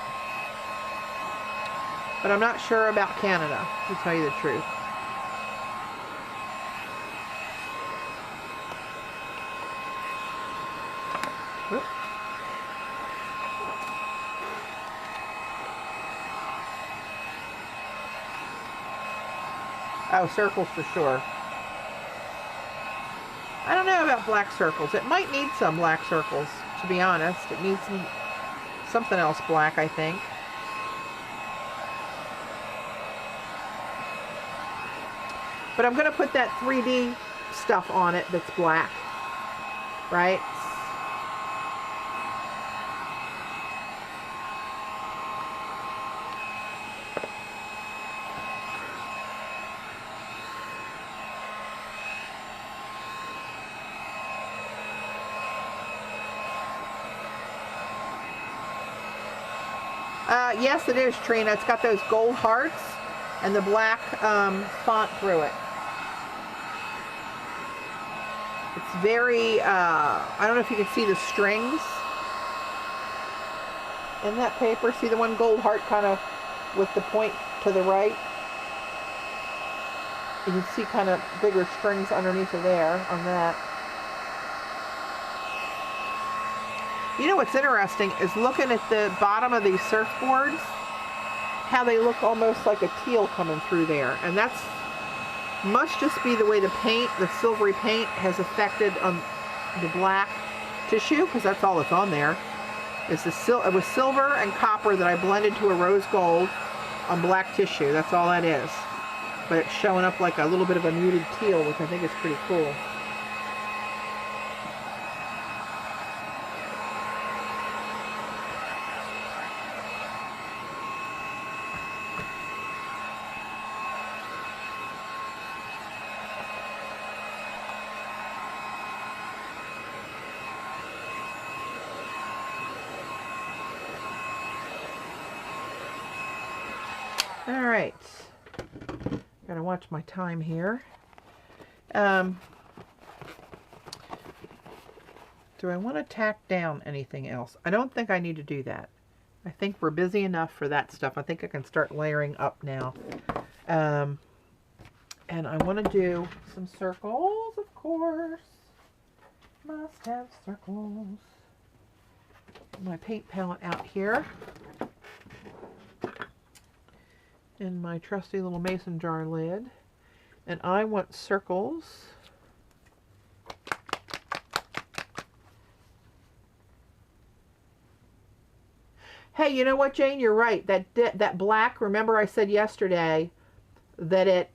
But I'm not sure about Canada, to tell you the truth. Whoop. Oh, circles for sure. I don't know about black circles. It might need some black circles, to be honest. It needs something else black, I think. But I'm going to put that 3D stuff on it that's black, right? Yes, it is, Trina. It's got those gold hearts and the black font through it. It's very, I don't know if you can see the strings in that paper. See the one gold heart kind of with the point to the right? You can see kind of bigger strings underneath of there on that. You know what's interesting is looking at the bottom of these surfboards, how they look almost like a teal coming through there. And that's must just be the way the paint, the silvery paint, has affected the black tissue, because that's all that's on there. It's it was silver and copper that I blended to a rose gold on black tissue. That's all that is. But it's showing up like a little bit of a muted teal, which I think is pretty cool. All right, gotta watch my time here. Do I want to tack down anything else? I don't think I need to do that. I think we're busy enough for that stuff. I think I can start layering up now. And I want to do some circles, of course. Must have circles. My paint palette out here. In my trusty little mason jar lid, and I want circles. Hey, you know what, Jane? You're right. That black. Remember, I said yesterday that it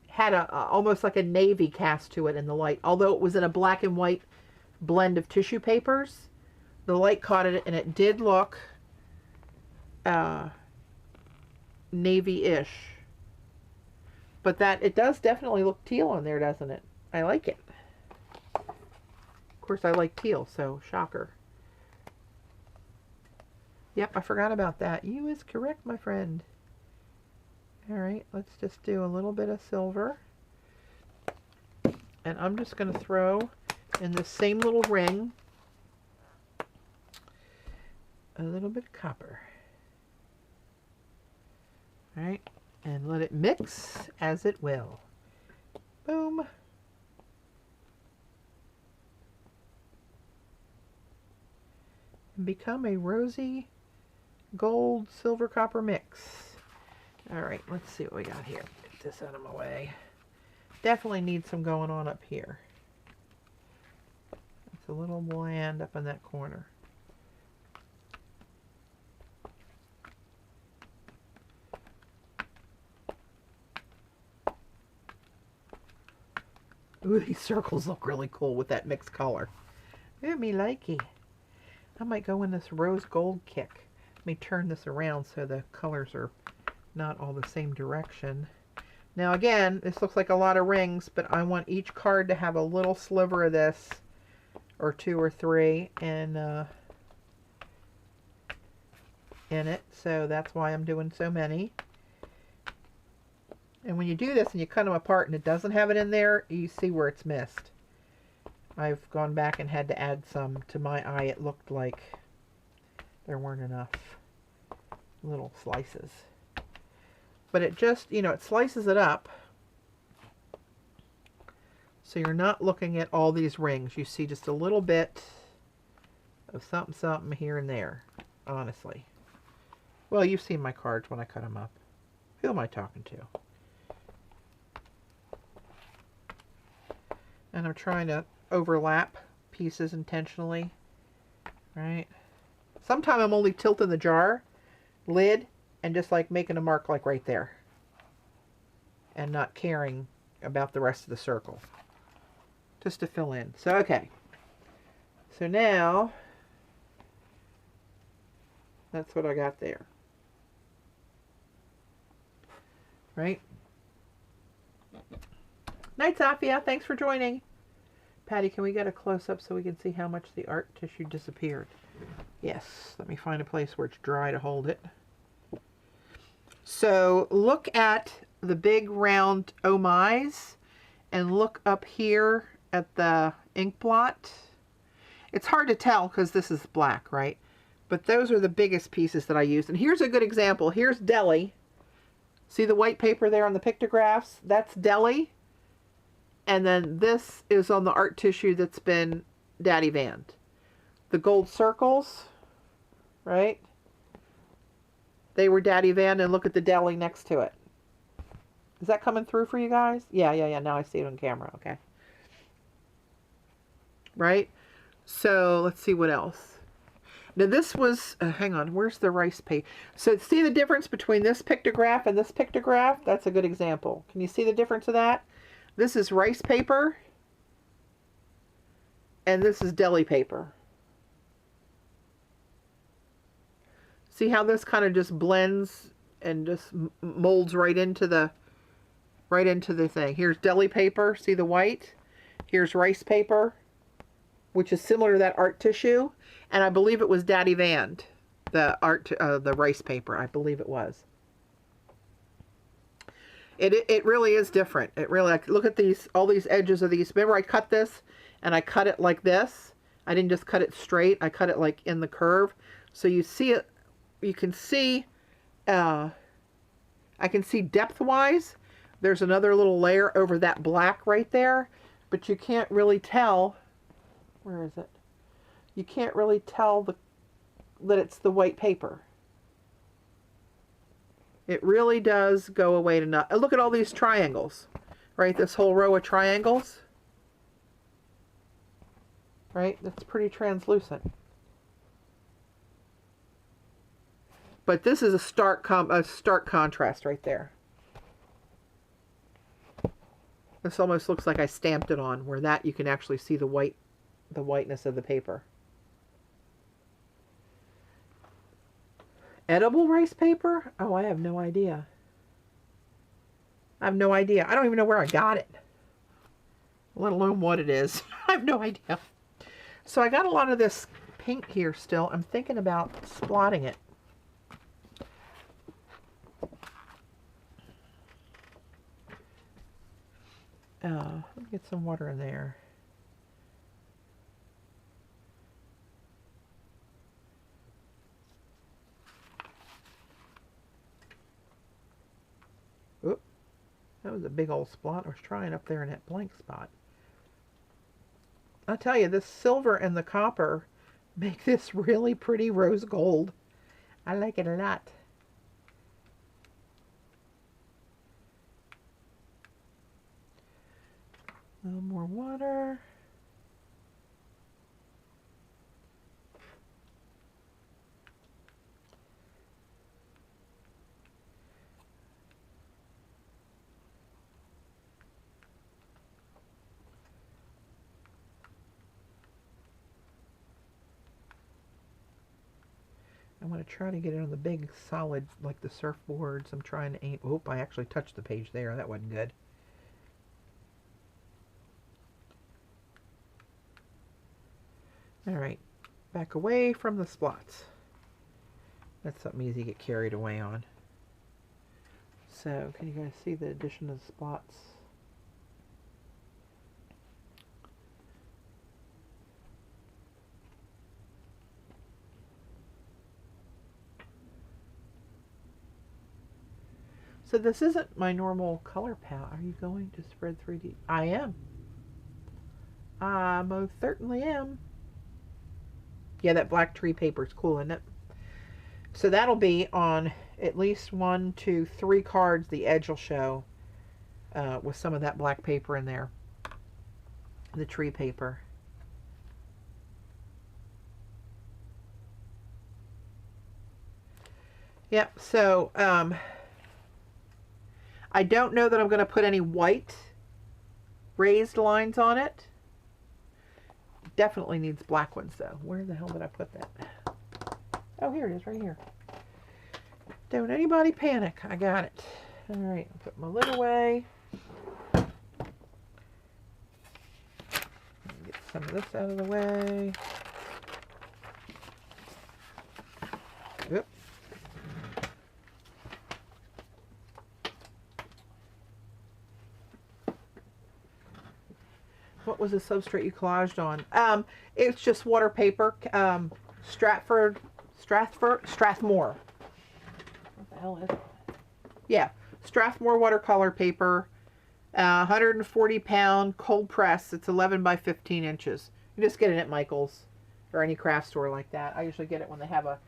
had almost like a navy cast to it in the light. Although it was in a black and white blend of tissue papers, the light caught it, and it did look navy-ish, but that it does definitely look teal on there, doesn't it? I like it. Of course, I like teal, so shocker. Yep, I forgot about that. You is correct, my friend. All right, let's just do a little bit of silver, and I'm just going to throw in the same little ring a little bit of copper. All right, and let it mix as it will. Boom. And become a rosy gold silver copper mix. All right, let's see what we got here. Get this out of my way. Definitely need some going on up here. It's a little bland up in that corner. Ooh, these circles look really cool with that mixed color. Ooh, me likey. I might go in this rose gold kick. Let me turn this around so the colors are not all the same direction. Now again, this looks like a lot of rings, but I want each card to have a little sliver of this, or 2 or 3, and in it. So that's why I'm doing so many. And when you do this and you cut them apart and it doesn't have it in there, you see where it's missed. I've gone back and had to add some. To my eye, it looked like there weren't enough little slices. But it just, you know, it slices it up. So you're not looking at all these rings. You see just a little bit of something, something here and there, honestly. Well, you've seen my cards when I cut them up. Who am I talking to? And I'm trying to overlap pieces intentionally, right? Sometimes I'm only tilting the jar lid and just like making a mark like right there and not caring about the rest of the circle, just to fill in. So, okay. So now, that's what I got there. Right? Night, Sophia. Thanks for joining. Patty, can we get a close-up so we can see how much the art tissue disappeared? Yes. Let me find a place where it's dry to hold it. So look at the big round oh my's and look up here at the ink blot. It's hard to tell because this is black, right? But those are the biggest pieces that I used. And here's a good example. Here's Gelli. See the white paper there on the pictographs? That's Gelli. And then this is on the art tissue that's been Daddy Vanned. The gold circles, right? They were Daddy Vanned, and look at the Gelli next to it. Is that coming through for you guys? Yeah. Now I see it on camera. Okay. Right? So let's see what else. Now this was, hang on, where's the rice paper? So see the difference between this pictograph and this pictograph? That's a good example. Can you see the difference of that? This is rice paper, and this is Gelli paper. See how this kind of just blends and just molds right into the thing. Here's Gelli paper. See the white? Here's rice paper, which is similar to that art tissue, and I believe it was Daddy Vanned, the rice paper. I believe it was. It really is different. It really, like, look at these, all these edges of these. Remember I cut this and I cut it like this. I didn't just cut it straight. I cut it like in the curve. So you see it, you can see, I can see depth wise, there's another little layer over that black right there, but you can't really tell, where is it? You can't really tell that it's the white paper. It really does go away to not. Look at all these triangles, right? This whole row of triangles, right? That's pretty translucent. But this is a stark contrast right there. This almost looks like I stamped it on, where that you can actually see the whiteness of the paper. Edible rice paper? Oh, I have no idea. I have no idea. I don't even know where I got it, let alone what it is. I have no idea. So I got a lot of this pink here still. I'm thinking about splotting it. Let me get some water in there. Oop, that was a big old spot. I was trying up there in that blank spot. I'll tell you, this silver and the copper make this really pretty rose gold. I like it a lot. A little more water. I'm going to try to get it on the big solid, like the surfboards. I'm trying to aim. Oop, I actually touched the page there. That wasn't good. All right, back away from the splots. That's something easy to get carried away on. So, can you guys see the addition of the spots? So this isn't my normal color palette. Are you going to spread 3D? I am. I most certainly am. Yeah, that black tree paper is cool, isn't it? So that'll be on at least 1, 2, 3 cards the edge will show with some of that black paper in there, the tree paper. Yep, so I don't know that I'm going to put any white raised lines on it. Definitely needs black ones though. Where the hell did I put that? Oh, here it is, right here. Don't anybody panic. I got it. All right, I'll put my lid away. Get some of this out of the way. Oop. What was the substrate you collaged on? It's just water paper. Strathmore. What the hell is it? Yeah, Strathmore watercolor paper. 140 pound cold press. It's 11 by 15 inches. You just get it at Michael's or any craft store like that. I usually get it when they have a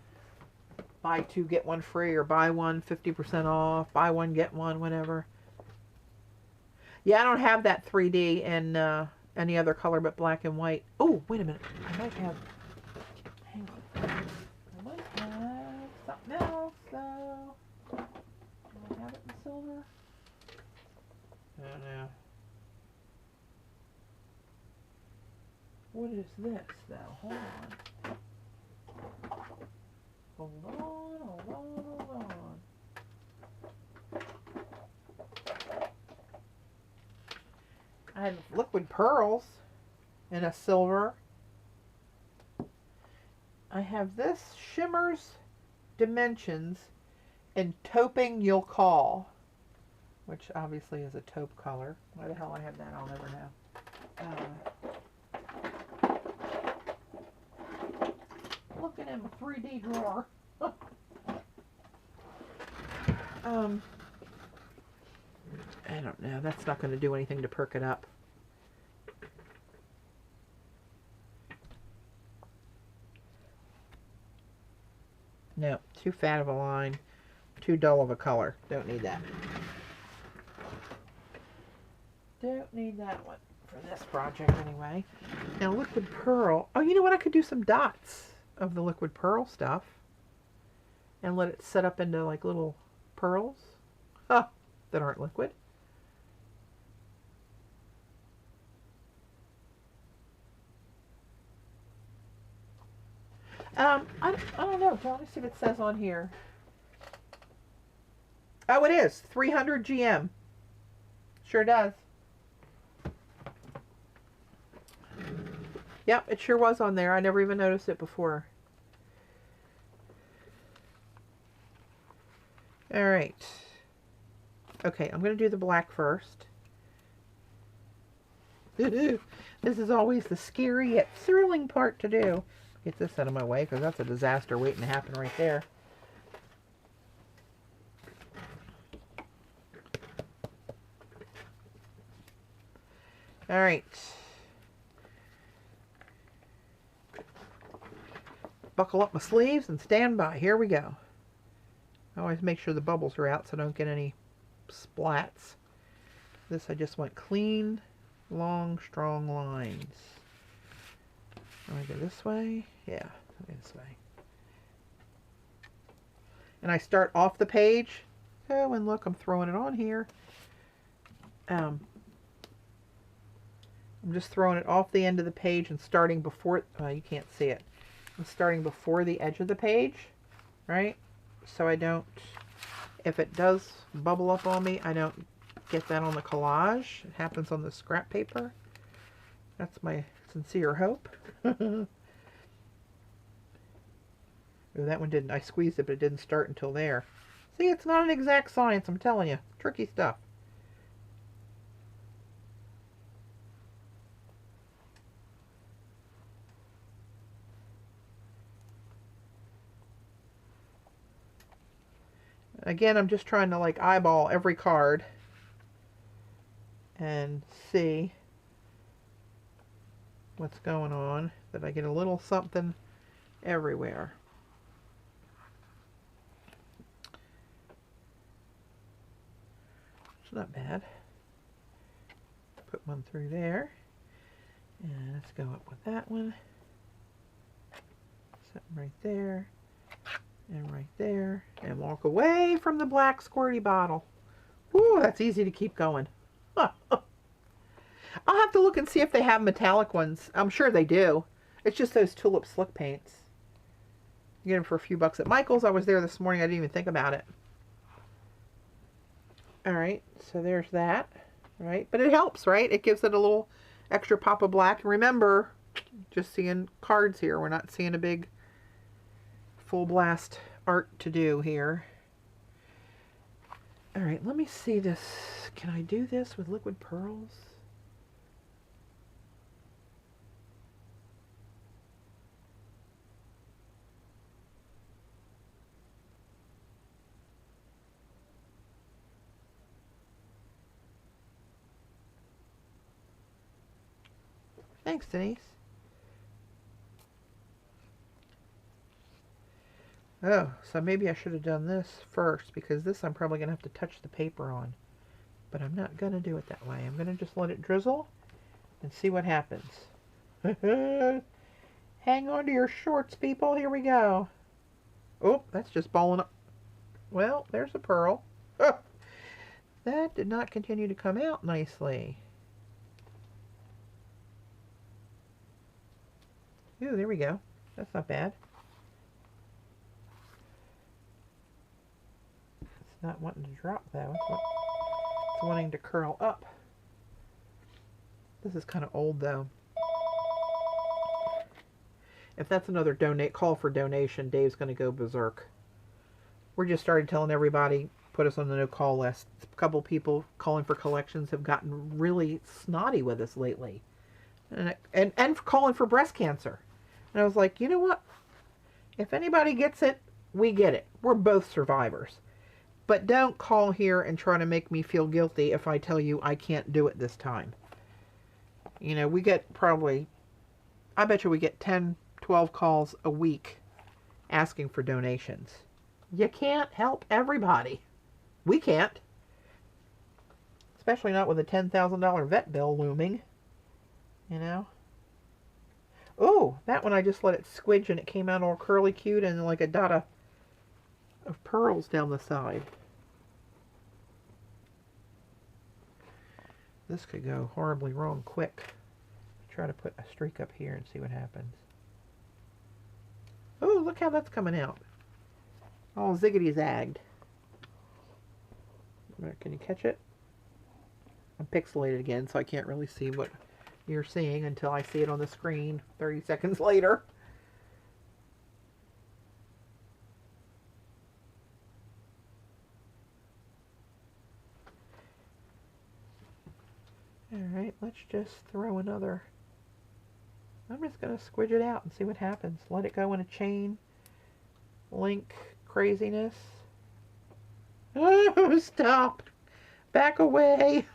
buy 2 get 1 free, or buy 1 50% off, buy 1 get 1, whatever. Yeah, I don't have that 3D in any other color but black and white. Oh, wait a minute. I might have, hang on. I might have something else, though. Do I have it in silver? I don't know. What is this, though? Hold on. Hold on, hold on, hold on. I have liquid pearls in a silver. I have this Shimmers Dimensions in Tauping You'll Call, which obviously is a taupe color. Why the hell I have that, I'll never know. Looking in my 3D drawer. I don't know. That's not going to do anything to perk it up. No, too fat of a line, too dull of a color. Don't need that. Don't need that one for this project anyway. Now liquid pearl. Oh, you know what? I could do some dots of the liquid pearl stuff and let it set up into like little pearls that aren't liquid. I don't know. Let me see if it says on here. Oh, it is 300 GM. Sure does. Yep, it sure was on there. I never even noticed it before. All right. Okay, I'm going to do the black first. This is always the scary yet thrilling part to do. Get this out of my way because that's a disaster waiting to happen right there. All right. Buckle up my sleeves and stand by. Here we go. I always make sure the bubbles are out so I don't get any splats. This I just want clean, long, strong lines. I'm going to go this way. Yeah, this way. And I start off the page. Oh, and look, I'm throwing it on here. I'm just throwing it off the end of the page and starting before, you can't see it. I'm starting before the edge of the page, right? So I don't, if it does bubble up on me, I don't get that on the collage. It happens on the scrap paper. That's my sincere hope. Oh, that one didn't. I squeezed it, but it didn't start until there. See, it's not an exact science, I'm telling you. Tricky stuff. Again, I'm just trying to like eyeball every card and see what's going on, that I get a little something everywhere. not bad. Put one through there. And let's go up with that one. Set right there. And right there. And walk away from the black squirty bottle. Ooh, that's easy to keep going. I'll have to look and see if they have metallic ones. I'm sure they do. It's just those tulip slick paints. You get them for a few bucks at Michael's. I was there this morning. I didn't even think about it. Alright, so there's that. Right? But it helps, right? It gives it a little extra pop of black. Remember, just seeing cards here. We're not seeing a big full blast art to do here. Alright, let me see this. Can I do this with liquid pearls? Thanks, Denise. Oh, so maybe I should have done this first, because this I'm probably going to have to touch the paper on. But I'm not going to do it that way. I'm going to just let it drizzle and see what happens. Hang on to your shorts, people. Here we go. Oh, that's just balling up. Well, there's a pearl. Oh, that did not continue to come out nicely. Ooh, there we go. That's not bad. It's not wanting to drop, though. It's wanting to curl up. This is kind of old, though. If that's another call for donation, Dave's going to go berserk. We're just started telling everybody, put us on the no-call list. A couple people calling for collections have gotten really snotty with us lately. And calling for breast cancer. And I was like, you know what? If anybody gets it, we get it. We're both survivors. But don't call here and try to make me feel guilty if I tell you I can't do it this time. You know, we get probably, I bet you we get 10, 12 calls a week asking for donations. You can't help everybody. We can't. Especially not with a $10,000 vet bill looming. You know? Oh, that one I just let it squidge and it came out all curly cute and like a dot of pearls down the side. This could go horribly wrong quick. Try to put a streak up here and see what happens. Oh, look how that's coming out. All ziggity-zagged. Can you catch it? I'm pixelated again, so I can't really see what you're seeing until I see it on the screen 30 seconds later. Alright, let's just throw another. I'm just going to squidge it out and see what happens. Let it go in a chain link craziness. Oh, stop! Back away!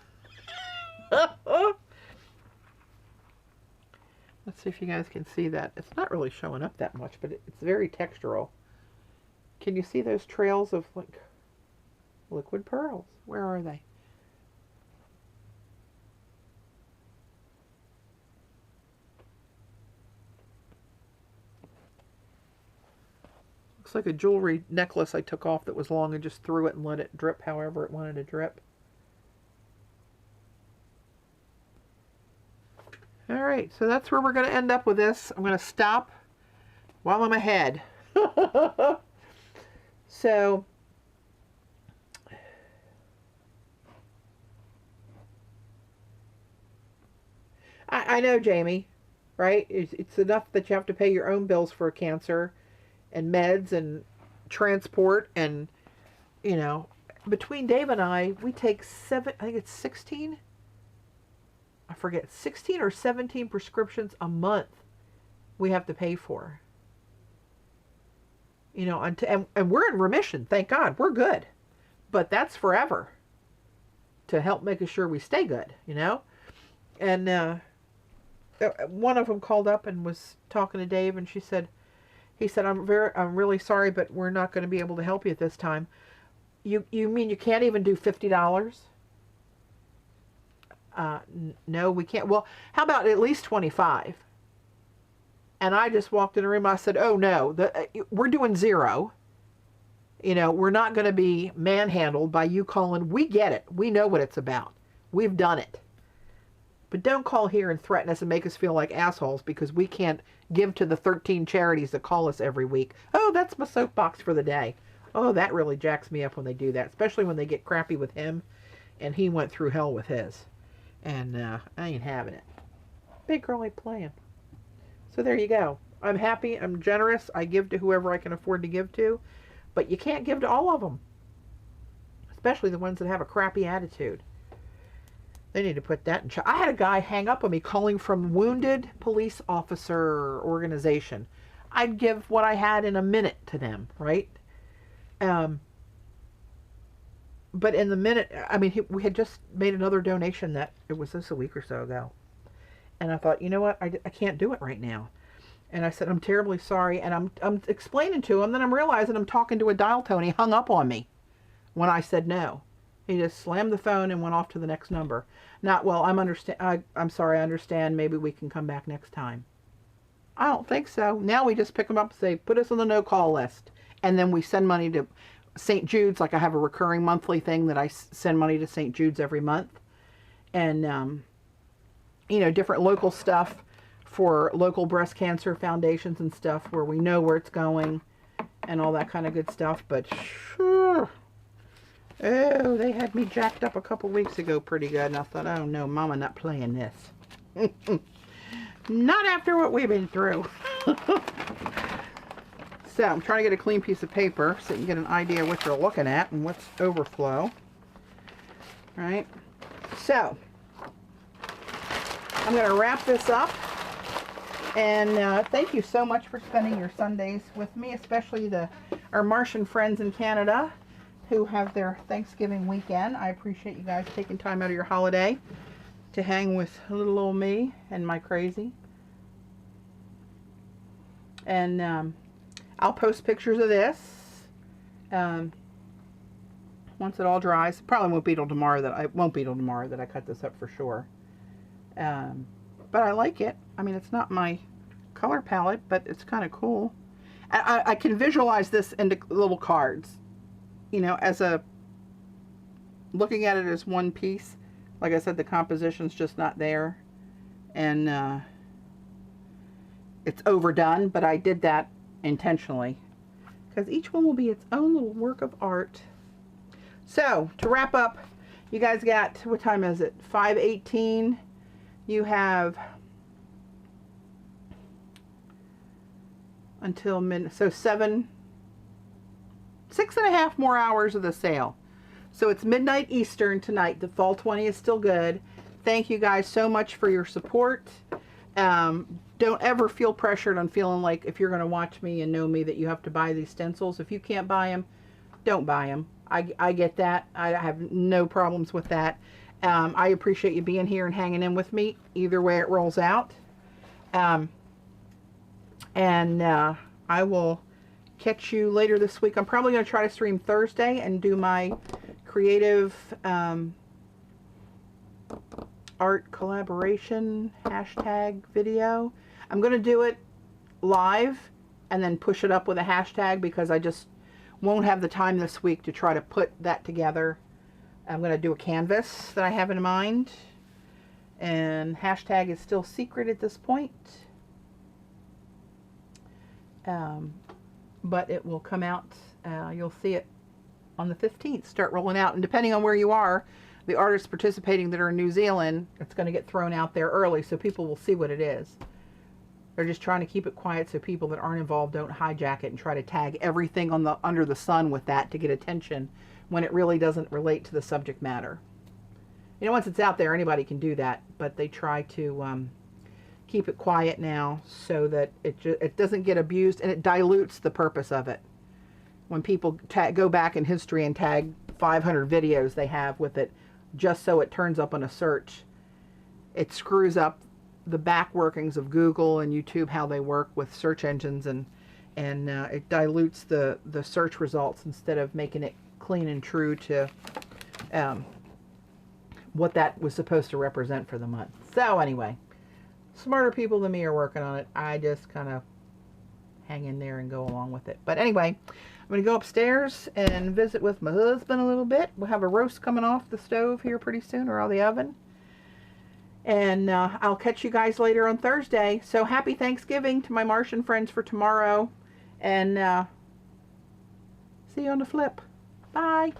Let's see if you guys can see that. It's not really showing up that much, but it's very textural. Can you see those trails of like liquid pearls? Where are they? Looks like a jewelry necklace I took off that was long and just threw it and let it drip however it wanted to drip. Alright, so that's where we're going to end up with this. I'm going to stop while I'm ahead. So, I know, Jamie, right? It's enough that you have to pay your own bills for cancer and meds and transport and, you know, between Dave and I, we take I think it's 16? I forget, 16 or 17 prescriptions a month we have to pay for. You know, and we're in remission, thank God, we're good. But that's forever to help making sure we stay good, you know? And one of them called up and was talking to Dave, and he said, I'm really sorry, but we're not going to be able to help you at this time. You mean you can't even do $50? no, we can't. Well, how about at least 25? And I just walked in the room. I said, oh, no, we're doing 0. You know, we're not going to be manhandled by you calling. We get it. We know what it's about. We've done it. But don't call here and threaten us and make us feel like assholes because we can't give to the 13 charities that call us every week. Oh, that's my soapbox for the day. Oh, that really jacks me up when they do that, especially when they get crappy with him. And he went through hell with his. And I ain't having it. Big girl ain't playing. So there you go. I'm happy. I'm generous. I give to whoever I can afford to give to. But you can't give to all of them. Especially the ones that have a crappy attitude. They need to put that in check. I had a guy hang up on me calling from Wounded Police Officer Organization. I'd give what I had in a minute to them, right? But in the minute, I mean, we had just made another donation that, it was just a week or so ago. And I thought, you know what, I can't do it right now. And I said, I'm terribly sorry. And I'm explaining to him, then I'm realizing I'm talking to a dial tone. He hung up on me when I said no. He just slammed the phone and went off to the next number. Not, well, I'm sorry, I understand. Maybe we can come back next time. I don't think so. Now we just pick them up and say, put us on the no-call list. And then we send money to St. Jude's. Like I have a recurring monthly thing that I send money to St. Jude's every month. And, you know, different local stuff for local breast cancer foundations and stuff where we know where it's going and all that kind of good stuff. But sure. Oh, they had me jacked up a couple weeks ago pretty good. And I thought, oh no, Mama not playing this. Not after what we've been through. So I'm trying to get a clean piece of paper so you can get an idea what you're looking at and what's overflow. Right? So I'm going to wrap this up. And thank you so much for spending your Sundays with me, especially our Martian friends in Canada who have their Thanksgiving weekend. I appreciate you guys taking time out of your holiday to hang with little old me and my crazy. And I'll post pictures of this once it all dries. Probably won't be till tomorrow that I cut this up for sure. But I like it. I mean, it's not my color palette, but it's kind of cool. I can visualize this into little cards. You know, looking at it as one piece. Like I said, the composition's just not there. And it's overdone, but I did that intentionally. Because each one will be its own little work of art. So, to wrap up, you guys got, what time is it? 5:18. You have until midnight, so 6.5 more hours of the sale. So it's midnight Eastern tonight. The fall 20 is still good. Thank you guys so much for your support. Don't ever feel pressured on feeling like if you're going to watch me and know me that you have to buy these stencils. If you can't buy them, don't buy them. I get that. I have no problems with that. I appreciate you being here and hanging in with me either way it rolls out. I will catch you later this week. I'm probably going to try to stream Thursday and do my creative art collaboration hashtag video. I'm going to do it live and then push it up with a hashtag because I just won't have the time this week to try to put that together. I'm going to do a canvas that I have in mind, and hashtag is still secret at this point, but it will come out. You'll see it on the 15th start rolling out, and depending on where you are, the artists participating that are in New Zealand, it's going to get thrown out there early so people will see what it is. They're just trying to keep it quiet so people that aren't involved don't hijack it and try to tag everything on the under the sun with that to get attention when it really doesn't relate to the subject matter. You know, once it's out there, anybody can do that, but they try to keep it quiet now so that it doesn't get abused, and it dilutes the purpose of it. When people go back in history and tag 500 videos they have with it just so it turns up on a search, it screws up the back workings of Google and YouTube, how they work with search engines, and it dilutes the search results instead of making it clean and true to what that was supposed to represent for the month. So anyway, smarter people than me are working on it. I just kind of hang in there and go along with it. But anyway, I'm going to go upstairs and visit with my husband a little bit. We'll have a roast coming off the stove here pretty soon, or out of the oven. And I'll catch you guys later on Thursday. So happy Thanksgiving to my Martian friends for tomorrow. And see you on the flip. Bye.